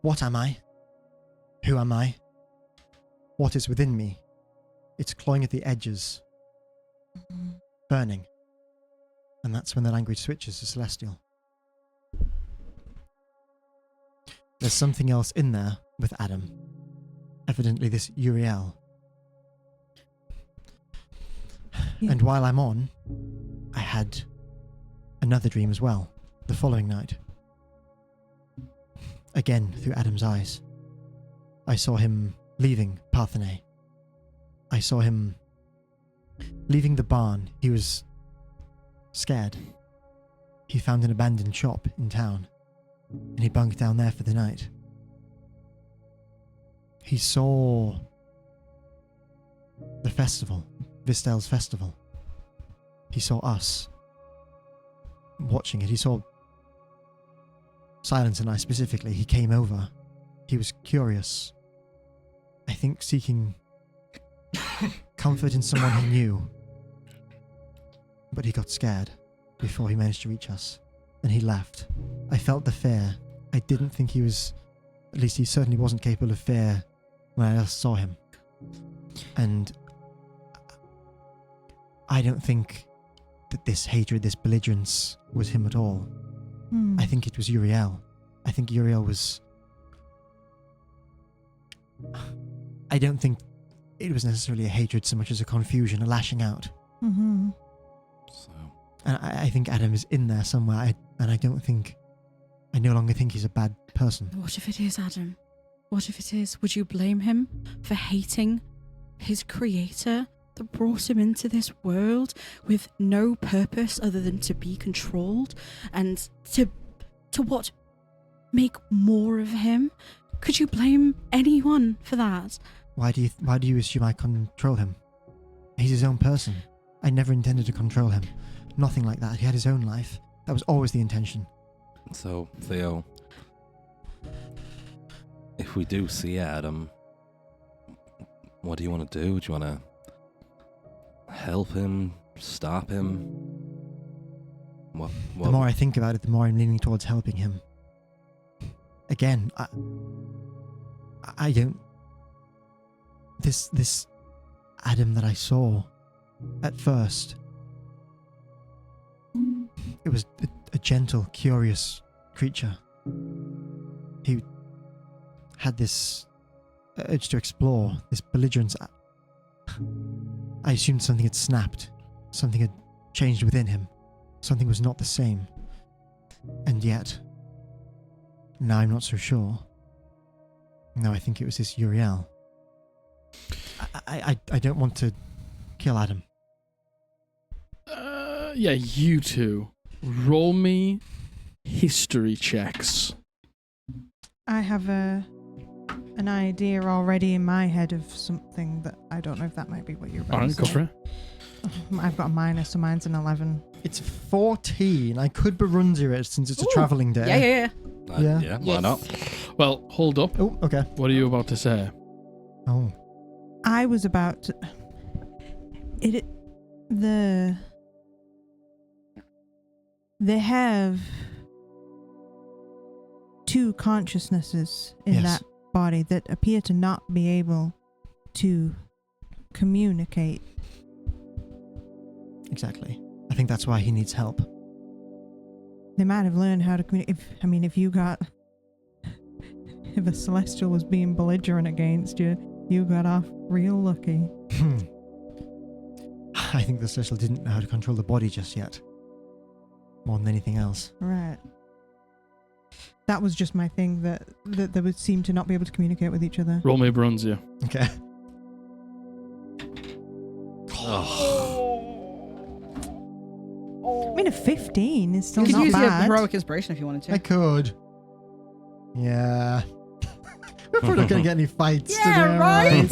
what am I? Who am I? What is within me? It's clawing at the edges. Burning. And that's when the language switches to celestial. There's something else in there with Adam. Evidently this Uriel. Yeah. And while I'm on, I had another dream as well, the following night. Again, through Adam's eyes. I saw him leaving Parthenay. I saw him leaving the barn. He was scared. He found an abandoned shop in town, and he bunked down there for the night. He saw the festival, Vistel's festival. He saw us watching it. He saw Silence and I specifically. He came over. He was curious. I think seeking comfort in someone he knew. But he got scared before he managed to reach us. And he left. I felt the fear. I didn't think he was... At least he certainly wasn't capable of fear when I last saw him. And I don't think that this hatred, this belligerence was him at all. I think it was Uriel. I think Uriel was... I don't think it was necessarily a hatred so much as a confusion, a lashing out. Mm-hmm. So, And I think Adam is in there somewhere, and I no longer think he's a bad person. What if it is Adam? What if it is? Would you blame him for hating his creator that brought him into this world with no purpose other than to be controlled and to what? Make more of him? Could you blame anyone for that? Why do you assume I control him? He's his own person. I never intended to control him. Nothing like that. He had his own life. That was always the intention. So, Theo, if we do see Adam, what do you want to do? Do you want to help him? Stop him? What? The more I think about it, the more I'm leaning towards helping him. Again, I don't. This Adam that I saw at first, it was a gentle, curious creature. He had this urge to explore, this belligerence. I assumed something had snapped, something had changed within him, something was not the same. And yet, now I'm not so sure. No, I think it was this Uriel. I don't want to kill Adam. Yeah, you two. Roll me history checks. I have an idea already in my head of something that I don't know if that might be what you're about Alright, to go say. for it. I've got a minus, so mine's an 11. It's 14. I could Barunzir it since it's a travelling day. Yeah. Yeah. Yeah, why not? Well, hold up. Oh, okay. What are you about to say? Oh. I was about to... They have two consciousnesses in Yes. that body that appear to not be able to communicate. Exactly. I think that's why he needs help. They might have learned how to communicate. If a celestial was being belligerent against you, you got off real lucky. I think the Celestial didn't know how to control the body just yet. More than anything else. Right. That was just my thing, that they would seem to not be able to communicate with each other. Roll me Brunzia. Okay. I mean, a 15 is still You could not use your bad. heroic inspiration if you wanted I to. could. Yeah. We're probably not going to get any fights Yeah, today, right?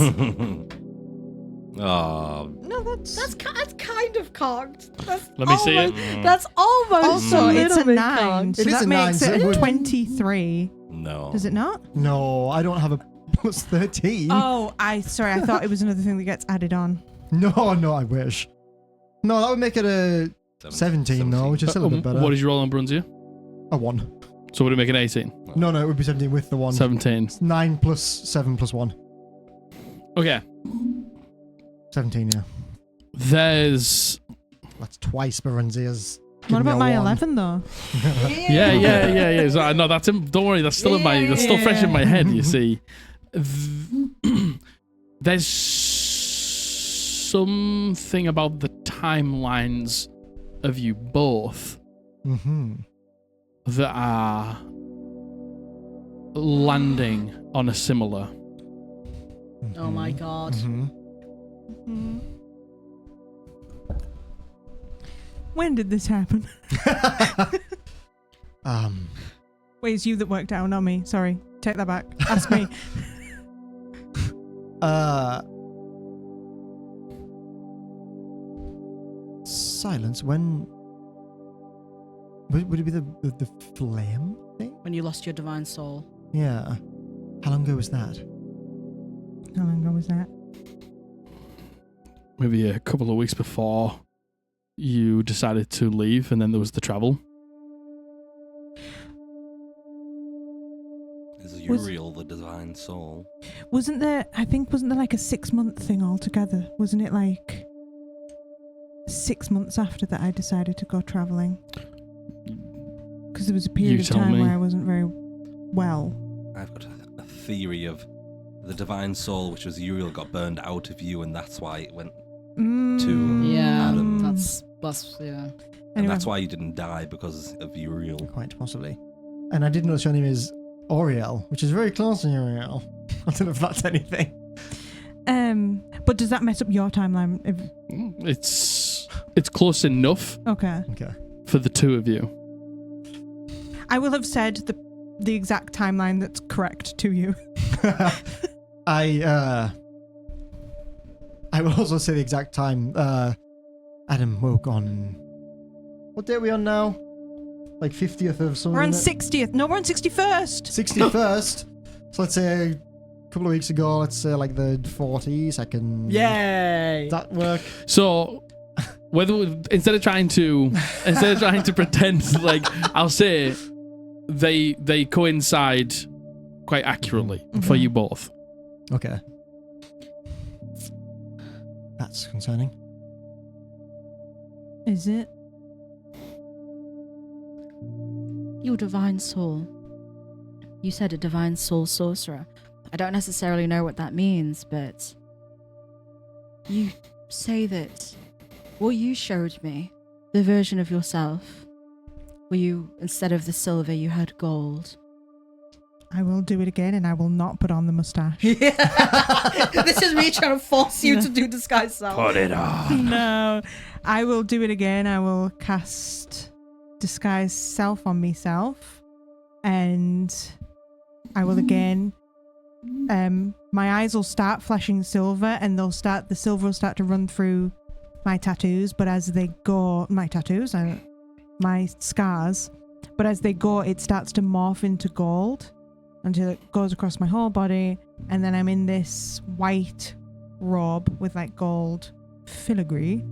Oh, No, that's That's kind of cocked. That's Let me see it. almost- That's almost also a it's a little bit 9, cocked. so It is that a 9, makes so it it would- 23. no. Does it not? No, I don't have a plus 13. Oh, I thought it was another thing that gets added on. No, I wish. No, that would make it a 17 though, which is still a bit better. What did you roll on Brunzia? A 1. So would it make an 18? No, it would be 17 with the 1. 17. It's 9 plus 7 plus 1. Okay. 17, yeah. There's... That's twice Barunzia's. What about my 11 though? Yeah. So, no, that's in, don't worry, that's still in my, that's still fresh in my head, you see. There's something about the timelines of you both Mm-hmm. that are landing on a similar. Oh my god. Mm-hmm. When did this happen? Wait, it's you that worked out, not me. Sorry. Take that back. Ask me. Silence. When would it be the flame thing? When you lost your divine soul. Yeah. How long ago was that? How long ago was that? Maybe a couple of weeks before you decided to leave, and then there was the travel. Is Uriel the divine soul? Wasn't there like a 6-month thing altogether? Wasn't it like 6 months after that I decided to go travelling? Because there was a period of tell time me. where I wasn't very well. I've got a theory of the divine soul, which was Uriel, got burned out of you, and that's why it went to Yeah. Adam. That's yeah. And Anyway. that's why you didn't die, because of Uriel. Quite possibly. And I did notice your name is Oriel, which is very close to Uriel. I don't know if that's anything. But does that mess up your timeline? It's close enough Okay. Okay. for the two of you. I will have said the exact timeline that's correct to you. I will also say the exact time. Adam woke on. What day are we on now? Like 50th of something. We're on 60th. No, we're on 61st. 61st. So let's say a couple of weeks ago. Let's say like the 42nd. Yay! Does that work? So instead of trying to pretend, like, I'll say they coincide quite accurately for you both. Okay. That's concerning. Is it? Your divine soul. You said a divine soul sorcerer. I don't necessarily know what that means, but you say that what you showed me, the version of yourself, where you, instead of the silver, you had gold. I will do it again, and I will not put on the mustache. This is me trying to force you to do disguise self. Put it on. No, I will do it again. I will cast disguise self on myself, and I will again. My eyes will start flashing silver, and the silver will start to run through my tattoos. But as they go, my scars. But as they go, it starts to morph into gold until it goes across my whole body, and then I'm in this white robe with like gold filigree,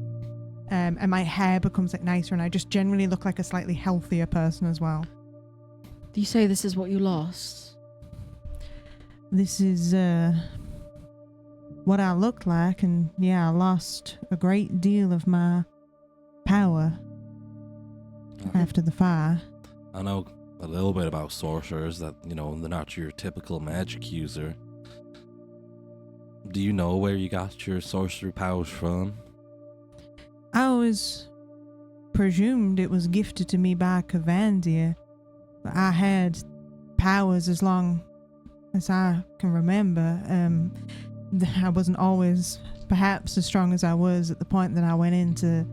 and my hair becomes like nicer, and I just generally look like a slightly healthier person as well. Do you say this is what you lost? This is what I looked like, and yeah, I lost a great deal of my power after the fire. I know a little bit about sorcerers, that, you know, they're not your typical magic user. Do you know where you got your sorcery powers from? I always presumed it was gifted to me by Kavandia, but I had powers as long as I can remember. I wasn't always perhaps as strong as I was at the point that I went into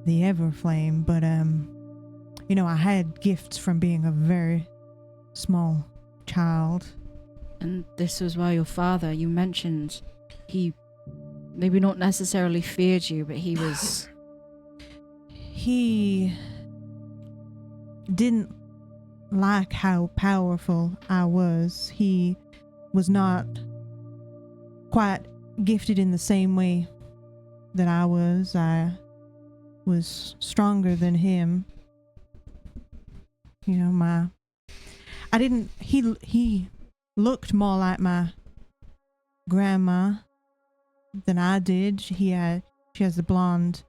the Everflame, but you know, I had gifts from being a very small child. And this was why your father, you mentioned, he maybe not necessarily feared you, but he was... He didn't like how powerful I was. He was not quite gifted in the same way that I was. I was stronger than him. You know, he looked more like my grandma than I did. She has the blonde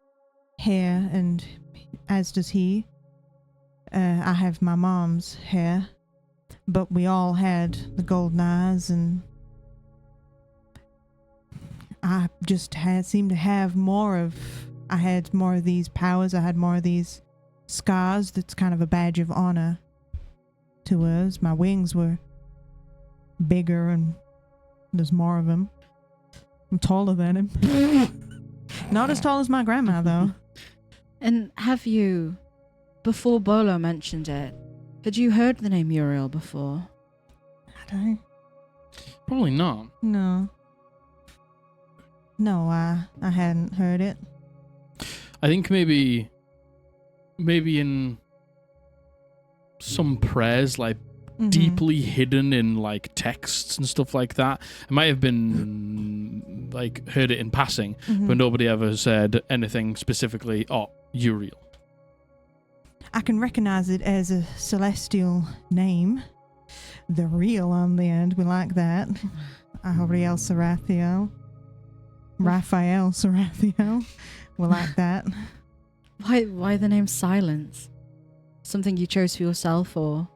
hair, and as does he. I have my mom's hair, but we all had the golden eyes, and I just seemed to have I had more of these powers. I had more of these scars. That's kind of a badge of honor to us. My wings were bigger, and there's more of them. I'm taller than him. Not as tall as my grandma, though. And have you, before Bolo mentioned it, had you heard the name Uriel before? Had I? Probably not. No. No, I hadn't heard it. I think maybe in some prayers, like deeply hidden in like texts and stuff like that. It might have been like heard it in passing, but nobody ever said anything specifically. Oh, Uriel. I can recognize it as a celestial name. The real on the end, we like that. Ariel Sarathiel. Raphael Sarathiel. We like that. Why the name Silence? Something you chose for yourself, or?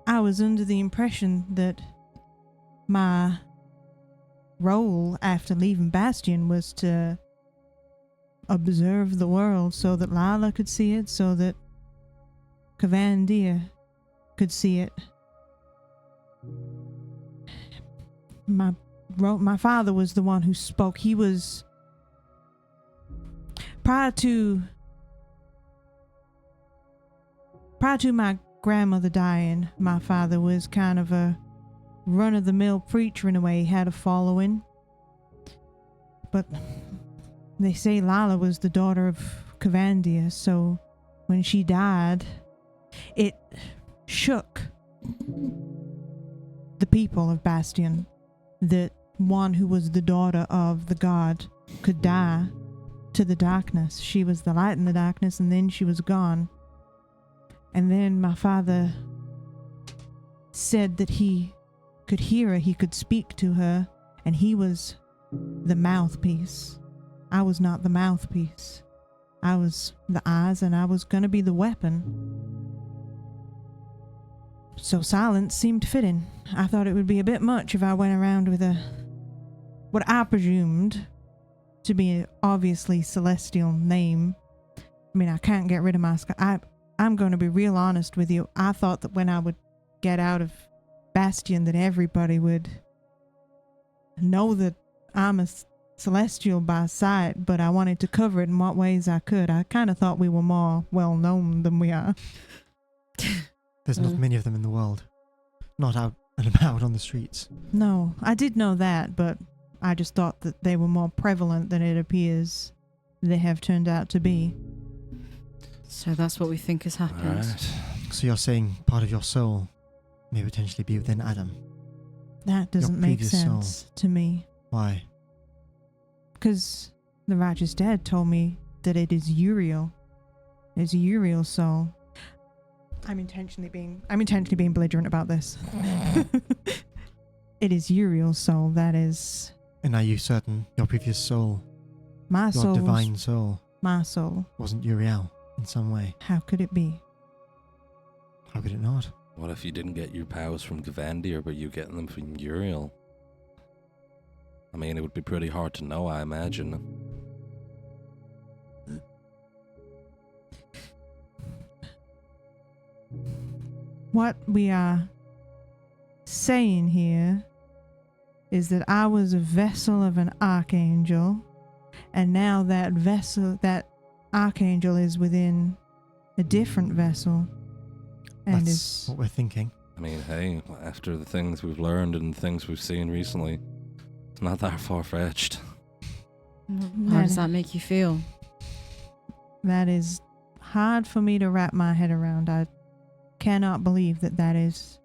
I was under the impression that my role after leaving Bastion was to observe the world so that Lila could see it, so that Kavandia could see it. My father was the one who spoke. He was... Prior to my grandmother dying, my father was kind of a run-of-the-mill preacher in a way. He had a following. But they say Lila was the daughter of Kavandia, so when she died, it shook the people of Bastion that one who was the daughter of the god could die to the darkness. She was the light in the darkness, and then she was gone. And then my father said that he could hear her, he could speak to her, and he was the mouthpiece. I was not the mouthpiece. I was the eyes, and I was gonna be the weapon. So silence seemed fitting. I thought it would be a bit much if I went around with what I presumed to be an obviously celestial name. I mean, I can't get rid of my I'm going to be real honest with you. I thought that when I would get out of Bastion that everybody would know that I'm a celestial by sight, but I wanted to cover it in what ways I could. I kind of thought we were more well known than we are. There's not many of them in the world. Not out and about on the streets. No, I did know that, but I just thought that they were more prevalent than it appears they have turned out to be. So that's what we think has happened. Alright. So you're saying part of your soul may potentially be within Adam? That doesn't make previous sense to me. Why? Because the righteous dead told me that it is Uriel. It's Uriel's soul. I'm intentionally being belligerent about this. It is Uriel's soul, that is And are you certain your previous soul, my your soul. divine soul, My soul. wasn't Uriel in some way? How could it be? How could it not? What if you didn't get your powers from Gavandir, but you getting them from Uriel? I mean, it would be pretty hard to know, I imagine. What we are saying here is that I was a vessel of an archangel, and now that archangel is within a different vessel. And That's is what we're thinking. I mean, hey, after the things we've learned and things we've seen recently, it's not that far-fetched. How does that make you feel? that is hard for me to wrap my head around. I cannot believe that that is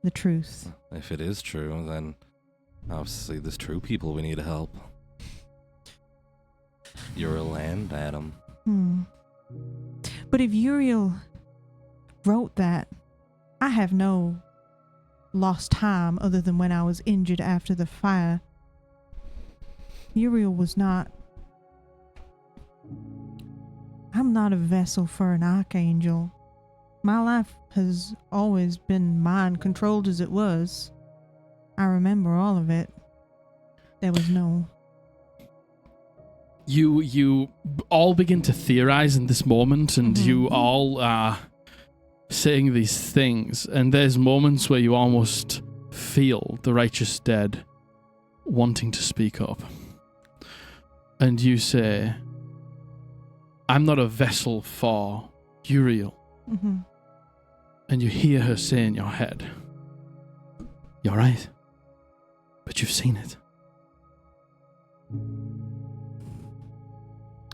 the truth. If it is true, then obviously there's true people we need to help. You're a land, Adam. But if Uriel wrote that, I have no lost time other than when I was injured after the fire. Uriel was not... I'm not a vessel for an archangel. My life has always been mind-controlled as it was. I remember all of it. There was no... You all begin to theorize in this moment, and you all are saying these things, and there's moments where you almost feel the righteous dead wanting to speak up. And you say, I'm not a vessel for Uriel. And you hear her say in your head, you're right, but you've seen it.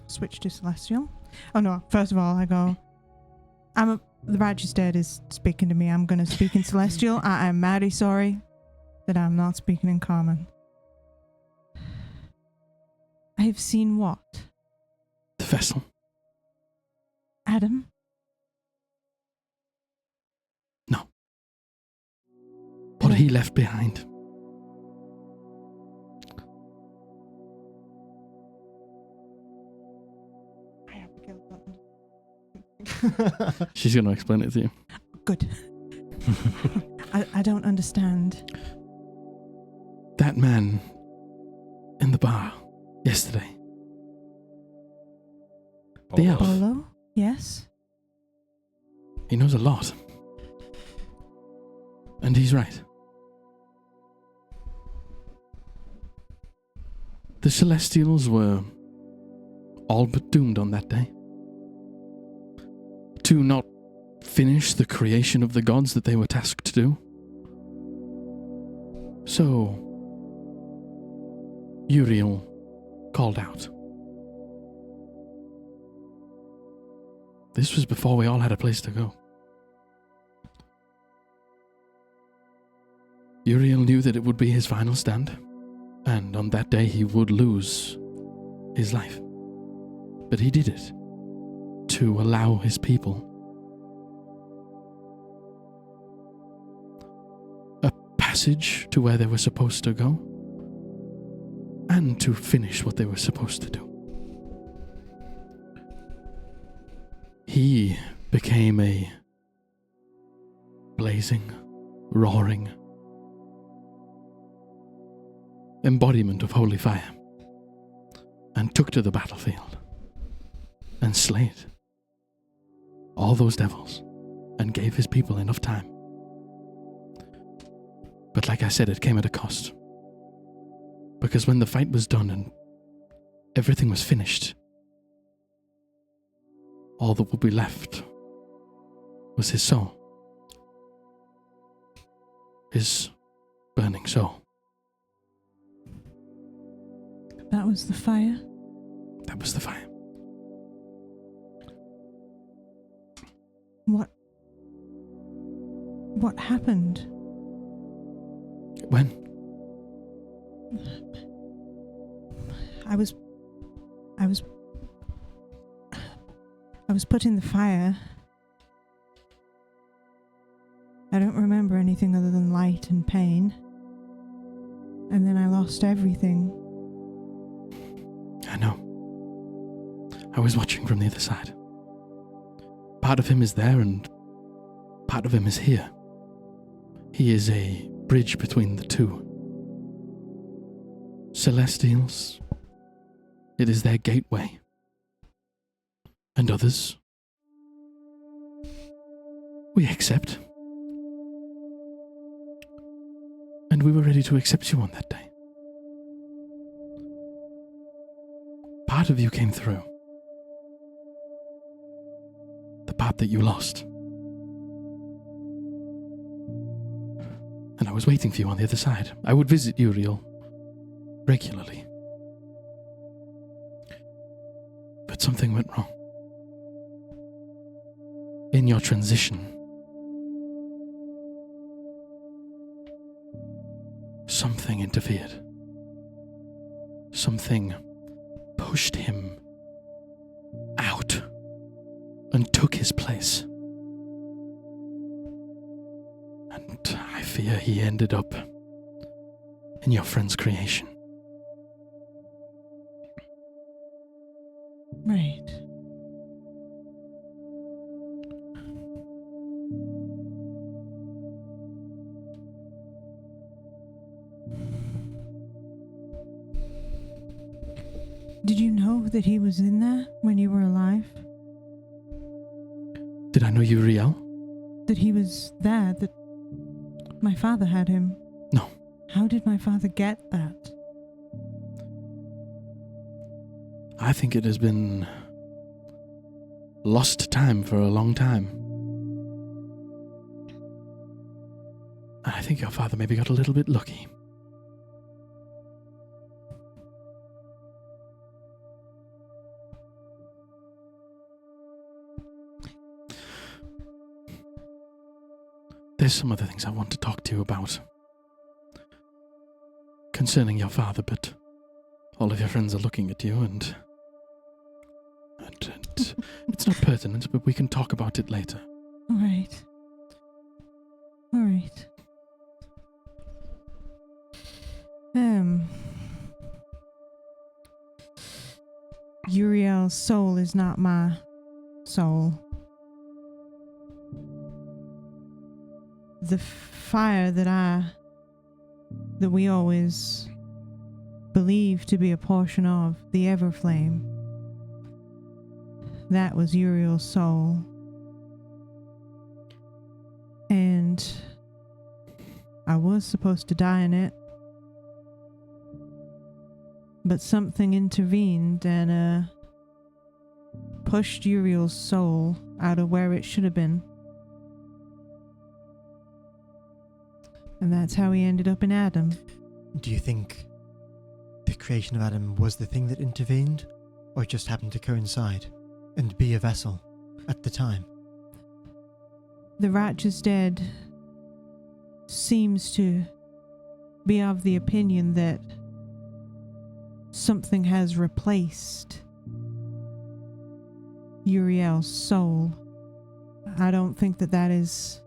Switch to Celestial. Oh no, first of all, I go, the righteous dead is speaking to me. I'm going to speak in Celestial. I am mighty sorry that I'm not speaking in Common. I have seen what? The vessel. Adam? No. What he left behind. I have to kill something. She's going to explain it to you. Good. I don't understand. That man in the bar yesterday. The elf. Bolo? Yes? He knows a lot. And he's right. The Celestials were all but doomed on that day. To not finish the creation of the gods that they were tasked to do. So, Uriel called out. This was before we all had a place to go. Uriel knew that it would be his final stand, and on that day he would lose his life. But he did it to allow his people passage to where they were supposed to go, and to finish what they were supposed to do. He became a blazing, roaring embodiment of holy fire, and took to the battlefield and slayed all those devils and gave his people enough time. But like I said, it came at a cost. Because when the fight was done and everything was finished, all that would be left was his soul. His burning soul. That was the fire? That was the fire. What happened? When? I was put in the fire. I don't remember anything other than light and pain. And then I lost everything. I know. I was watching from the other side. Part of him is there and part of him is here. He is a bridge between the two. Celestials, it is their gateway. And others, we accept. And we were ready to accept you on that day. Part of you came through. The part that you lost. And I was waiting for you on the other side. I would visit Uriel regularly. But something went wrong. In your transition, something interfered. Something pushed him out and took his place. And I fear he ended up in your friend's creation. Right. Did you know that he was in there when you were alive? Did I know Uriel? That he was there, that my father had him? No. How did my father get that? I think it has been lost time for a long time. And I think your father maybe got a little bit lucky. There's some other things I want to talk to you about concerning your father, but all of your friends are looking at you and it's not pertinent, but we can talk about it later. All right. Uriel's soul is not my soul. The fire that we always believed to be a portion of, the Everflame, that was Uriel's soul. And I was supposed to die in it, but something intervened and pushed Uriel's soul out of where it should have been. And that's how he ended up in Adam. Do you think the creation of Adam was the thing that intervened, or just happened to coincide and be a vessel at the time? The righteous dead seems to be of the opinion that something has replaced Uriel's soul. I don't think that is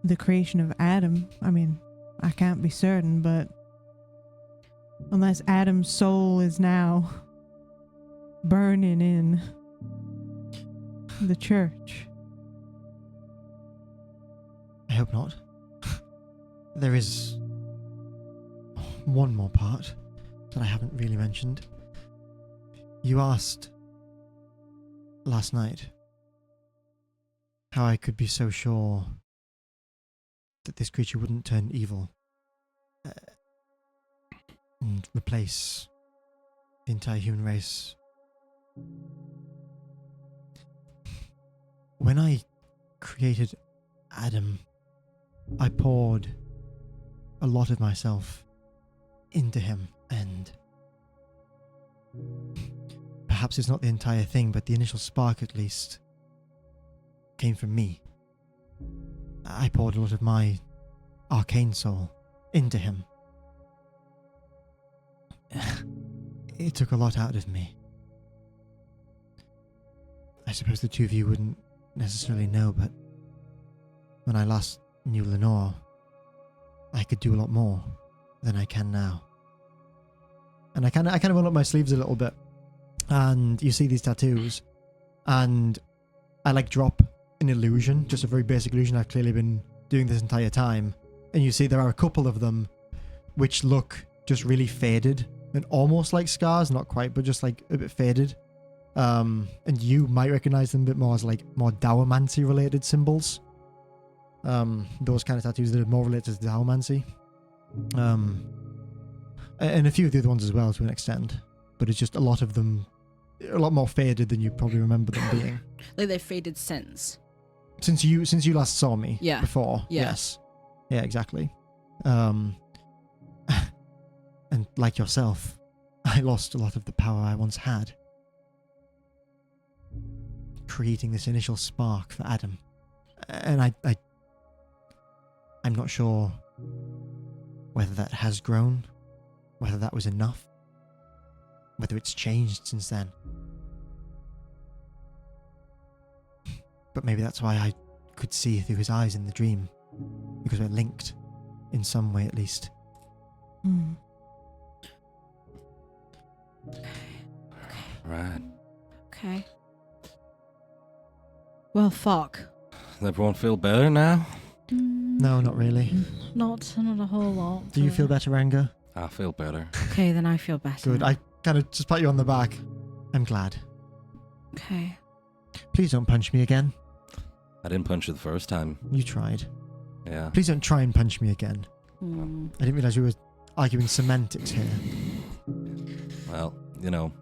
the creation of Adam. I mean, I can't be certain, but unless Adam's soul is now burning in the church. I hope not. There is one more part that I haven't really mentioned. You asked last night how I could be so sure that this creature wouldn't turn evil and replace the entire human race. When I created Adam, I poured a lot of myself into him, and perhaps it's not the entire thing, but the initial spark at least came from me. I poured a lot of my arcane soul into him. It took a lot out of me. I suppose the two of you wouldn't necessarily know, but when I last knew Lenore, I could do a lot more than I can now. And I kind of roll up my sleeves a little bit, and you see these tattoos, and I like drop an illusion, just a very basic illusion I've clearly been doing this entire time, and you see there are a couple of them which look just really faded and almost like scars, not quite, but just like a bit faded. And you might recognize them a bit more as like more Daomancy related symbols. Those kind of tattoos that are more related to Daomancy. And a few of the other ones as well to an extent, but it's just a lot of them, a lot more faded than you probably remember them being. Like they've faded since you last saw me. Yeah. Before. Yeah. Yes. Yeah, exactly. And like yourself, I lost a lot of the power I once had, creating this initial spark for Adam. And I'm not sure whether that has grown, whether that was enough, whether it's changed since then. But maybe that's why I could see through his eyes in the dream, because we're linked in some way at least. Hmm. Right. Okay. Well, fuck. Does everyone feel better now? No, not really. Not a whole lot. Do you feel better, Ranga? I feel better. Okay, then I feel better. Good. I kind of just pat you on the back. I'm glad. Okay. Please don't punch me again. I didn't punch you the first time. You tried. Yeah. Please don't try and punch me again. Hmm. I didn't realize we were arguing semantics here. Well, you know,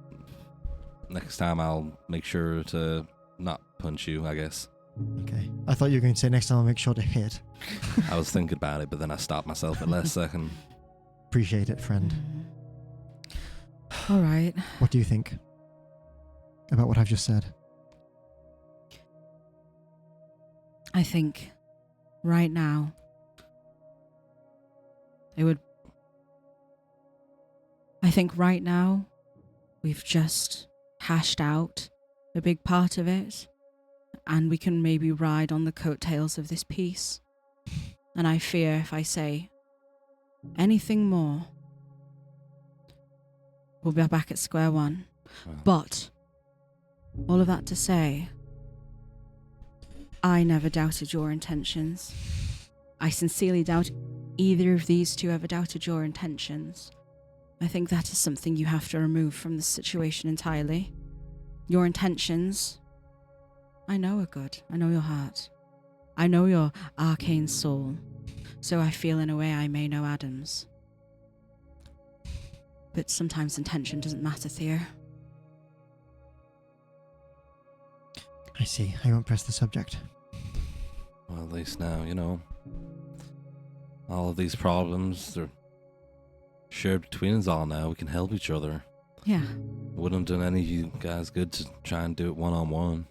next time I'll make sure to not punch you, I guess. Okay. I thought you were going to say next time I'll make sure to hit. I was thinking about it, but then I stopped myself at last second. Appreciate it, friend. All right. What do you think about what I've just said? I think right now we've just hashed out a big part of it, and we can maybe ride on the coattails of this peace. And I fear if I say anything more, we'll be back at square one. Wow. But all of that to say, I never doubted your intentions. I sincerely doubt either of these two ever doubted your intentions. I think that is something you have to remove from the situation entirely. Your intentions, I know are good. I know your heart. I know your arcane soul. So I feel in a way I may know Adam's. But sometimes intention doesn't matter, Theo. I see. I won't press the subject. Well, at least now, you know, all of these problems, they're shared between us all now. We can help each other. Yeah. Wouldn't have done any of you guys good to try and do it one-on-one.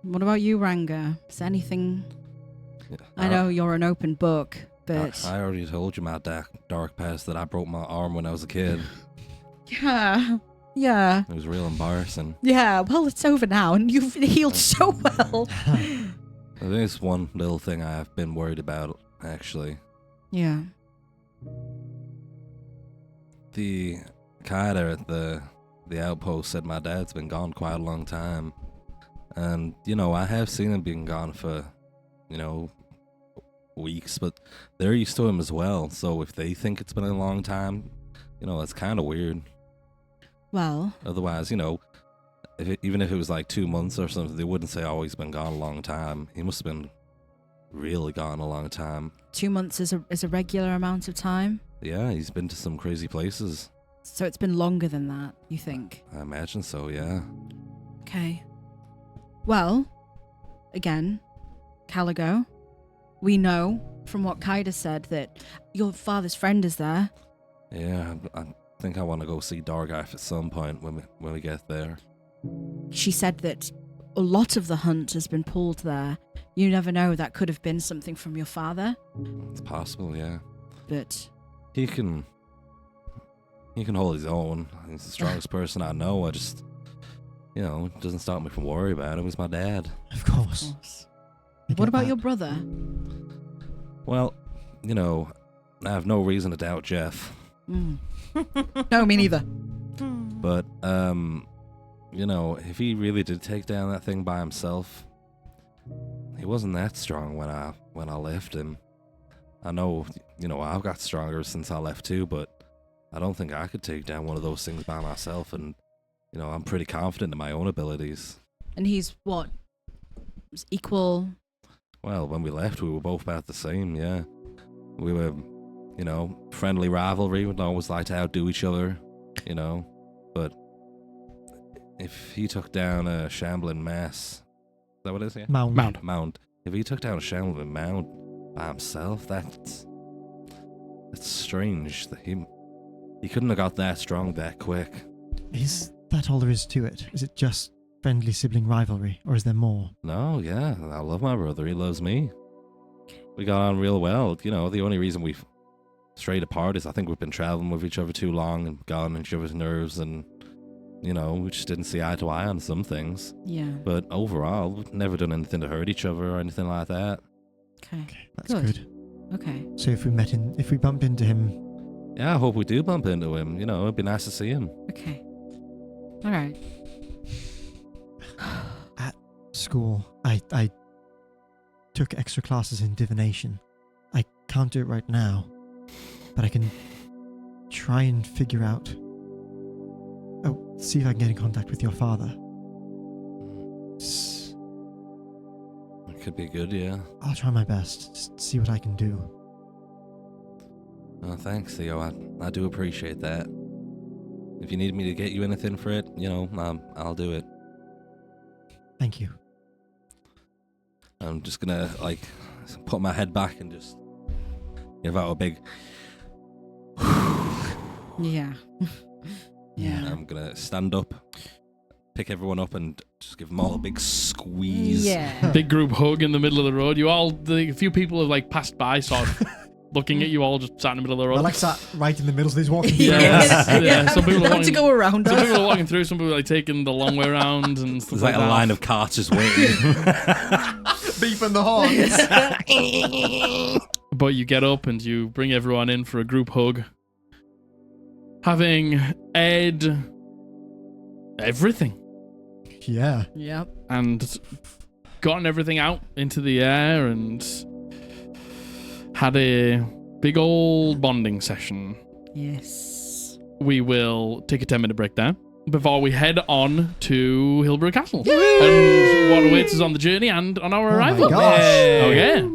What about you, Ranga? Is there anything... Yeah, I know you're an open book, but... I already told you my dark past, that I broke my arm when I was a kid. Yeah. Yeah. It was real embarrassing. Yeah, well, it's over now, and you've healed so well. There's one little thing I've been worried about, actually. Yeah. The Kaider at the outpost said my dad's been gone quite a long time. And, I have seen him being gone for, weeks, but they're used to him as well. So if they think it's been a long time, that's kind of weird. Well. Otherwise, even if it was like 2 months or something, they wouldn't say, oh, he's been gone a long time. He must have been really gone a long time. 2 months is a regular amount of time? Yeah, he's been to some crazy places. So it's been longer than that, you think? I imagine so, yeah. Okay. Well, again, Caligo, we know from what Kaida said that your father's friend is there. Yeah, I think I want to go see Dargath at some point when we get there. She said that a lot of the hunt has been pulled there. You never know, that could have been something from your father. It's possible, yeah. But He can hold his own. He's the strongest person I know. I just, it doesn't stop me from worrying about him. He's my dad. Of course. I What get about that. your brother? Well, I have no reason to doubt Jeff. No, me neither. But, if he really did take down that thing by himself, he wasn't that strong when I left him. I know, I've got stronger since I left too, but I don't think I could take down one of those things by myself, and, I'm pretty confident in my own abilities. And he's what? Equal? Well, when we left, we were both about the same, yeah. We were, friendly rivalry. We'd always like to outdo each other, but if he took down a shambling mass, is that what it is? Yeah? Mound. If he took down a shambling mound by himself, that's strange. That he couldn't have got that strong that quick. Is that all there is to it? Is it just friendly sibling rivalry, or is there more? No, yeah, I love my brother. He loves me. We got on real well. The only reason we've strayed apart is I think we've been traveling with each other too long and gotten on each other's nerves, and we just didn't see eye to eye on some things. Yeah. But overall, we've never done anything to hurt each other or anything like that. Okay. That's Good. good. Okay. So if we bump into him, Yeah, I hope we do bump into him. It'd be nice to see him. Okay. All right. at school, I took extra classes in divination. I can't do it right now, but I can try and figure out. Oh, see if I can get in contact with your father. It could be good, yeah. I'll try my best. Just see what I can do. Oh, thanks, Theo. I do appreciate that. If you need me to get you anything for it, I'll do it. Thank you. I'm just gonna, put my head back and just give out a big... Yeah. And I'm gonna stand up, pick everyone up, and just give them all a big squeeze. Yeah. Big group hug in the middle of the road. A few people have passed by, sort of looking at you all just sat in the middle of the road. I sat right in the middle, so he's walking through. Yeah. Some people are Have to walking, go around some us. people are walking through, some people are taking the long way around and stuff There's like a that. line of carts just waiting. Beeping the horns. But you get up and you bring everyone in for a group hug. Having aired everything Yeah. Yep. and gotten everything out into the air and had a big old bonding session, Yes. we will take a 10-minute break there before we head on to Hillborough Castle and what awaits us on the journey and on our Oh my arrival. gosh. Oh yeah.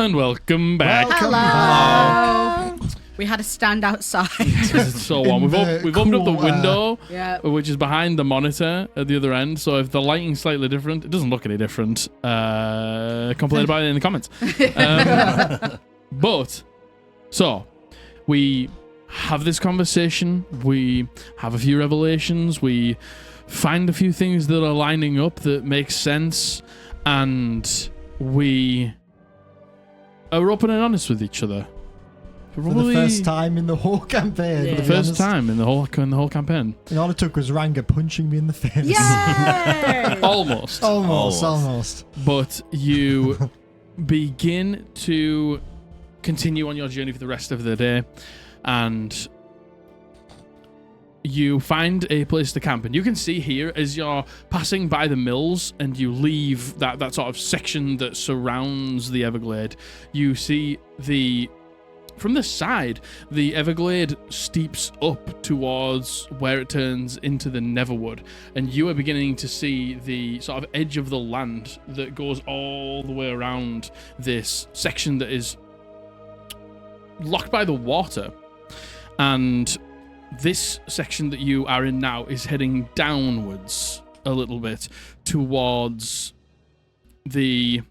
And welcome back. Welcome Hello. We had to stand outside. So on. We've opened up the cool, window, Yeah. which is behind the monitor at the other end. So if the lighting's slightly different, it doesn't look any different. Complain about it in the comments. But so we have this conversation. We have a few revelations. We find a few things that are lining up that make sense, and we are open and honest with each other. For the first time in the whole campaign. Yeah. For the first time in the whole campaign. And all it took was Ranga punching me in the face. Yay! Almost. Almost. But you begin to continue on your journey for the rest of the day, and you find a place to camp. And you can see here, as you're passing by the mills and you leave that sort of section that surrounds the Everglade, you see from the side, the Everglade steeps up towards where it turns into the Neverwood, and you are beginning to see the sort of edge of the land that goes all the way around this section that is locked by the water. And this section that you are in now is heading downwards a little bit towards the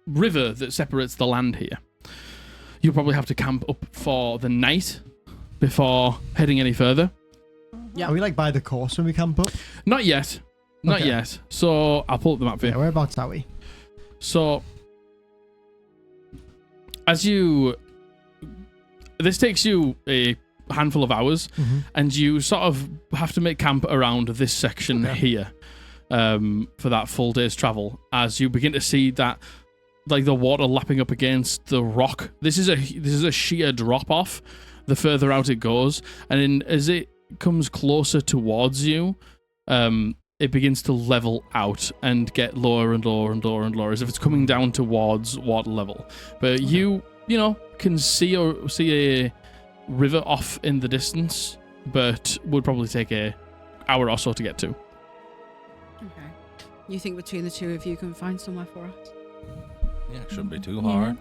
river that separates the land here. You'll probably have to camp up for the night before heading any further. Yeah. Are we like by the course when we camp up? Not yet. Not Okay. yet. So I'll pull up the map for you. Yeah, whereabouts are we? So, this takes you a handful of hours, and you sort of have to make camp around this section here for that full day's travel, as you begin to see that, like, the water lapping up against the rock. This is a sheer drop off the further out it goes, and as it comes closer towards you, it begins to level out and get lower and lower and lower and lower, as if it's coming down towards water level. But you can see a river off in the distance, but would probably take a hour or so to get to. Okay. You think between the two of you can find somewhere for us? Yeah, it shouldn't be too hard.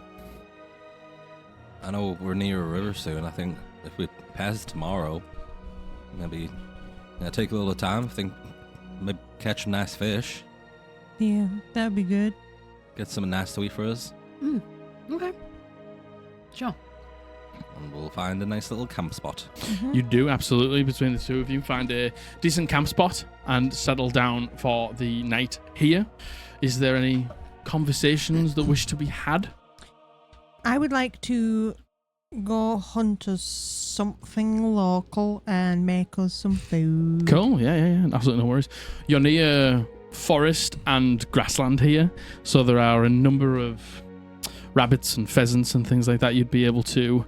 I know we're near a river soon. I think if we pass tomorrow, maybe take a little time. I think maybe catch some nice fish. Yeah, that'd be good. Get something nice to eat for us. Okay. Sure. And we'll find a nice little camp spot. You do, absolutely. Between the two of you, find a decent camp spot and settle down for the night here. Is there any conversations that wish to be had? I would like to go hunt us something local and make us some food. Cool, yeah. Absolutely no worries. You're near forest and grassland here, so there are a number of rabbits and pheasants and things like that you'd be able to...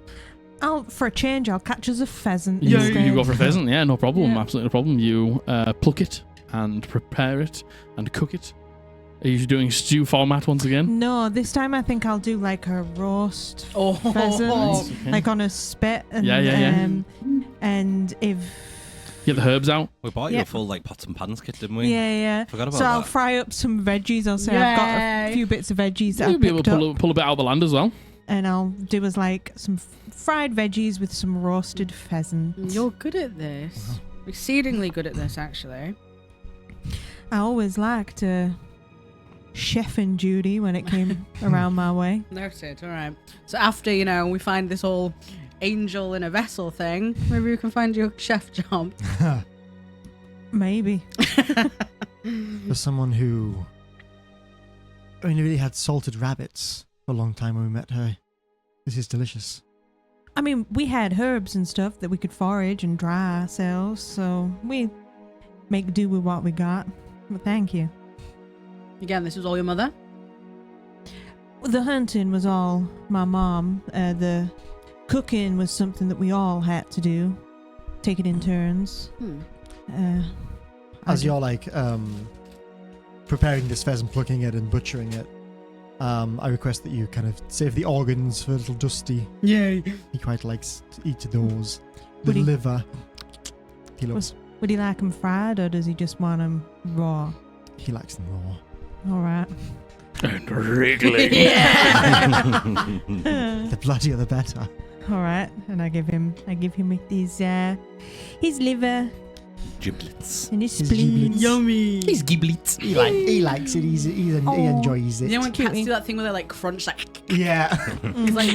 For a change, I'll catch us a pheasant. You instead. go for a pheasant, yeah, no problem, Yeah. absolutely no problem. You pluck it and prepare it and cook it. Are you doing stew format once again? No, this time I think I'll do like a roast Oh. pheasant, Okay. like on a spit. And, Yeah. And if Get the herbs out. We bought you Yeah. a full pots and pans kit, didn't we? yeah. Forgot about So I'll that. fry up some veggies. I'll say I've got Yay. a few bits of veggies that You'll I've be able picked to up, pull a bit out of the land as well. and I'll do as like some fried veggies with some roasted pheasant. You're good at this. Exceedingly good at this, actually. I always liked chefing duty when it came around my way. Noted. All right. So after, we find this whole angel in a vessel thing, maybe we can find your chef job. Maybe. For someone who only really had salted rabbits for a long time when we met her, this is delicious. I mean, we had herbs and stuff that we could forage and dry ourselves, so we make do with what we got. But thank you. Again, this was all your mother? The hunting was all my mom. The cooking was something that we all had to do. Take it in turns. As you're preparing this pheasant, plucking it and butchering it, I request that you kind of save the organs for little Dusty. Yay. He quite likes to eat those. The Would he- liver. He loves. Would he like them fried, or does he just want them raw? He likes them raw. All right. And wriggling. The bloodier the better. All right, and I give him his liver Giblets. and his His spleen. giblets. Yummy. He's giblets. He likes it. He enjoys it. You know when cats Cutie. do that thing where they like crunch, like Yeah. it's like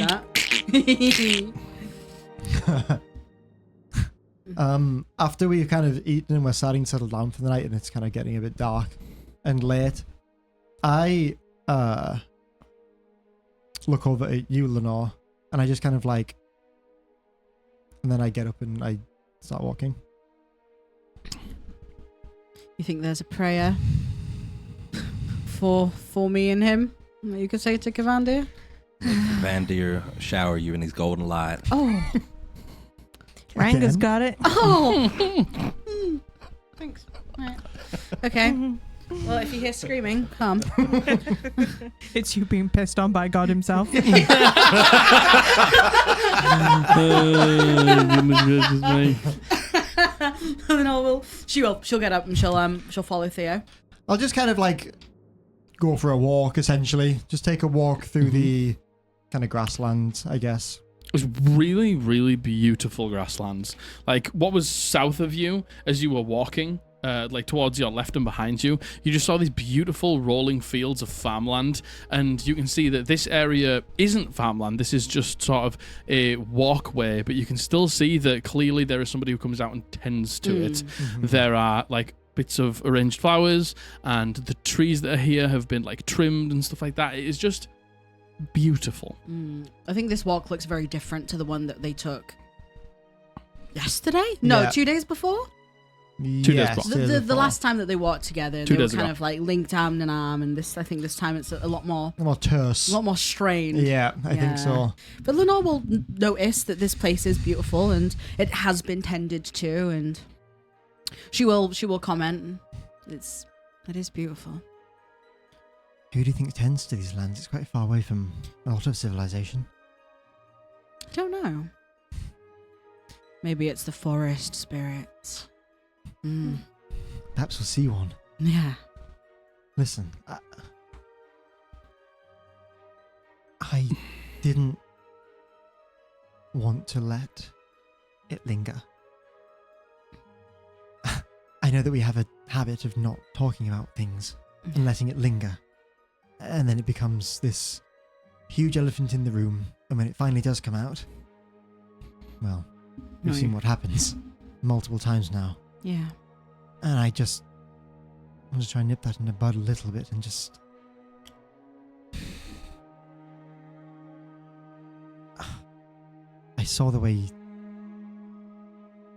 that. After we've kind of eaten and we're starting to settle down for the night and it's kind of getting a bit dark and late, I look over at you, Lenore, and I just kind of like, and then I get up and I start walking. You think there's a prayer for me and him that you could say to Kavandir? Vandir shower you in his golden light. Oh, Ranga's Again? got it. oh. Thanks. Right. Okay. Well, if you hear screaming, come. It's you being pissed on by God himself. Goodness gracious me. And then she'll get up and she'll follow Theo. I'll just kind of like go for a walk, essentially. Just take a walk through the kind of grassland, I guess. It was really, really beautiful grasslands. Like what was south of you as you were walking, like towards your left and behind you, you just saw these beautiful rolling fields of farmland, and you can see that this area isn't farmland. This is just sort of a walkway, but you can still see that clearly there is somebody who comes out and tends to it. There are like bits of arranged flowers, and the trees that are here have been like trimmed and stuff like that. It is just beautiful. I think this walk looks very different to the one that they took yesterday. No, Yeah. 2 days before. 2 days Yes, before. The last time that they walked together, 2 they were days kind ago. of like linked arm in arm, and I think this time it's a lot more terse. strained. Yeah, I think so. But Lenore will notice that this place is beautiful and it has been tended to, and she will comment. It is beautiful. Who do you think tends to these lands? It's quite far away from a lot of civilization. I don't know. Maybe it's the forest spirits. Perhaps we'll see one. Yeah. Listen, I didn't want to let it linger. I know that we have a habit of not talking about things and letting it linger. And then it becomes this huge elephant in the room. And when it finally does come out, well, we've seen what happens multiple times now. Yeah. And I just want to try and nip that in the bud a little bit and just... I saw the way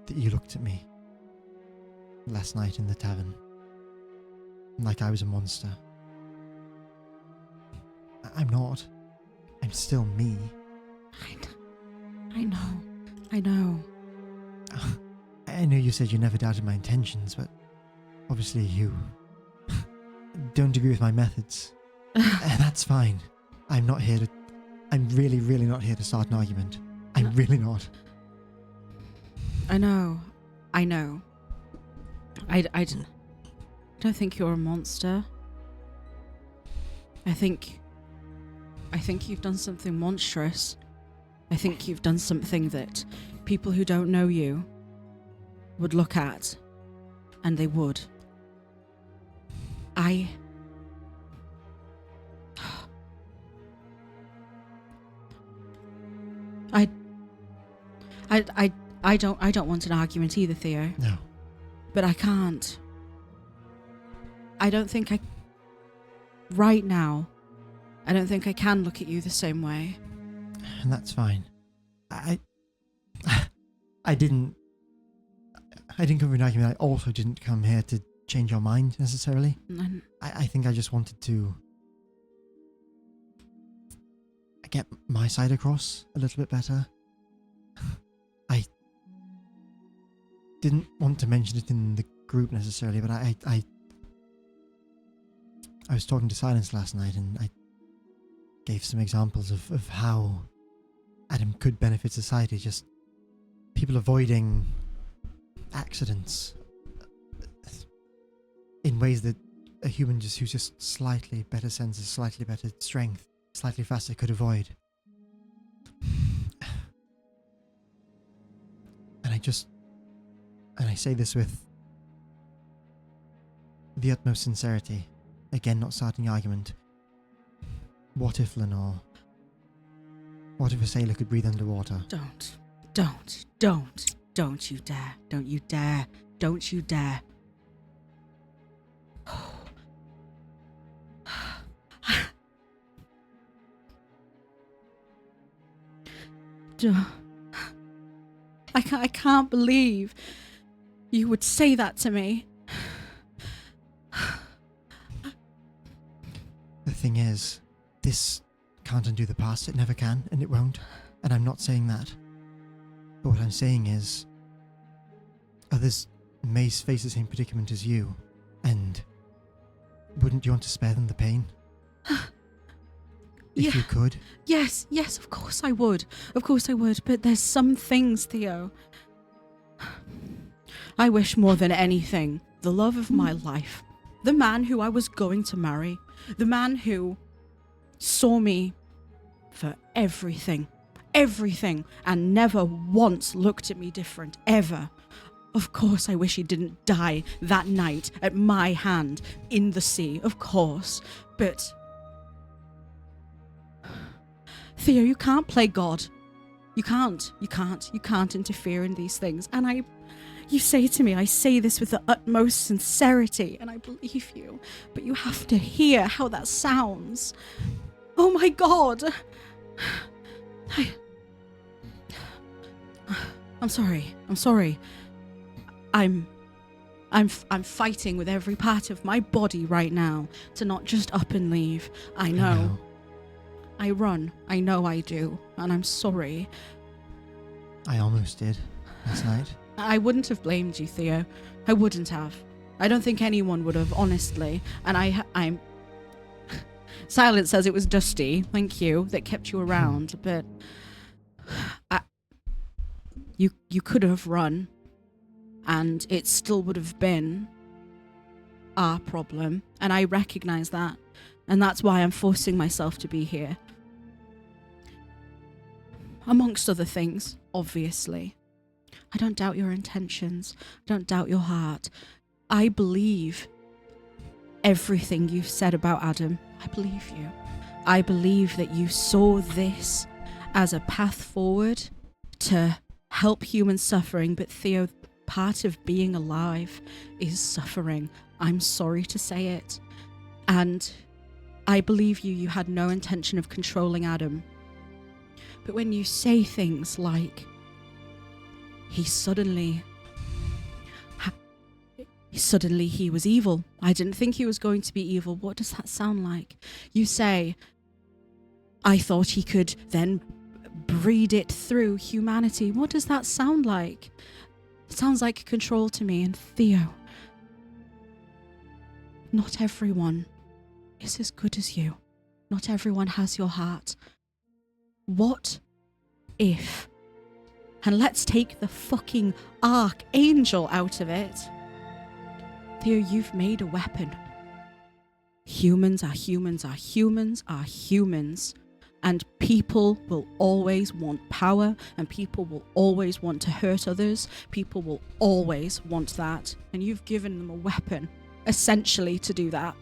that you looked at me last night in the tavern. Like I was a monster. I'm not. I'm still me. I know. I know you said you never doubted my intentions, but obviously you don't agree with my methods. And that's fine. I'm really, really not here to start an argument. I'm really not. I know. I don't think you're a monster. I think you've done something monstrous. I think you've done something that people who don't know you would look at, and they would. I don't want an argument either, Theo. No. But I can't. I don't think I... Right now, I don't think I can look at you the same way. And that's fine. I didn't come for an argument. I also didn't come here to change your mind necessarily. And I think I just wanted to get my side across a little bit better. I didn't want to mention it in the group necessarily, but I was talking to Silence last night, and I gave some examples of how Adam could benefit society. Just people avoiding accidents in ways that a human who's just slightly better senses, slightly better strength, slightly faster could avoid. And I say this with the utmost sincerity, again not starting the argument. What if Lenore? What if a sailor could breathe underwater? Don't you dare. Don't you dare. Don't you dare. I can't believe you would say that to me. The thing is, this can't undo the past. It never can, and it won't. And I'm not saying that. But what I'm saying is, others may face the same predicament as you, and wouldn't you want to spare them the pain? If you could? Yes, of course I would. Of course I would. But there's some things, Theo. I wish more than anything, the love of my life, the man who I was going to marry, the man who saw me for everything, and never once looked at me different, ever. Of course I wish he didn't die that night at my hand in the sea, of course. But Theo, you can't play God. You can't interfere in these things. And you say to me, I say this with the utmost sincerity, and I believe you, but you have to hear how that sounds. Oh my God. I'm sorry. I'm fighting with every part of my body right now to not just up and leave. I know. I run. I know I do. And I'm sorry. I almost did last night. I wouldn't have blamed you, Theo. I wouldn't have. I don't think anyone would have, honestly. And I'm... Silence says it was Dusty, thank you, that kept you around. But... You could have run. And it still would have been our problem. And I recognize that. And that's why I'm forcing myself to be here. Amongst other things, obviously. I don't doubt your intentions. I don't doubt your heart. I believe everything you've said about Adam. I believe you. I believe that you saw this as a path forward to help human suffering. But Theo, part of being alive is suffering. I'm sorry to say it. And I believe you had no intention of controlling Adam. But when you say things like, he suddenly was evil. I didn't think he was going to be evil. What does that sound like? You say, I thought he could then breed it through humanity. What does that sound like? It sounds like control to me. And Theo, not everyone is as good as you. Not everyone has your heart. What if? And let's take the fucking archangel out of it. Theo, you've made a weapon. Humans are humans are humans are humans. And people will always want power, and people will always want to hurt others. People will always want that. And you've given them a weapon, essentially, to do that.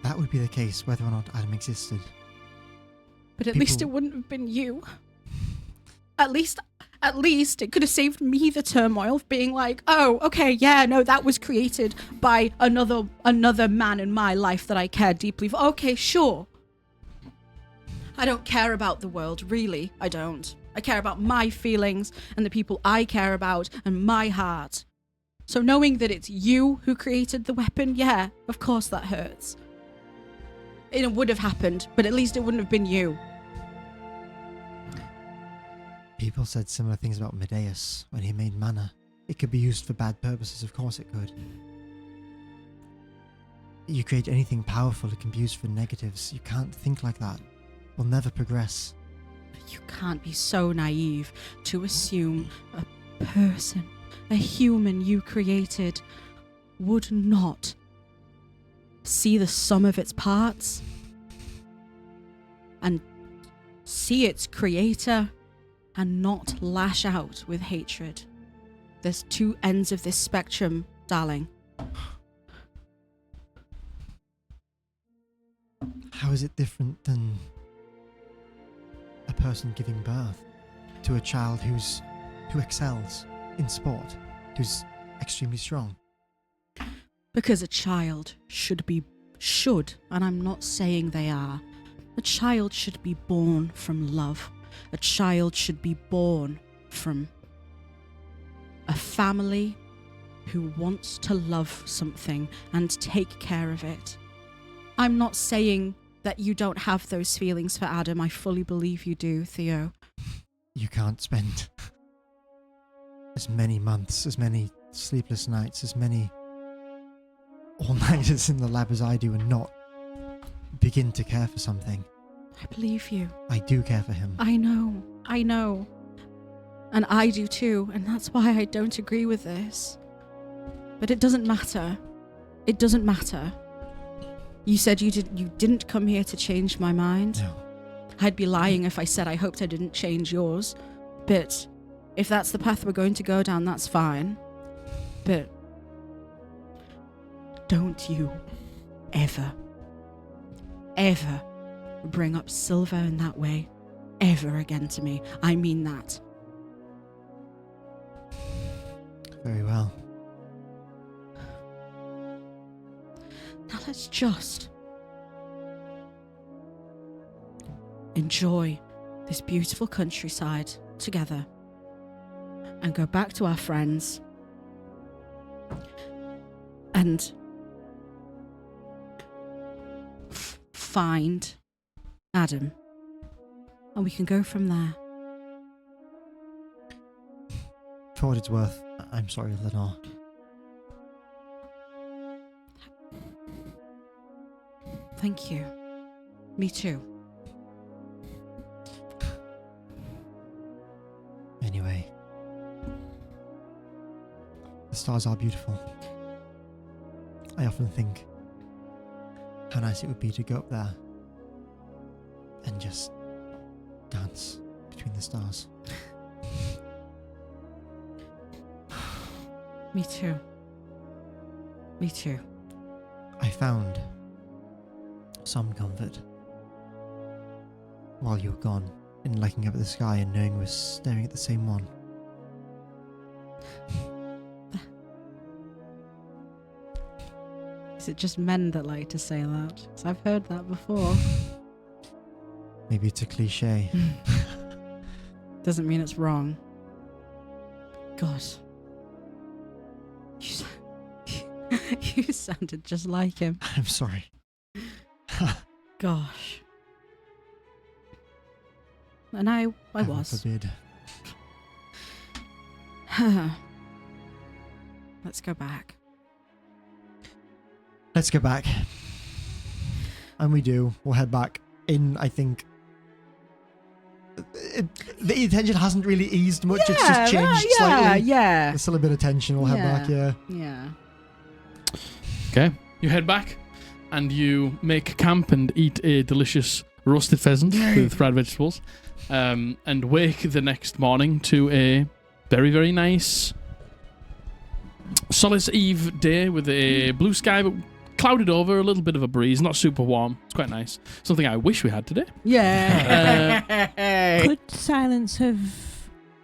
That would be the case whether or not Adam existed. But at least it wouldn't have been you. At least it could have saved me the turmoil of being like, oh, okay, yeah, no, that was created by another man in my life that I cared deeply for. Okay, sure. I don't care about the world, really. I don't. I care about my feelings and the people I care about and my heart. So knowing that it's you who created the weapon, yeah, of course that hurts. It would have happened, but at least it wouldn't have been you. People said similar things about Medeus when he made mana. It could be used for bad purposes, of course it could. You create anything powerful, it can be used for negatives. You can't think like that. We'll never progress. You can't be so naive to assume a person, a human you created, would not see the sum of its parts and see its creator and not lash out with hatred. There's two ends of this spectrum, darling. How is it different than a person giving birth to a child who excels in sport, who's extremely strong? Because a child should, and I'm not saying they are, a child should be born from love. A child should be born from a family who wants to love something and take care of it. I'm not saying that you don't have those feelings for Adam. I fully believe you do, Theo. You can't spend as many months, as many sleepless nights, as many all-nighters in the lab as I do and not begin to care for something. I believe you. I do care for him. I know. And I do too, and that's why I don't agree with this. But it doesn't matter. It doesn't matter. You said you didn't come here to change my mind. No. I'd be lying if I said I hoped I didn't change yours. But if that's the path we're going to go down, that's fine. But don't you ever bring up Silver in that way ever again to me. I mean that. Very well. Now let's just enjoy this beautiful countryside together and go back to our friends and find Adam, and we can go from there. For what it's worth, I'm sorry, Lenore. Thank you. Me too. Anyway, the stars are beautiful. I often think how nice it would be to go up there and just dance between the stars. Me too. Me too. I found some comfort while you were gone in looking up at the sky and knowing we were staring at the same one. Is it just men that like to say that? 'Cause I've heard that before. Maybe it's a cliche. Doesn't mean it's wrong. God. You sounded just like him. I'm sorry. Gosh. And I Heaven was. forbid. Let's go back. Let's go back. And we do. We'll head back in, I think. The tension hasn't really eased much. It's just changed slightly. Yeah. There's still a bit of tension. We'll head back, yeah. Yeah. Okay. You head back and you make camp and eat a delicious roasted pheasant with fried vegetables. And wake the next morning to a very, very nice Solace Eve day with a blue sky, but clouded over, a little bit of a breeze, not super warm. It's quite nice. Something I wish we had today. Yeah. Could Silence have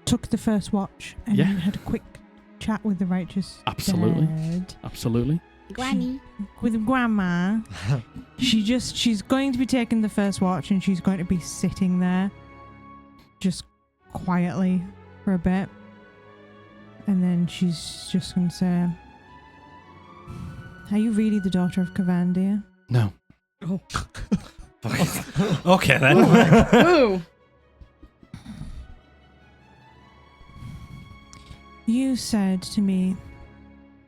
took the first watch and Yeah. had a quick chat with the righteous Absolutely. dad? Absolutely. Granny. With Grandma. She's going to be taking the first watch and she's going to be sitting there just quietly for a bit. And then she's just going to say, "Are you really the daughter of Kavandir?" No. Oh. Okay then. Ooh. You said to me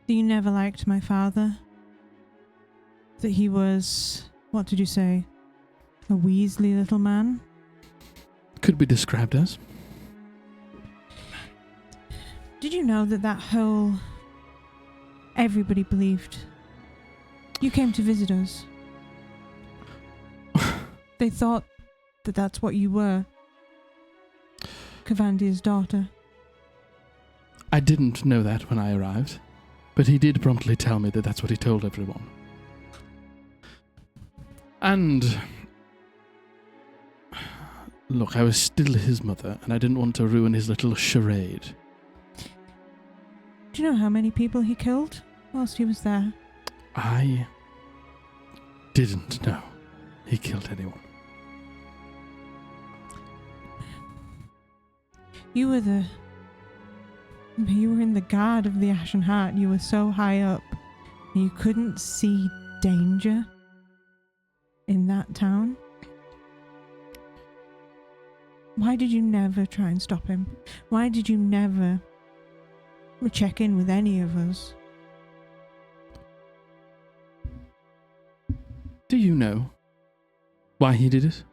that you never liked my father. That he was, what did you say? A Weasley little man? Could be described as. Did you know that whole Everybody believed. You came to visit us. They thought that that's what you were. Kavandia's daughter. I didn't know that when I arrived, but he did promptly tell me that that's what he told everyone. And look, I was still his mother, and I didn't want to ruin his little charade. Do you know how many people he killed whilst he was there? I didn't know he killed anyone. You were in the guard of the Ashen Heart. You were so high up, and you couldn't see danger in that town. Why did you never try and stop him? Why did you never check in with any of us? Do you know why he did it?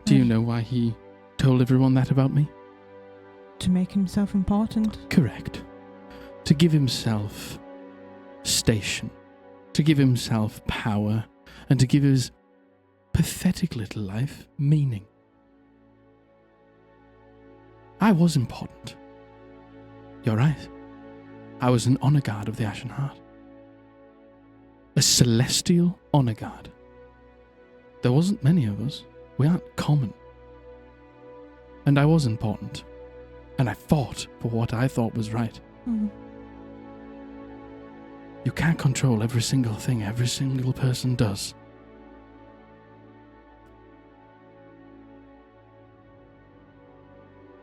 Do you know why he told everyone that about me? To make himself important. Correct. To give himself station, to give himself power, and to give his pathetic little life meaning. I was important. You're right. I was an honor guard of the Ashen Heart. A celestial honor guard. There wasn't many of us. We aren't common. And I was important. And I fought for what I thought was right. Mm. You can't control every single thing every single person does.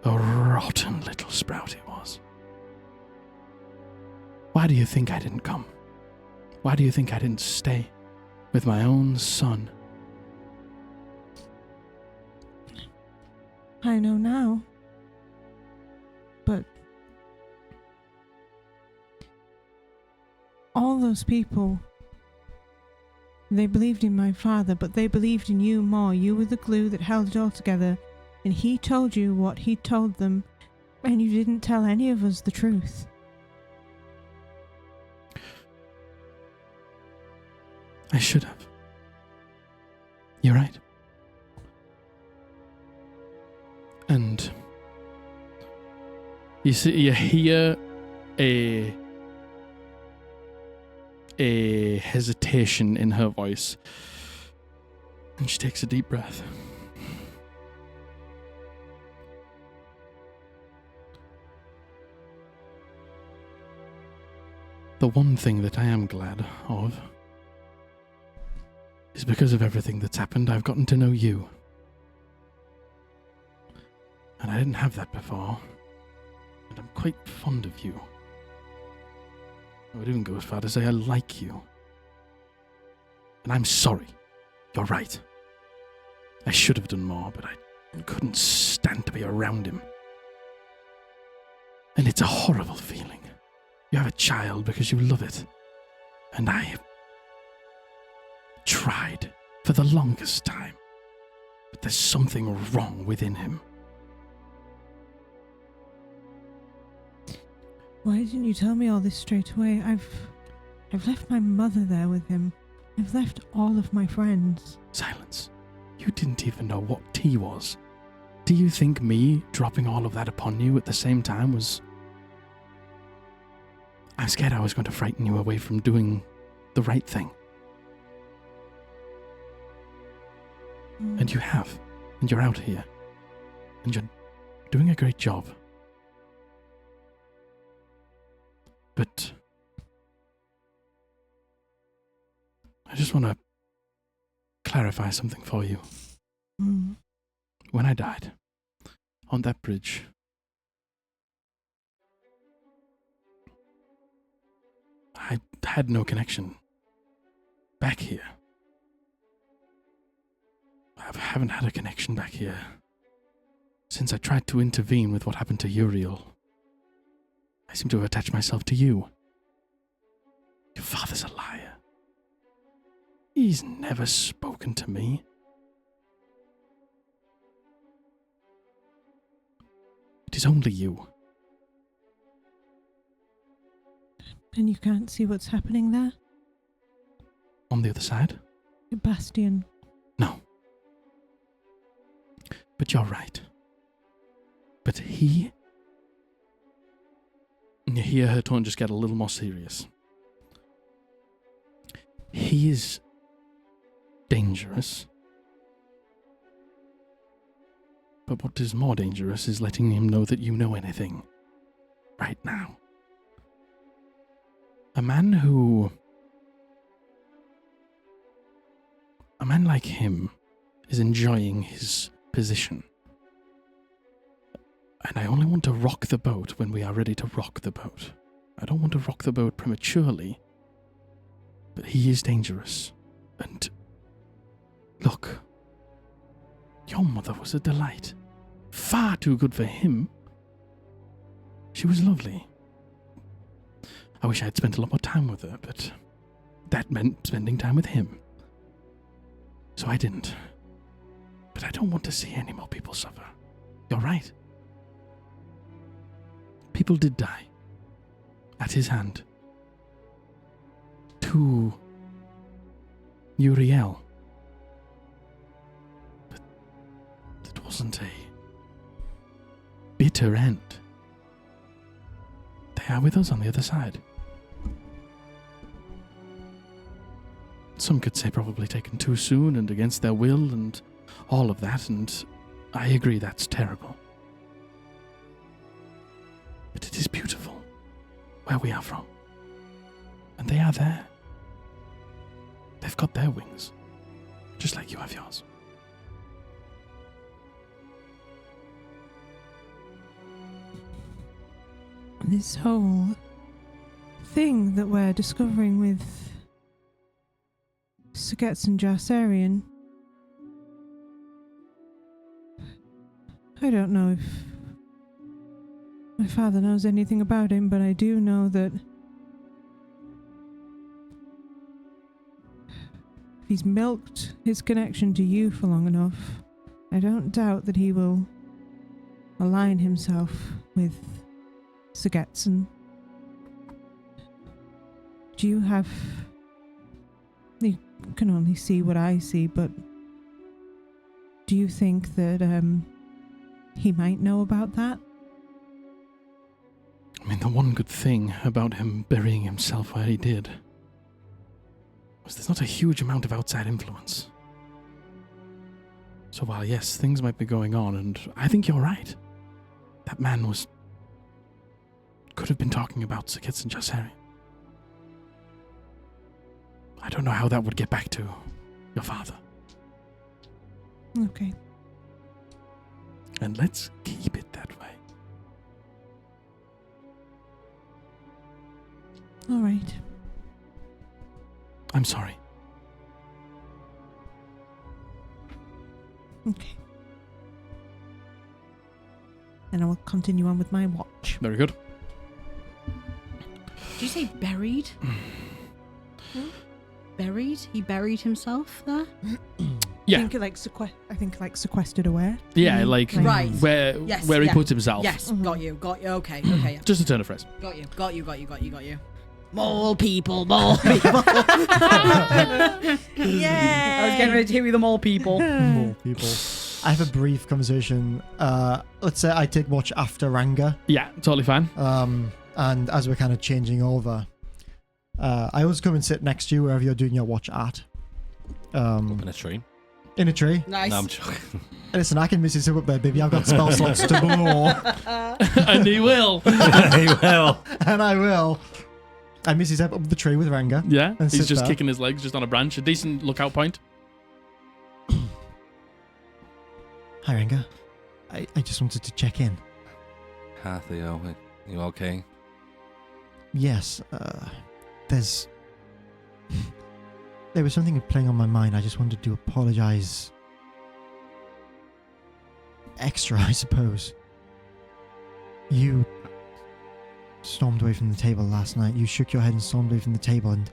A rotten little sprout he was. Why do you think I didn't come? Why do you think I didn't stay with my own son? I know now. But all those people, they believed in my father, but they believed in you more. You were the glue that held it all together, and he told you what he told them, and you didn't tell any of us the truth. I should have. You're right. And you see, you hear a hesitation in her voice, and she takes a deep breath. The one thing that I am glad of is because of everything that's happened, I've gotten to know you. And I didn't have that before. And I'm quite fond of you. I would even go as far to say I like you. And I'm sorry. You're right. I should have done more, but I couldn't stand to be around him. And it's a horrible feeling. You have a child because you love it. And I have tried for the longest time. But there's something wrong within him. Why didn't you tell me all this straight away? I've left my mother there with him. I've left all of my friends. Silence. You didn't even know what tea was. Do you think me dropping all of that upon you at the same time was... I'm scared I was going to frighten you away from doing the right thing. And you have. And you're out here. And you're doing a great job. But I just want to clarify something for you. Mm. When I died on that bridge, I had no connection back here. I haven't had a connection back here since I tried to intervene with what happened to Uriel. I seem to have attached myself to you. Your father's a liar. He's never spoken to me. It is only you. And you can't see what's happening there? On the other side? The bastion. No. But you're right. But he... And you hear her tone just get a little more serious. He is dangerous. But what is more dangerous is letting him know that you know anything. Right now. A man like him is enjoying his position. And I only want to rock the boat when we are ready to rock the boat. I don't want to rock the boat prematurely. But he is dangerous. And look, your mother was a delight. Far too good for him. She was lovely. I wish I had spent a lot more time with her, but that meant spending time with him. So I didn't. But I don't want to see any more people suffer. You're right. People did die. At his hand. To Uriel. But it wasn't a bitter end. They are with us on the other side. Some could say probably taken too soon and against their will and all of that, and I agree that's terrible. But it is beautiful where we are from. And they are there. They've got their wings, just like you have yours. This whole thing that we're discovering with Sagetz and Jarsarian, I don't know if my father knows anything about him, but I do know that if he's milked his connection to you for long enough, I don't doubt that he will align himself with Sagetson. Do you have... You can only see what I see, but do you think that he might know about that? I mean, the one good thing about him burying himself where he did was there's not a huge amount of outside influence. So while, yes, things might be going on, and I think you're right. That man could have been talking about Sagetz and Jarsarian. I don't know how that would get back to your father. Okay. And let's keep it that way. All right. I'm sorry. Okay. And I will continue on with my watch. Very good. Did you say buried? Buried? He buried himself there? Yeah. I think like sequestered away. Yeah, like Right. where Yes, he yeah. puts himself. Yes, Mhm. got you. Okay, yeah. Just a turn of phrase. Got you. Mole people. Yeah! I was getting ready to hit with the mole people. More people. I have a brief conversation. Let's say I take watch after Ranga. Yeah, totally fine. And as we're kind of changing over, I always come and sit next to you wherever you're doing your watch at. Up in a tree. In a tree. Nice. No, I'm joking. Listen, I can miss his up there, baby. I've got spell slots to blow. And he will. He will. And I will. I miss his up the tree with Ranga. Yeah, And he's sit just there. kicking his legs just on a branch. A decent lookout point. Hi, Ranga. I just wanted to check in. Hi, Theo. You okay? Yes, there was something playing on my mind. I just wanted to apologize extra, I suppose. You stormed away from the table last night. You shook your head and stormed away from the table, and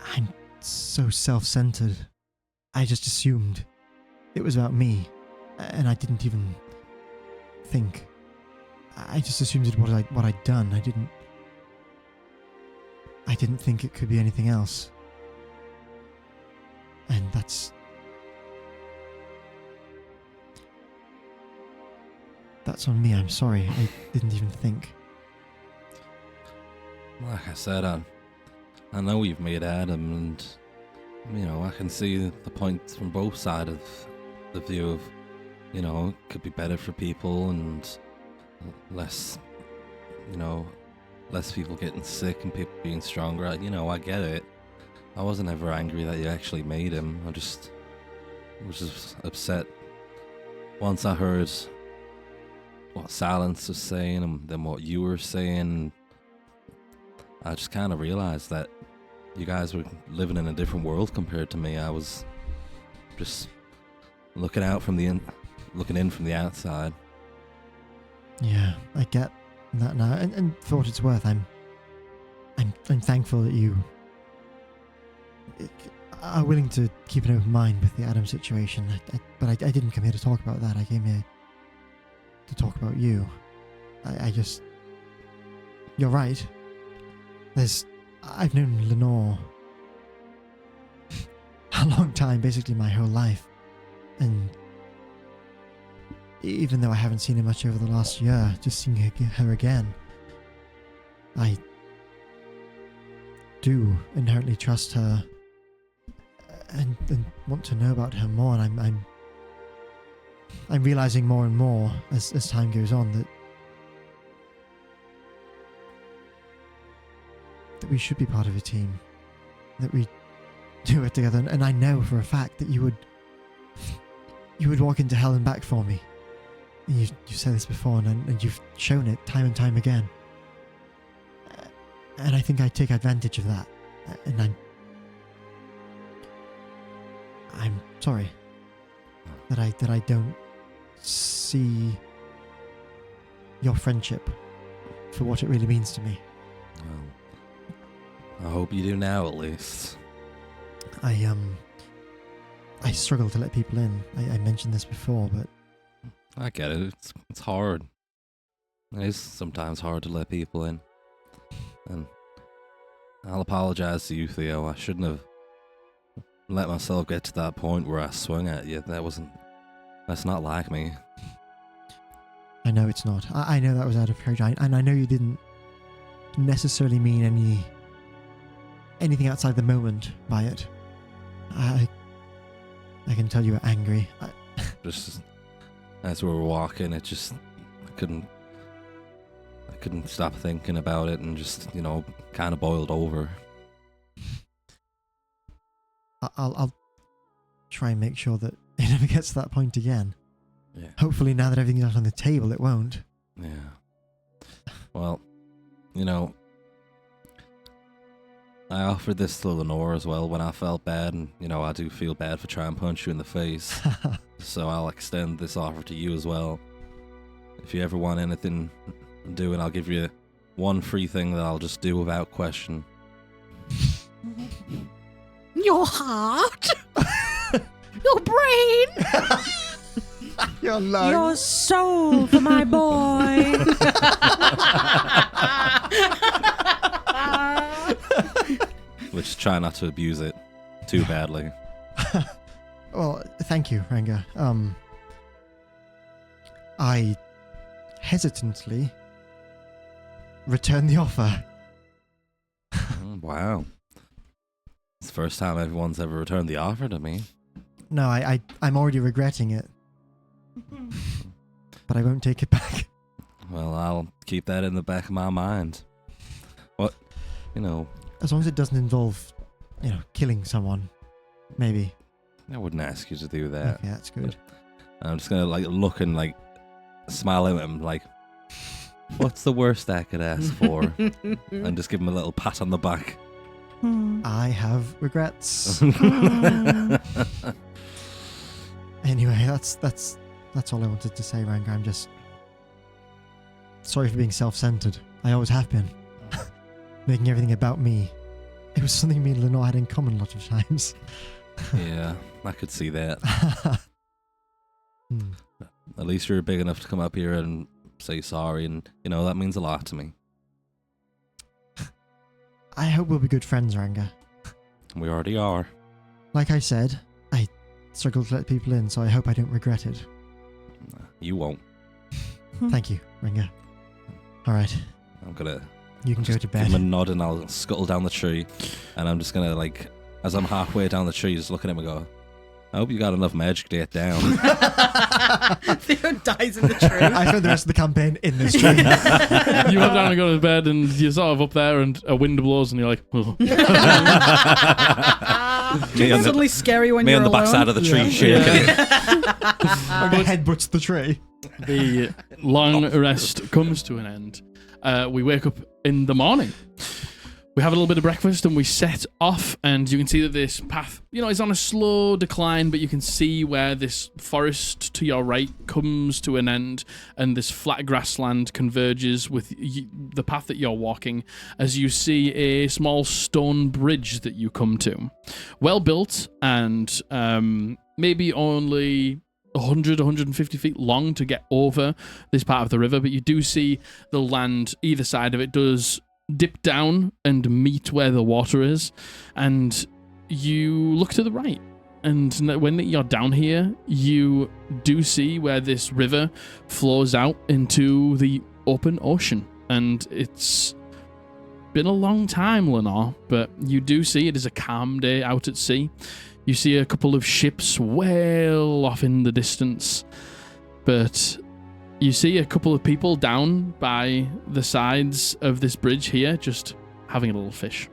I'm so self-centered. I just assumed it was about me, and I didn't even think. I just assumed it was what I'd done. I didn't think it could be anything else. And that's on me. I'm sorry. I didn't even think. Like I said, I know you've made Adam, and I can see the points from both sides of the view of, it could be better for people and less people getting sick and people being stronger. I get it. I wasn't ever angry that you actually made him. I was just upset once I heard what Silence was saying and then what you were saying. I just kind of realized that you guys were living in a different world compared to me. I was just looking in from the outside. Yeah, I get that now. And for what it's worth, I'm thankful that you are willing to keep an open mind with the Adam situation. But I didn't come here to talk about that. I came here to talk about you. You're right. I've known Lenore a long time, basically my whole life. And even though I haven't seen her much over the last year, just seeing her again, I do inherently trust her and want to know about her more. And I'm realizing more and more as time goes on that we should be part of a team, that we do it together. And I know for a fact that you would walk into hell and back for me. And you said this before, and you've shown it time and time again. And I think I take advantage of that. And I'm sorry that I don't see your friendship for what it really means to me. Well, I hope you do now, at least. I struggle to let people in. I mentioned this before, but I get it. It's hard. It is sometimes hard to let people in. And I'll apologize to you, Theo. I shouldn't have let myself get to that point where I swung at you. That's not like me. I know it's not. I know that was out of character. And I know you didn't necessarily mean anything outside the moment by it. I can tell you were angry. Just as we were walking, I couldn't stop thinking about it, and just kind of boiled over. I'll try and make sure that it never gets to that point again. Yeah. Hopefully, now that everything's out on the table, it won't. Yeah. Well, I offered this to Lenore as well when I felt bad, and I do feel bad for trying to punch you in the face. So I'll extend this offer to you as well. If you ever want anything doing, I'll give you one free thing that I'll just do without question. Your heart? Your brain? Your lungs? Your soul for my boy. Which try not to abuse it too badly. Well, thank you, Ranga. I hesitantly return the offer. Wow. It's the first time everyone's ever returned the offer to me. No, I'm already regretting it. But I won't take it back. Well, I'll keep that in the back of my mind. What, As long as it doesn't involve, killing someone, maybe. I wouldn't ask you to do that. Okay, that's good. I'm just gonna look and smile at him what's the worst I could ask for? And just give him a little pat on the back. I have regrets. Anyway, that's all I wanted to say, Ranga. I'm just sorry for being self-centered. I always have been. Making everything about me. It was something me and Lenore had in common a lot of times. Yeah, I could see that. At least you're big enough to come up here and say sorry, and that means a lot to me. I hope we'll be good friends, Ranga. We already are. Like I said, I struggle to let people in, so I hope I don't regret it. You won't. Thank you, Ranga. All right. I'm gonna. You can go to Give bed. him a nod, and I'll scuttle down the tree, and I'm just gonna as I'm halfway down the tree, just looking at him and go, I hope you got enough magic to get down. Theo dies in the tree. I spent the rest of the campaign in this tree. You hop down and go to bed, and you're sort of up there, and a wind blows, and you're like, oh. It's suddenly scary when me you're on the alone. backside of the tree shaking. My headbutts the tree. The long rest comes to an end. We wake up in the morning. We have a little bit of breakfast and we set off, and you can see that this path, is on a slow decline, but you can see where this forest to your right comes to an end, and this flat grassland converges with the path that you're walking, as you see a small stone bridge that you come to. Well built, and maybe only 100, 150 feet long to get over this part of the river, but you do see the land either side of it does dip down and meet where the water is, and you look to the right, and when you're down here, you do see where this river flows out into the open ocean, and it's been a long time, Lenore, but you do see it is a calm day out at sea. You see a couple of ships well off in the distance, but you see a couple of people down by the sides of this bridge here, just having a little fish.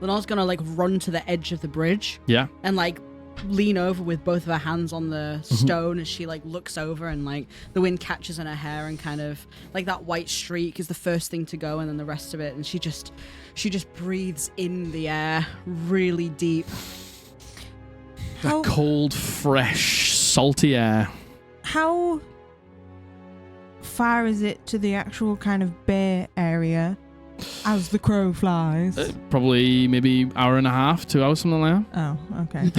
Lenore's gonna run to the edge of the bridge. Yeah. And lean over with both of her hands on the stone as she looks over, and the wind catches in her hair, and kind of that white streak is the first thing to go, and then the rest of it, and she just breathes in the air really deep. That cold, fresh, salty air. How far is it to the actual kind of bay area as the crow flies? Probably maybe hour and a half, 2 hours, something like that. Oh, okay.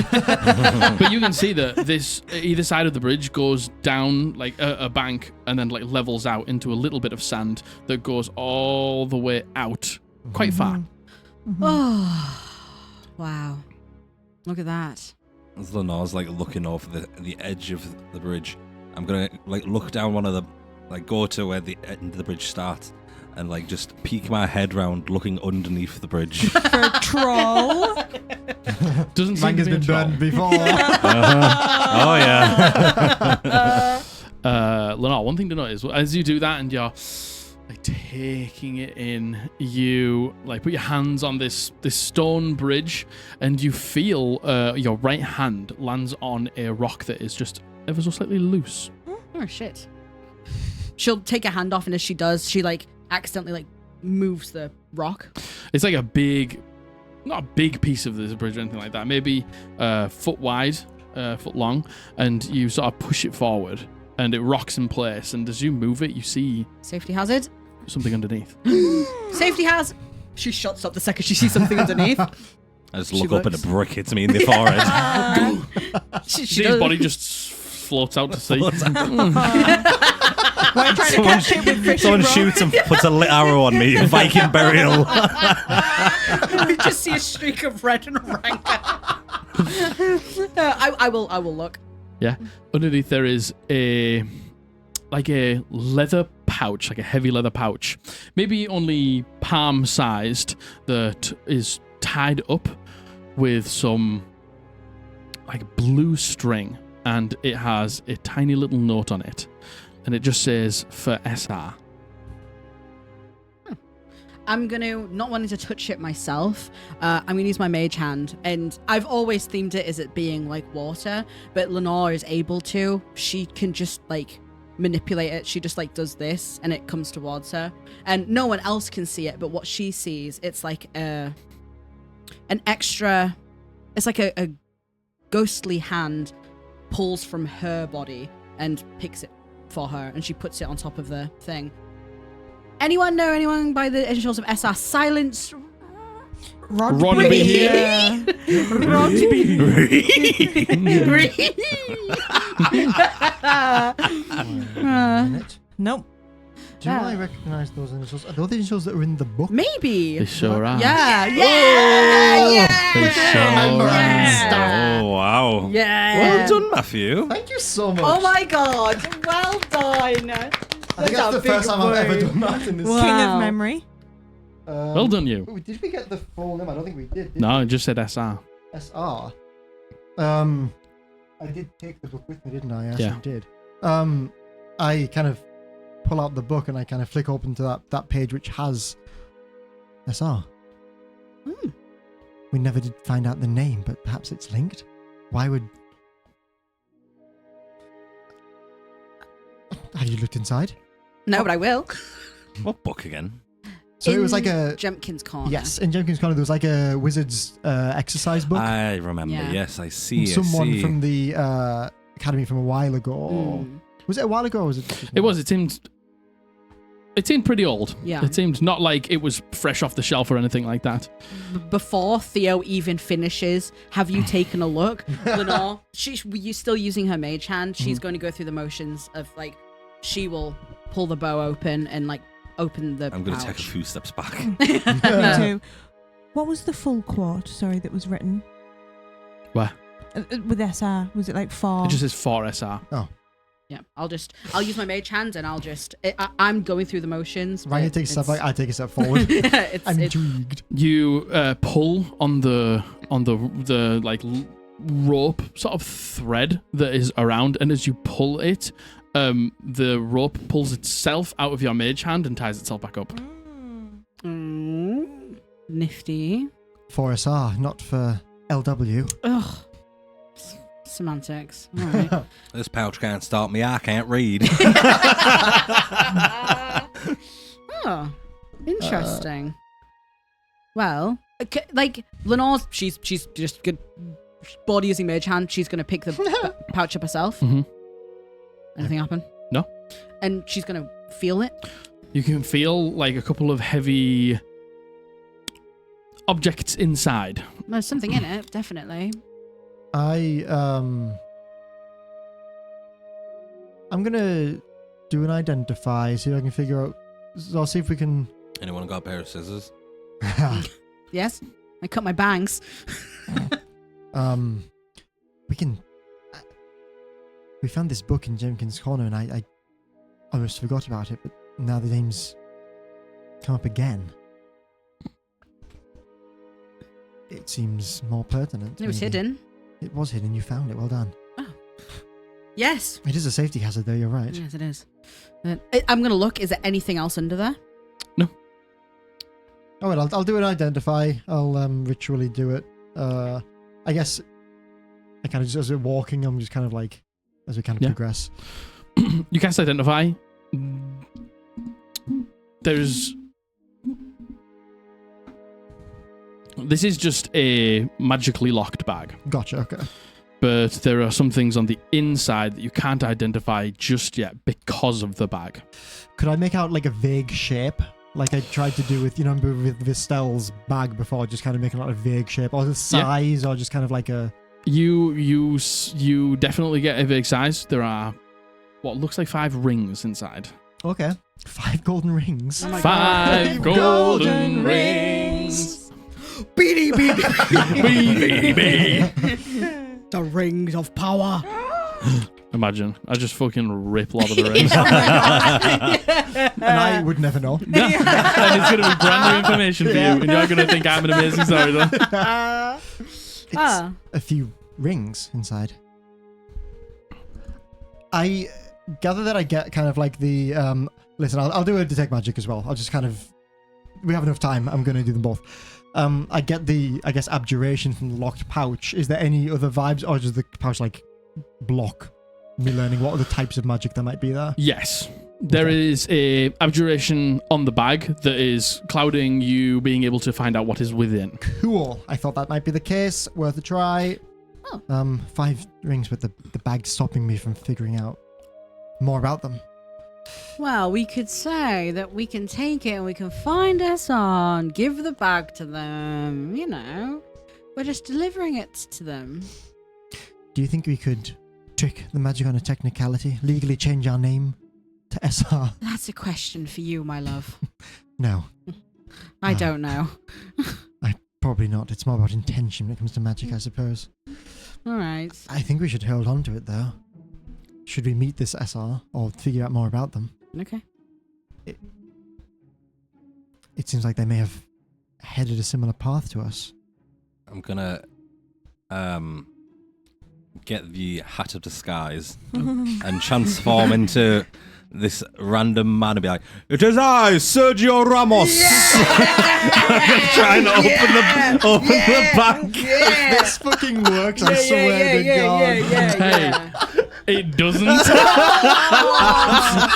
But you can see that this either side of the bridge goes down a bank, and then levels out into a little bit of sand that goes all the way out quite far. Mm-hmm. Oh, wow. Look at that. As Lenore's looking over the edge of the bridge, I'm gonna look down one of the go to where the end of the bridge starts, and just peek my head round, looking underneath the bridge. For a troll. Doesn't seem to Ranga's be a been troll. burned before. Oh yeah. Lenore, one thing to note is as you do that and you're taking it in, you put your hands on this stone bridge, and you feel your right hand lands on a rock that is just ever so slightly loose. Oh shit. She'll take her hand off, and as she does, she accidentally moves the rock. It's a big, not a big piece of this bridge or anything like that, maybe foot wide, foot long, and you sort of push it forward, and it rocks in place, and as you move it, you see Safety hazard. something underneath. Safety hazard. She shuts up the second she sees something underneath. I just look up and a brick hits me in the forehead. She His does. body just floats out to sea. We're trying to catch it with fishing Someone rod. shoots and puts a lit arrow on me. Viking burial. We just see a streak of red and Ranga. I will look. Yeah. Underneath there is a leather pouch, a heavy leather pouch, maybe only palm sized, that is tied up with some blue string, and it has a tiny little note on it, and it just says for SR. I'm gonna, not wanting to touch it myself, I'm gonna use my mage hand, and I've always themed it as it being water, but Lenore is able to. She can just manipulate it. She just does this, and it comes towards her, and no one else can see it, but what she sees, it's an extra, it's a ghostly hand pulls from her body and picks it for her, and she puts it on top of the thing. Anyone know anyone by the initials of SR? Silence. Rodby here. Minute. Nope. Do I recognize those initials? Are those the initials that are in the book? Maybe. They sure are. Yeah. They Yeah. sure Yeah. Oh, wow. Yeah. Well done, Matthew. Thank you so much. Oh my god. Well done. I think that's the first time I've ever done that in this. Wow. King of memory. Well done, you. Did we get the full name? I don't think we did. No, it just said SR. SR. I did take the book with me, didn't I? Yes, Yeah. I did. I kind of pull out the book and I kind of flick open to that page which has SR. We never did find out the name, but perhaps it's linked. Why would... Have you looked inside? No, but I will. What book again? So it was like a... Jumpkin's Corner. Yes, in Jenkins Corner there was like a wizard's exercise book. I remember. Yeah. Yes, I see. Someone from the academy from a while ago. Was it a while ago or was it... It was. It seemed pretty old. Yeah. It seemed not like it was fresh off the shelf or anything like that. Before Theo even finishes, have you taken a look? Lenore, you're still using her mage hand. She's going to go through the motions of like, she will pull the bow open and like open the I'm going to pouch. take a few steps back. Me too. What was the full quote? Sorry, that was written Where? with SR. Was it like 4? It just says 4SR. Yeah, I'll use my mage hand and I'm going through the motions. Ranga but takes a step it's- back, I take a step forward. I'm it's intrigued. You pull on the like rope sort of thread that is around, and as you pull it, the rope pulls itself out of your mage hand and ties itself back up. nifty. For SR, not for LW. Ugh. Semantics. All right. This pouch can't stop me. I can't read. Oh, interesting. Well, like Lenore's, she's just good. Bored using mage hand. She's gonna pick the pouch up herself. Mhm. Anything happen? No. And she's gonna feel it. You can feel like a couple of heavy objects inside. There's something in it, definitely. I'm gonna do an identify, see if I can figure out. So I'll see if we can. Anyone got a pair of scissors? Yes, I cut my bangs. We can. We found this book in Jenkins Corner, and I almost forgot about it, but now the name's come up again. It seems more pertinent. It was maybe. hidden. It was hidden. You found it. Well done. Yes. It is a safety hazard, though. You're right. Yes, it is. I'm gonna look. Is there anything else under there? No. Oh well, I'll do an identify. I'll ritually do it. I guess I kind of just as we're walking, I'm just kind of like as we kind of progress. You cast identify. This is just a magically locked bag. Gotcha. Okay. But there are some things on the inside that you can't identify just yet because of the bag. Could I make out like a vague shape, like I tried to do with with Vistel's bag before, just kind of making out a vague shape, or the size, or just kind of like a. You definitely get a vague size. There are what looks like 5 rings inside. Okay. 5 golden rings. Oh my 5 golden rings. Beady, beady. Baby. The rings of power. Imagine. I just fucking rip Lord of the Rings. And I would never know. No. And it's going to be brand new information for you. And you're going to think I'm an amazing storyteller. It's a few rings inside. I gather that I get kind of like the listen, I'll do a detect magic as well. I'll just kind of, we have enough time. I'm going to do them both. I get the, I guess, abjuration from the locked pouch. Is there any other vibes, or does the pouch like block me learning what other types of magic there might be there? Yes. There is a abjuration on the bag that is clouding you being able to find out what is within. Cool. I thought that might be the case. Worth a try. Oh. 5 rings with the bag stopping me from figuring out more about them. Well, we could say that we can take it and we can find us on, give the bag to them, you know. We're just delivering it to them. Do you think we could trick the magic on a technicality? Legally change our name? to SR? That's a question for you, my love. No, I don't know. probably not. It's more about intention when it comes to magic, I suppose. All right. I think we should hold on to it, though. Should we meet this SR or figure out more about them? Okay. It seems like they may have headed a similar path to us. I'm gonna get the hat of disguise and transform into this random man and be like, "It is I, Sergio Ramos." I'm trying to open the bank. If this fucking works, I swear to God. Hey, it doesn't.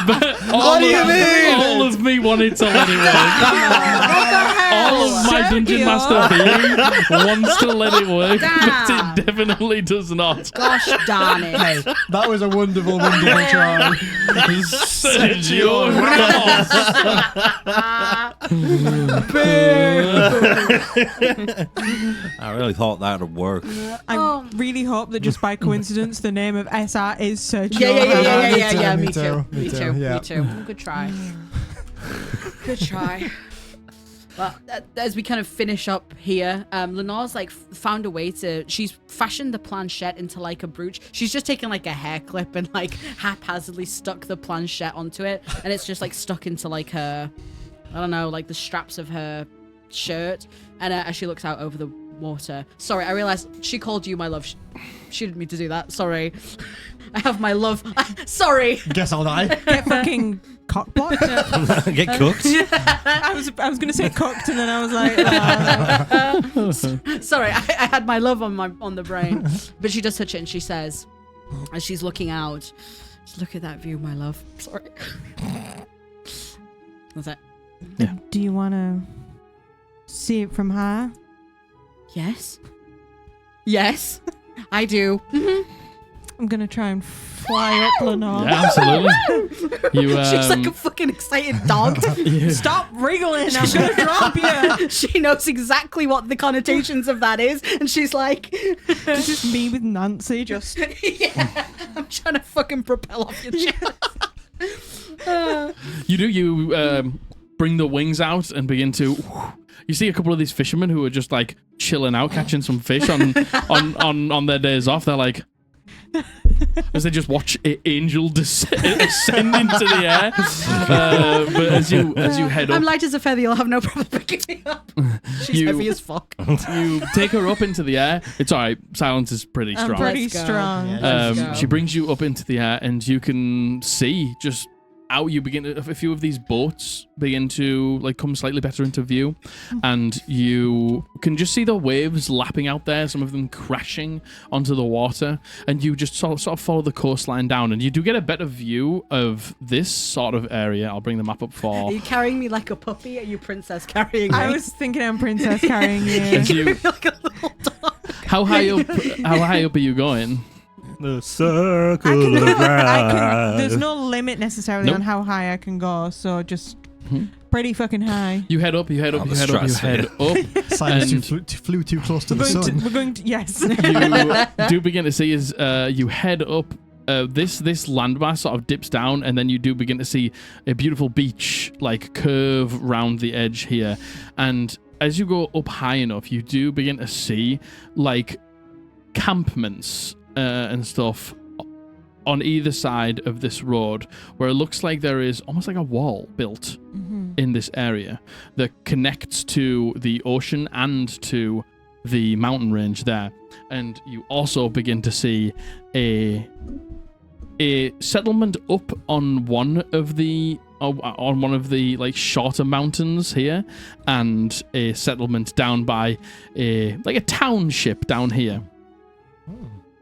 But What do you mean? all of me wanted to let it work. All of my Dungeon Master being wants to let it work, but it definitely does not. Gosh darn it. Hey, that was a wonderful, wonderful try. Sergio Ramos. I really thought that would work. I really hope that just by coincidence the name of SR is Sergio. Yeah. Me Me too, too. me too, yeah. Me too. Good try. Good try. Well, as we kind of finish up here, Lenore's like found a way to. She's fashioned the planchette into like a brooch. She's just taken like a hair clip and like haphazardly stuck the planchette onto it, and it's just like stuck into like her, I don't know, like the straps of her shirt. And as she looks out over the water, sorry, I realized she called you my love. She didn't mean to do that. Sorry. I have my love. Sorry. Guess I'll die. Get fucking cockblocked. Get cooked. I was gonna say cooked, and then I was like, Sorry, I had my love on the brain. But she does touch it and she says, as she's looking out, just look at that view, my love. Sorry. What's that? do you want to see it from high? Yes. Yes, I do. I'm gonna try and fly up Lenore. Yeah, absolutely. She's like a fucking excited dog. Stop wriggling! I'm gonna drop you. She knows exactly what the connotations of that is, and she's like, This is me with Nancy. Just yeah, I'm trying to fucking propel off your chest. You bring the wings out and begin to. You see a couple of these fishermen who are just like chilling out, catching some fish on their days off. They're like, as they just watch Angel ascend into the air. But as you head up, I'm light as a feather. You'll have no problem picking me up. She's heavy as fuck. you take her up into the air. It's all right. Silence is pretty strong. I'm pretty Let's go. strong. Let's go. She brings you up into the air, and you can see just out. You begin a few of these boats begin to like come slightly better into view, and you can just see the waves lapping out there. Some of them crashing onto the water, and you just sort of follow the coastline down, and you do get a better view of this sort of area. I'll bring the map up Are for. you carrying me like a puppy? Are you princess carrying me? I was thinking I'm princess carrying you. As you- like a little dog. How high up? How high up are you going? The circle of life. There's no limit necessarily Nope. on how high I can go, so just pretty fucking high. You head up. You head up. Oh, You the head up. You head up. Silence, you And- flew too close to the sun. We're going to yes. You do begin to see as you head up. This landmass sort of dips down, and then you do begin to see a beautiful beach like curve round the edge here. And as you go up high enough, you do begin to see like campments and stuff on either side of this road, where it looks like there is almost like a wall built in this area that connects to the ocean and to the mountain range there. And you also begin to see a settlement up on one of the like shorter mountains here, and a settlement down by a township down here.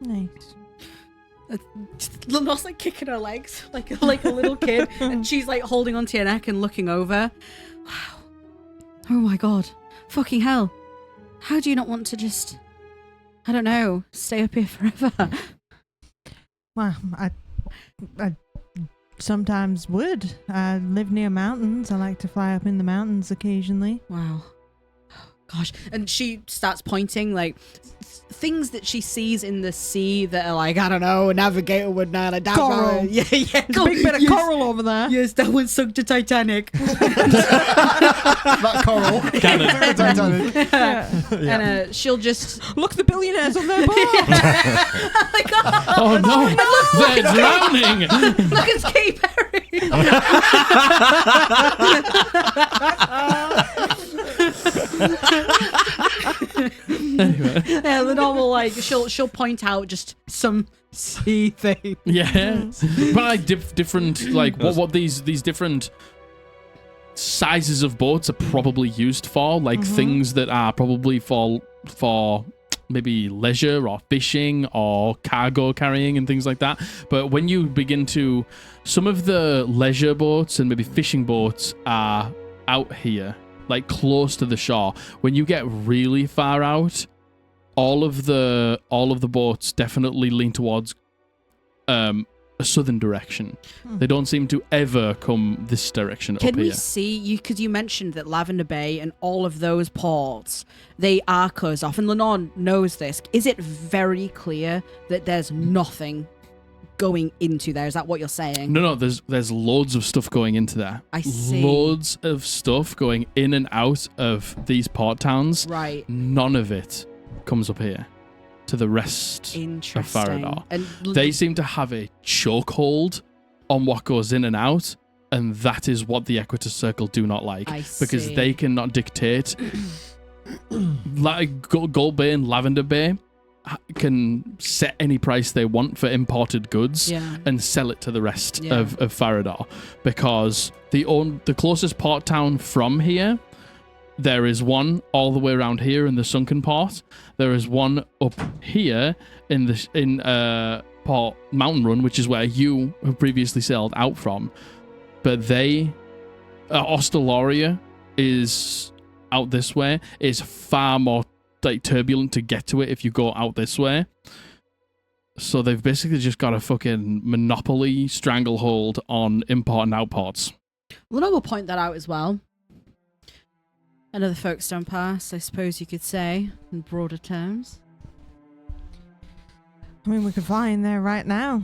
Nice. Lenore's like kicking her legs like a little kid, and she's like holding onto your neck and looking over. Wow. Oh my god. Fucking hell. How do you not want to just, I don't know, stay up here forever? Well, I sometimes would. I live near mountains. I like to fly up in the mountains occasionally. Wow. Gosh. And she starts pointing, like, things that she sees in the sea that are like, I don't know, a navigator would know. Like, Coral. Yeah. There's a big bit of coral over there. Yes, that one sunk to Titanic. That coral. Titanic. And she'll just... Look, the billionaires on their boat. like, Oh no, they're drowning. look, it's Katy Perry. Anyway, Yeah, Lenore will like she'll point out just some sea thing. yeah, but like different, like what these different sizes of boats are probably used for, like things that are probably for maybe leisure or fishing or cargo carrying and things like that. But when you begin to, some of the leisure boats and maybe fishing boats are out here, like close to the shore. When you get really far out, all of the boats definitely lean towards a southern direction. They don't seem to ever come this direction Can up we here. see you? Because you mentioned that Lavender Bay and all of those ports, they are closed off, and Lenore knows this. Is it very clear that there's nothing going into there? Is that what you're saying? No, there's loads of stuff going into there. I see. Loads of stuff going in and out of these port towns. Right. None of it comes up here to the rest of Interesting. Farrahdor. And They seem to have a chokehold on what goes in and out, and that is what the Equitous Circle do not like. I Because see. they cannot dictate. Like Gold Bay and Lavender Bay can set any price they want for imported goods Yeah. and sell it to the rest Yeah. of Farrahdor, because the closest port town from here, there is one all the way around here in the sunken port. There is one up here in Port Mountain Run, which is where you have previously sailed out from. But Ostaloria is out this way. Is far more like turbulent to get to it if you go out this way. So they've basically just got a fucking monopoly stranglehold on import and outports. Lenore will point that out as well. Another Folkestone Pass, I suppose you could say, in broader terms. I mean, we could fly in there right now.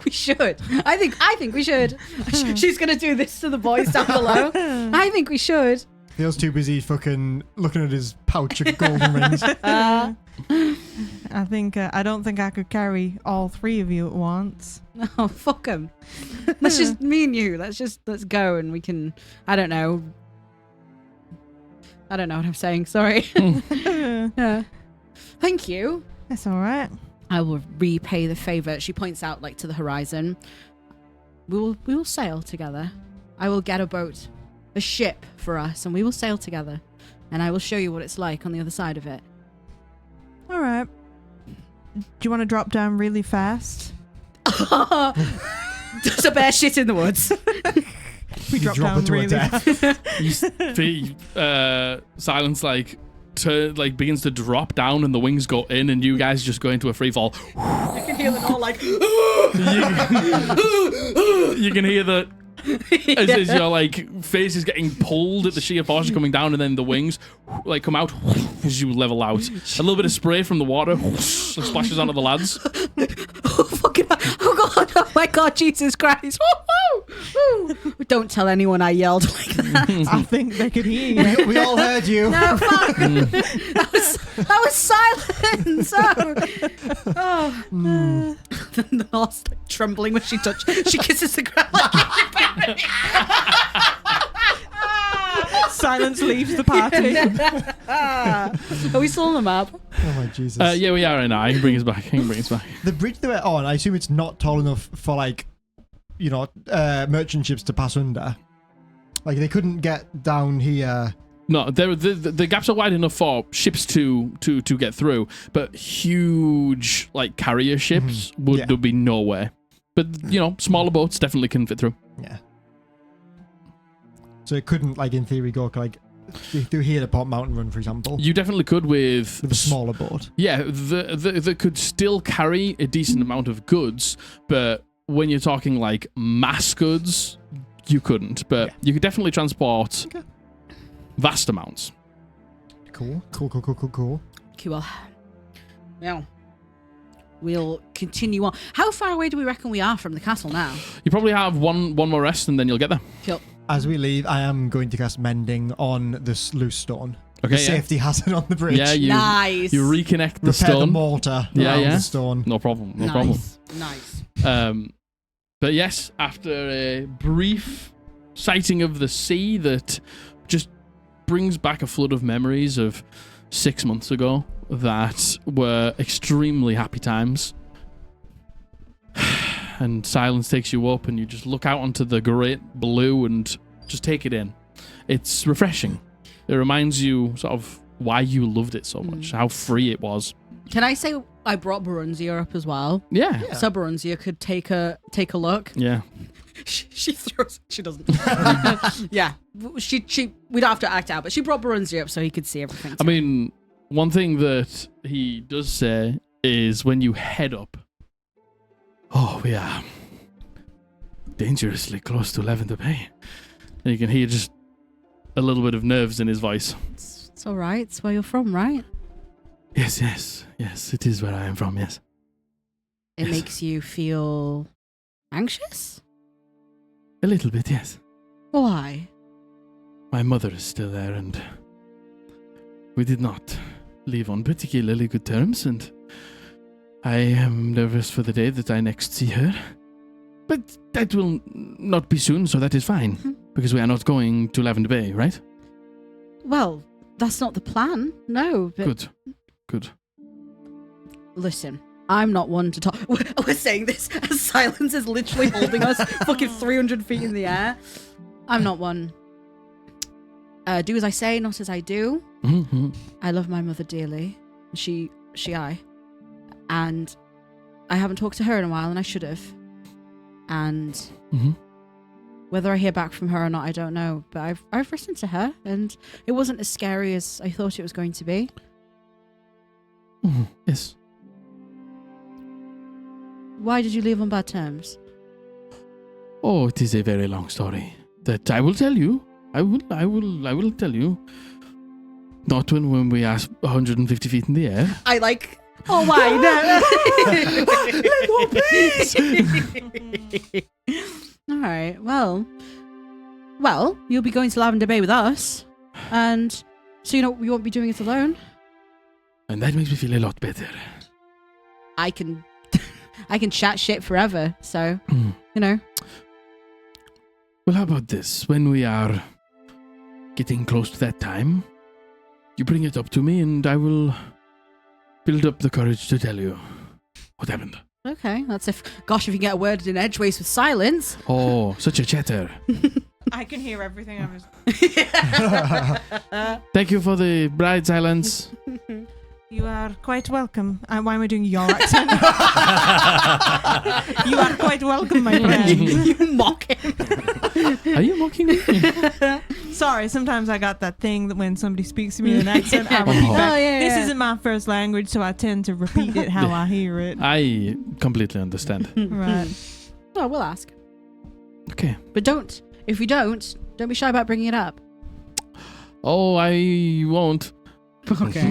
We should. I think we should. She's gonna do this to the boys down below. I think we should. Theo's too busy fucking looking at his pouch of golden rings. I don't think I could carry all three of you at once. Oh, fuck him. Let's just, me and you, let's go and we can, I don't know what I'm saying, sorry. Yeah. Thank you. That's all right. I will repay the favor. She points out like to the horizon. We will sail together. I will get a boat, a ship for us, and we will sail together. And I will show you what it's like on the other side of it. All right. Do you want to drop down really fast? There's a bear shit in the woods. We You drop it to a death. You see Silence begins to drop down and the wings go in and you guys just go into a free fall. I can hear Lenore like You can hear the as your like face is getting pulled at the sheer force coming down, and then the wings like come out as you level out. A little bit of spray from the water splashes onto the lads. oh fucking oh god, oh my god, Jesus Christ. Woo-hoo! Don't tell anyone I yelled like that. I think they could hear you. We all heard you. No, fuck. That was silence. The horse like, trembling when she kisses the ground. Silence leaves the party. Are we still on the map? Oh my Jesus. Yeah, we are right now. I can bring us back. The bridge they were on, I assume it's not tall enough for like, merchant ships to pass under. Like they couldn't get down here. No, the gaps are wide enough for ships to get through, but huge like carrier ships would be no way. But smaller boats definitely can fit through. Yeah. So it couldn't, like in theory, go like through here to Port Mountain Run, for example. You definitely could with a smaller boat. Yeah, that could still carry a decent amount of goods, but when you're talking like mass goods, you couldn't. But you could definitely transport vast amounts. Cool. Cool. Well, we'll continue on. How far away do we reckon we are from the castle now? You probably have one more rest, and then you'll get there. Cool. As we leave, I am going to cast Mending on this loose stone. Okay, The safety hazard on the bridge. Yeah, you reconnect the Repair stone. the mortar around the stone. No problem. No problem. Nice. But yes, after a brief sighting of the sea that just brings back a flood of memories of 6 months ago that were extremely happy times. And silence takes you up and you just look out onto the great blue and just take it in. It's refreshing. It reminds you sort of why you loved it so much, how free it was. Can I say I brought Barunzia up as well? Yeah. So Barunzia could take a look. Yeah. She throws. She doesn't. Yeah. We'd have to act out, but she brought Barunzia up so he could see everything. I mean, one thing that he does say is when you head up, oh, we are dangerously close to Lavender Bay. And you can hear just a little bit of nerves in his voice. It's all right. It's where you're from, right? Yes, it is where I am from, yes. It makes you feel anxious? A little bit, yes. Why? My mother is still there, and we did not leave on particularly good terms, and I am nervous for the day that I next see her. But that will not be soon, so that is fine, because we are not going to Lavender Bay, right? Well, that's not the plan. No. But Good. Listen, I'm not one to talk. We're saying this as silence is literally holding us fucking 300 feet in the air. I'm not one. Do as I say, not as I do. Mm-hmm. I love my mother dearly. I. And I haven't talked to her in a while, and I should have. And whether I hear back from her or not, I don't know. But I've listened to her, and it wasn't as scary as I thought it was going to be. Yes. Why did you leave on bad terms? Oh, it is a very long story that I will tell you. I will tell you. Not when we are 150 feet in the air. I like. Oh why no? All right. Well, you'll be going to Lavender Bay with us, and so you won't be doing it alone. And that makes me feel a lot better. I can chat shit forever. So Well, how about this? When we are getting close to that time, you bring it up to me, and I will build up the courage to tell you what happened. Okay, that's if you can get a word in edgeways with silence. Oh, such a chatter. I can hear everything. I'm just. Thank you for the bride silence. You are quite welcome. Why am I doing your accent? You are quite welcome, my friend. You mock him. Are you mocking me? Sorry, sometimes I got that thing that when somebody speaks to me in an accent, I repeat back. Oh, yeah, This yeah. isn't my first language, so I tend to repeat it how I hear it. I completely understand. Right. Oh, we'll ask. Okay. But if we don't be shy about bringing it up. Oh, I won't. Okay.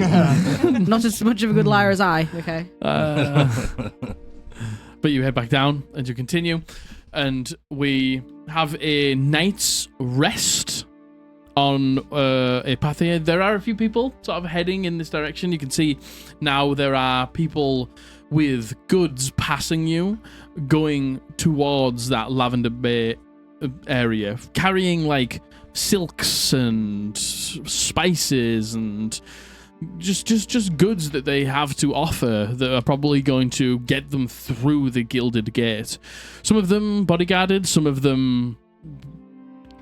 Not as much of a good liar as I. Okay. But you head back down and you continue, and we have a night's rest on a path here. There are a few people sort of heading in this direction. You can see now there are people with goods passing you, going towards that Lavender Bay area, carrying like silks and spices and just goods that they have to offer that are probably going to get them through the gilded gate. Some of them bodyguarded, some of them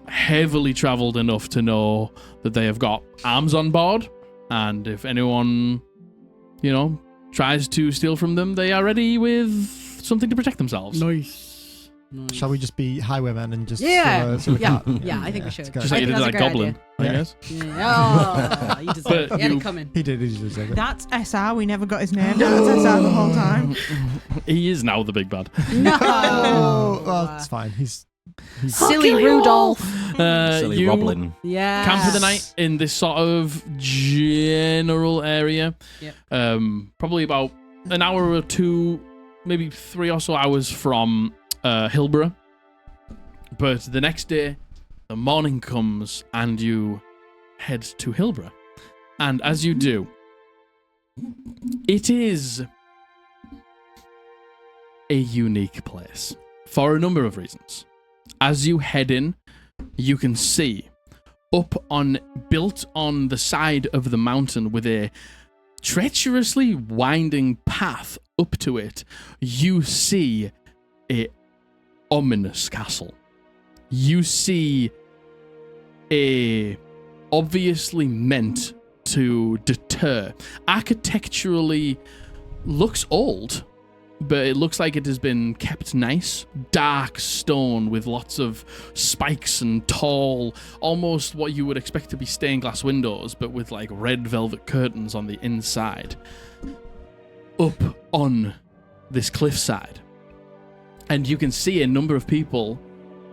heavily traveled enough to know that they have got arms on board, and if anyone, tries to steal from them, they are ready with something to protect themselves. Nice. Shall we just be highwaymen and just... Yeah. so we Yeah, can- yeah, I think we should. let's go. Just like you did that's a that great goblin, I idea. guess. Yeah. Oh, you deserve it. But He had you- it coming. He deserves it. That's SR. We never got his name down as SR the whole time. He is now the big bad. No. Oh, well, it's fine. He's Silly Rudolph. Silly you Roblin. Yeah. camp for the night in this sort of general area. Yep. Probably about an hour or two, maybe 3 or so hours from Hillborough. But the next day, the morning comes and you head to Hillborough. And as you do, it is a unique place for a number of reasons. As you head in, you can see built on the side of the mountain with a treacherously winding path up to it, you see a ominous castle. You see a obviously meant to deter. Architecturally looks old, but it looks like it has been kept nice. Dark stone with lots of spikes and tall, almost what you would expect to be stained glass windows, but with like red velvet curtains on the inside. Up on this cliffside. And you can see a number of people.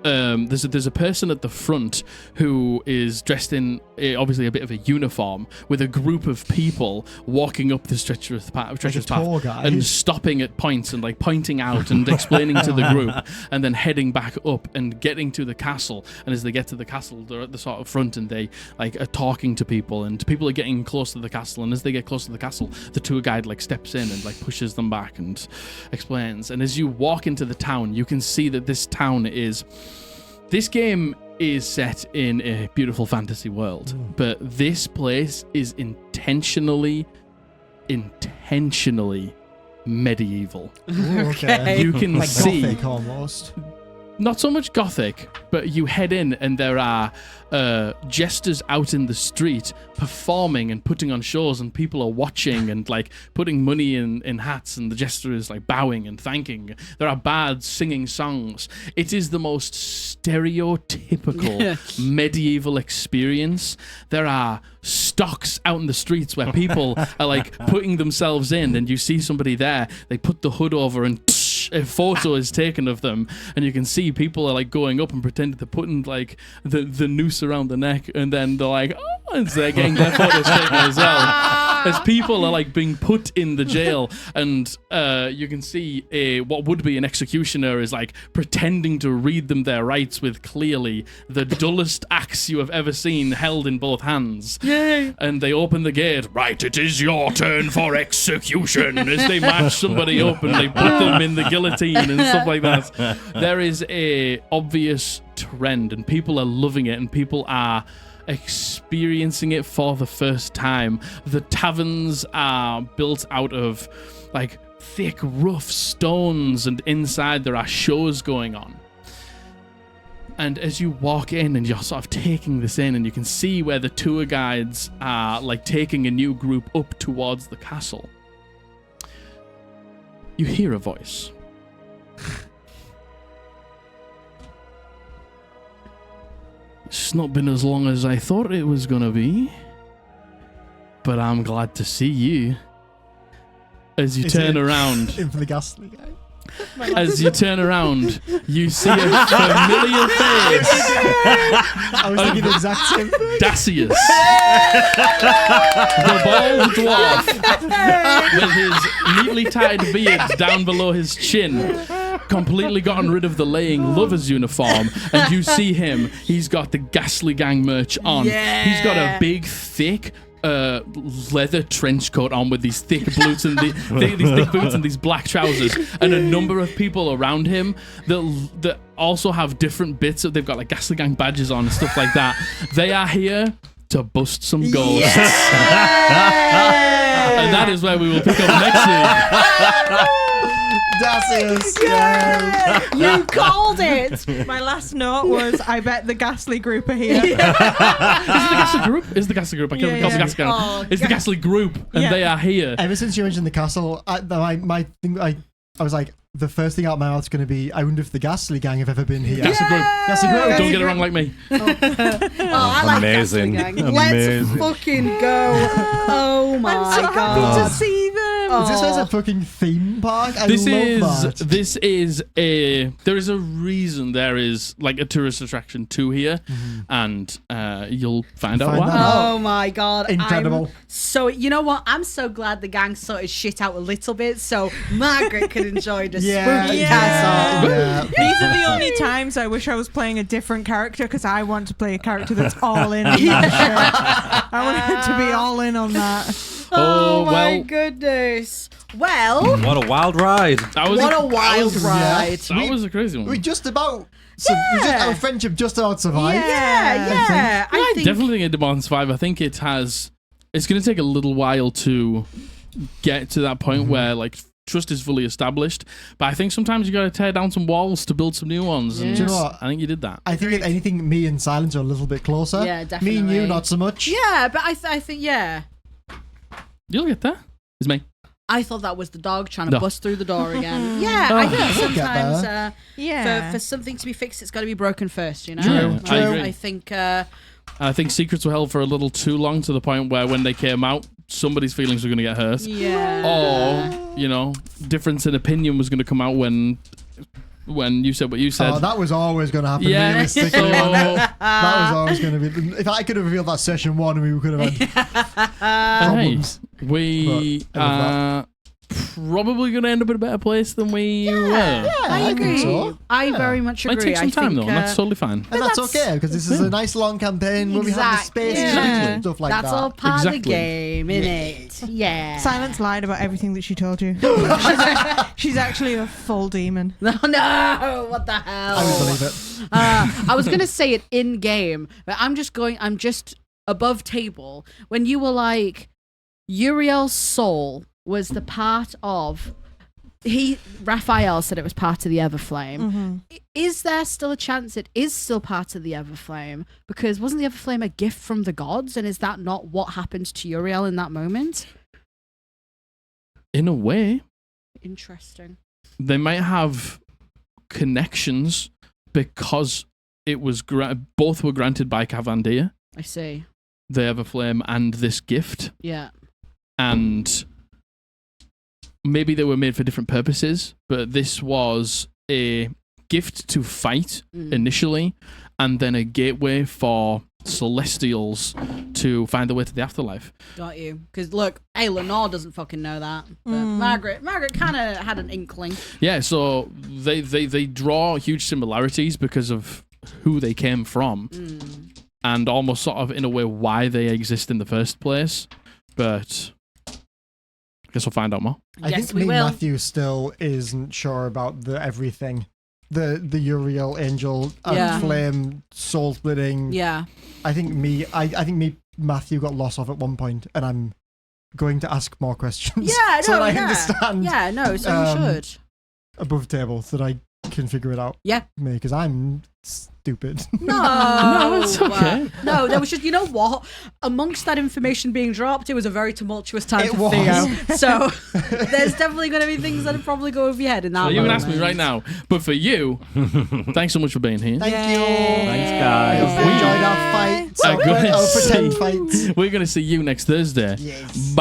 There's a person at the front who is dressed in obviously a bit of a uniform with a group of people walking up this treacherous path tour guide. and stopping at points and like pointing out and explaining to the group and then heading back up and getting to the castle. And as they get to the castle, they're at the sort of front and they like are talking to people and people are getting close to the castle. And as they get close to the castle, the tour guide like steps in and like pushes them back and explains. And as you walk into the town, you can see that this town is... This game is set in a beautiful fantasy world, but this place is intentionally medieval. Ooh, okay. You can Like see... Gothic almost. Not so much Gothic, but you head in and there are jesters out in the street performing and putting on shows and people are watching and like putting money in hats and the jester is like bowing and thanking. There are bards singing songs. It is the most stereotypical medieval experience. There are stocks out in the streets where people are like putting themselves in and you see somebody there, they put the hood over and a photo is taken of them and you can see people are like going up and pretending to putting like the noose around the neck and then they're like and they're getting their photos taken as well as people are like being put in the jail and you can see what would be an executioner is like pretending to read them their rights with clearly the dullest axe you have ever seen held in both hands. Yay! And they open the gate. Right, it is your turn for execution as they match somebody up and they put them in the guillotine and stuff like that. There is a obvious trend and people are loving it and people are experiencing it for the first time. The taverns are built out of like thick, rough stones and inside there are shows going on. And as you walk in and you're sort of taking this in and you can see where the tour guides are like taking a new group up towards the castle, you hear a voice. It's not been as long as I thought it was gonna be, but I'm glad to see you. As you turn around, In for the ghastly guy. as you turn around, you see a familiar face. I was thinking the exact same thing. Dacius, the bald dwarf with his neatly tied beard down below his chin, completely gotten rid of the laying lovers uniform, and you see him. He's got the Ghastly Gang merch on. Yeah. He's got a big, thick leather trench coat on with these thick boots and these thick boots and these black trousers, and a number of people around him that also have different bits of. They've got like Ghastly Gang badges on and stuff like that. They are here to bust some ghosts. And that is where we will pick up next week. Dacius, You called it. My last note was, I bet the ghastly group are here. Is it the Ghastly Group? Is the Ghastly Group? I can't recall the Ghastly Gang. Oh, It's the Ghastly Group, and Yeah. they are here. Ever since you mentioned the castle, my thing, I was like, the first thing out of my mouth is going to be, I wonder if the Ghastly Gang have ever been here. Ghastly Group. Ghastly Group. Don't get it wrong like me. I like Amazing. Ghastly Gang. Amazing. Let's fucking go. Oh my I'm so god. happy to see them. Is this as a fucking theme park? I This love that. there is a reason there is like a tourist attraction to here, and you'll find out Find why. that out. Oh my god. Incredible. So, you know what? I'm so glad the gang sorted shit out a little bit so Margaret could enjoy the spooky castle. Yeah. These are the only times I wish I was playing a different character because I want to play a character that's all in on that shit. I want it to be all in on that. Oh my well. goodness. Well, What a wild ride. That was what a wild ride. that was a crazy one. We just about. Our friendship just about survived. Yeah. I think Definitely think it demands 5. I think it has. It's going to take a little while to get to that point where like trust is fully established. But I think sometimes you got to tear down some walls to build some new ones. And Do you know what? I think you did that. I think if anything, me and Silence are a little bit closer. Yeah, Me and definitely. you, not so much. Yeah, but I think, yeah. You'll get there. It's me. I thought that was the dog trying to No. bust through the door again. Yeah, I think We'll get sometimes Yeah. for something to be fixed, it's got to be broken first, you know? True. I agree. I think, I think secrets were held for a little too long to the point where when they came out, somebody's feelings were going to get hurt. yeah. Or, you know, difference in opinion was going to come out when you said what you said. Oh, that was always going to happen Yeah. realistically. So- wasn't it? That was always going to be. If I could have revealed that session 1, we could have had problems. We But I love are probably going to end up in a better place than we were. I agree. think so. I very much Might agree. take some time, I think, though, and that's totally fine. And that's that's- okay, because this is a nice long campaign where we have the Exactly. space to Yeah. do stuff like that's that. all part of the Exactly. game, innit? Yeah. Silence lied about everything that she told you. She's actually a full demon. No, what the hell? I would believe it. I was going to say it in game, but I'm just above table. When you were like, Uriel's soul was the part of. Raphael said it was part of the Everflame. Is there still a chance it is still part of the Everflame? Because wasn't the Everflame a gift from the gods? And is that not what happened to Uriel in that moment? In a way, Interesting. they might have connections because it was both were granted by Cavandia, I see. the Everflame, and this gift. Yeah. And maybe they were made for different purposes, but this was a gift to fight initially, and then a gateway for Celestials to find their way to the afterlife. Got you. Because look, hey, Lenore doesn't fucking know that. But Margaret kind of had an inkling. Yeah, so they draw huge similarities because of who they came from, and almost sort of in a way why they exist in the first place. But I guess we'll find out more. I Yes, think we me will. Matthew still isn't sure about the everything. The Uriel angel Yeah. flame soul splitting. Yeah. I think me Matthew got lost off at one point, and I'm going to ask more questions. Yeah, so no, that I yeah. understand Yeah, no, so you should. above table so that I can figure it out. Yeah. Me, because I'm stupid. No, it's okay. No, there was just, you know what? Amongst that information being dropped, it was a very tumultuous time It for was. Theo. So there's definitely going to be things that probably go over your head in that So you can moment. ask me right now. But for you, thanks so much for being here. Thank you. Thanks, I guys. hope you enjoyed our fights. I'm gonna Our see- pretend fights. We're going to see you next Thursday. Yes.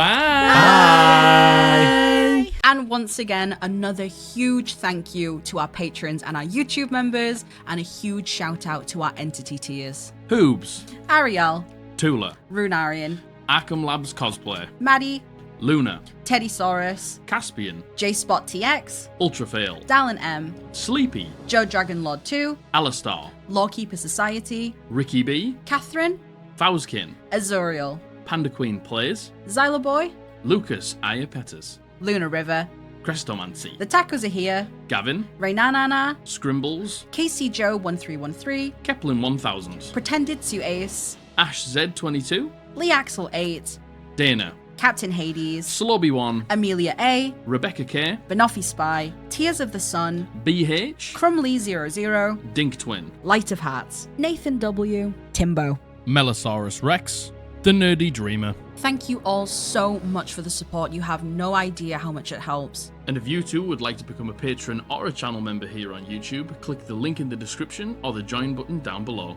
Bye. And once again, another huge thank you to our patrons and our YouTube members, and a huge shout out to our entity tiers. Hoobs, Ariel, Tula, Runarian, Arkham Labs Cosplay, Maddie, Luna, Teddysaurus, Caspian, J-Spot TX, Ultrafail, Dallin M, Sleepy, Joe Dragon Lord 2, Alistar, Lawkeeper Society, Ricky B, Catherine, Fauskin, Azuriel, Panda Queen Plays, Xyloboy, Lucas Ayapetas, Luna River, Crestomancy, The Tacos Are Here, Gavin, Raynanana, Scrimbles, KC Joe 1313, Keplin 1000, Pretended Sue Ace, Ash Z22, Lee Axel 8, Dana, Captain Hades, Slobby 1, Amelia A, Rebecca K, Banoffee Spy, Tears of the Sun, BH, Crumley 00, Dink Twin, Light of Hearts, Nathan W, Timbo. Melosaurus Rex, The Nerdy Dreamer. Thank you all so much for the support. You have no idea how much it helps. And if you too would like to become a patron or a channel member here on YouTube, click the link in the description or the join button down below.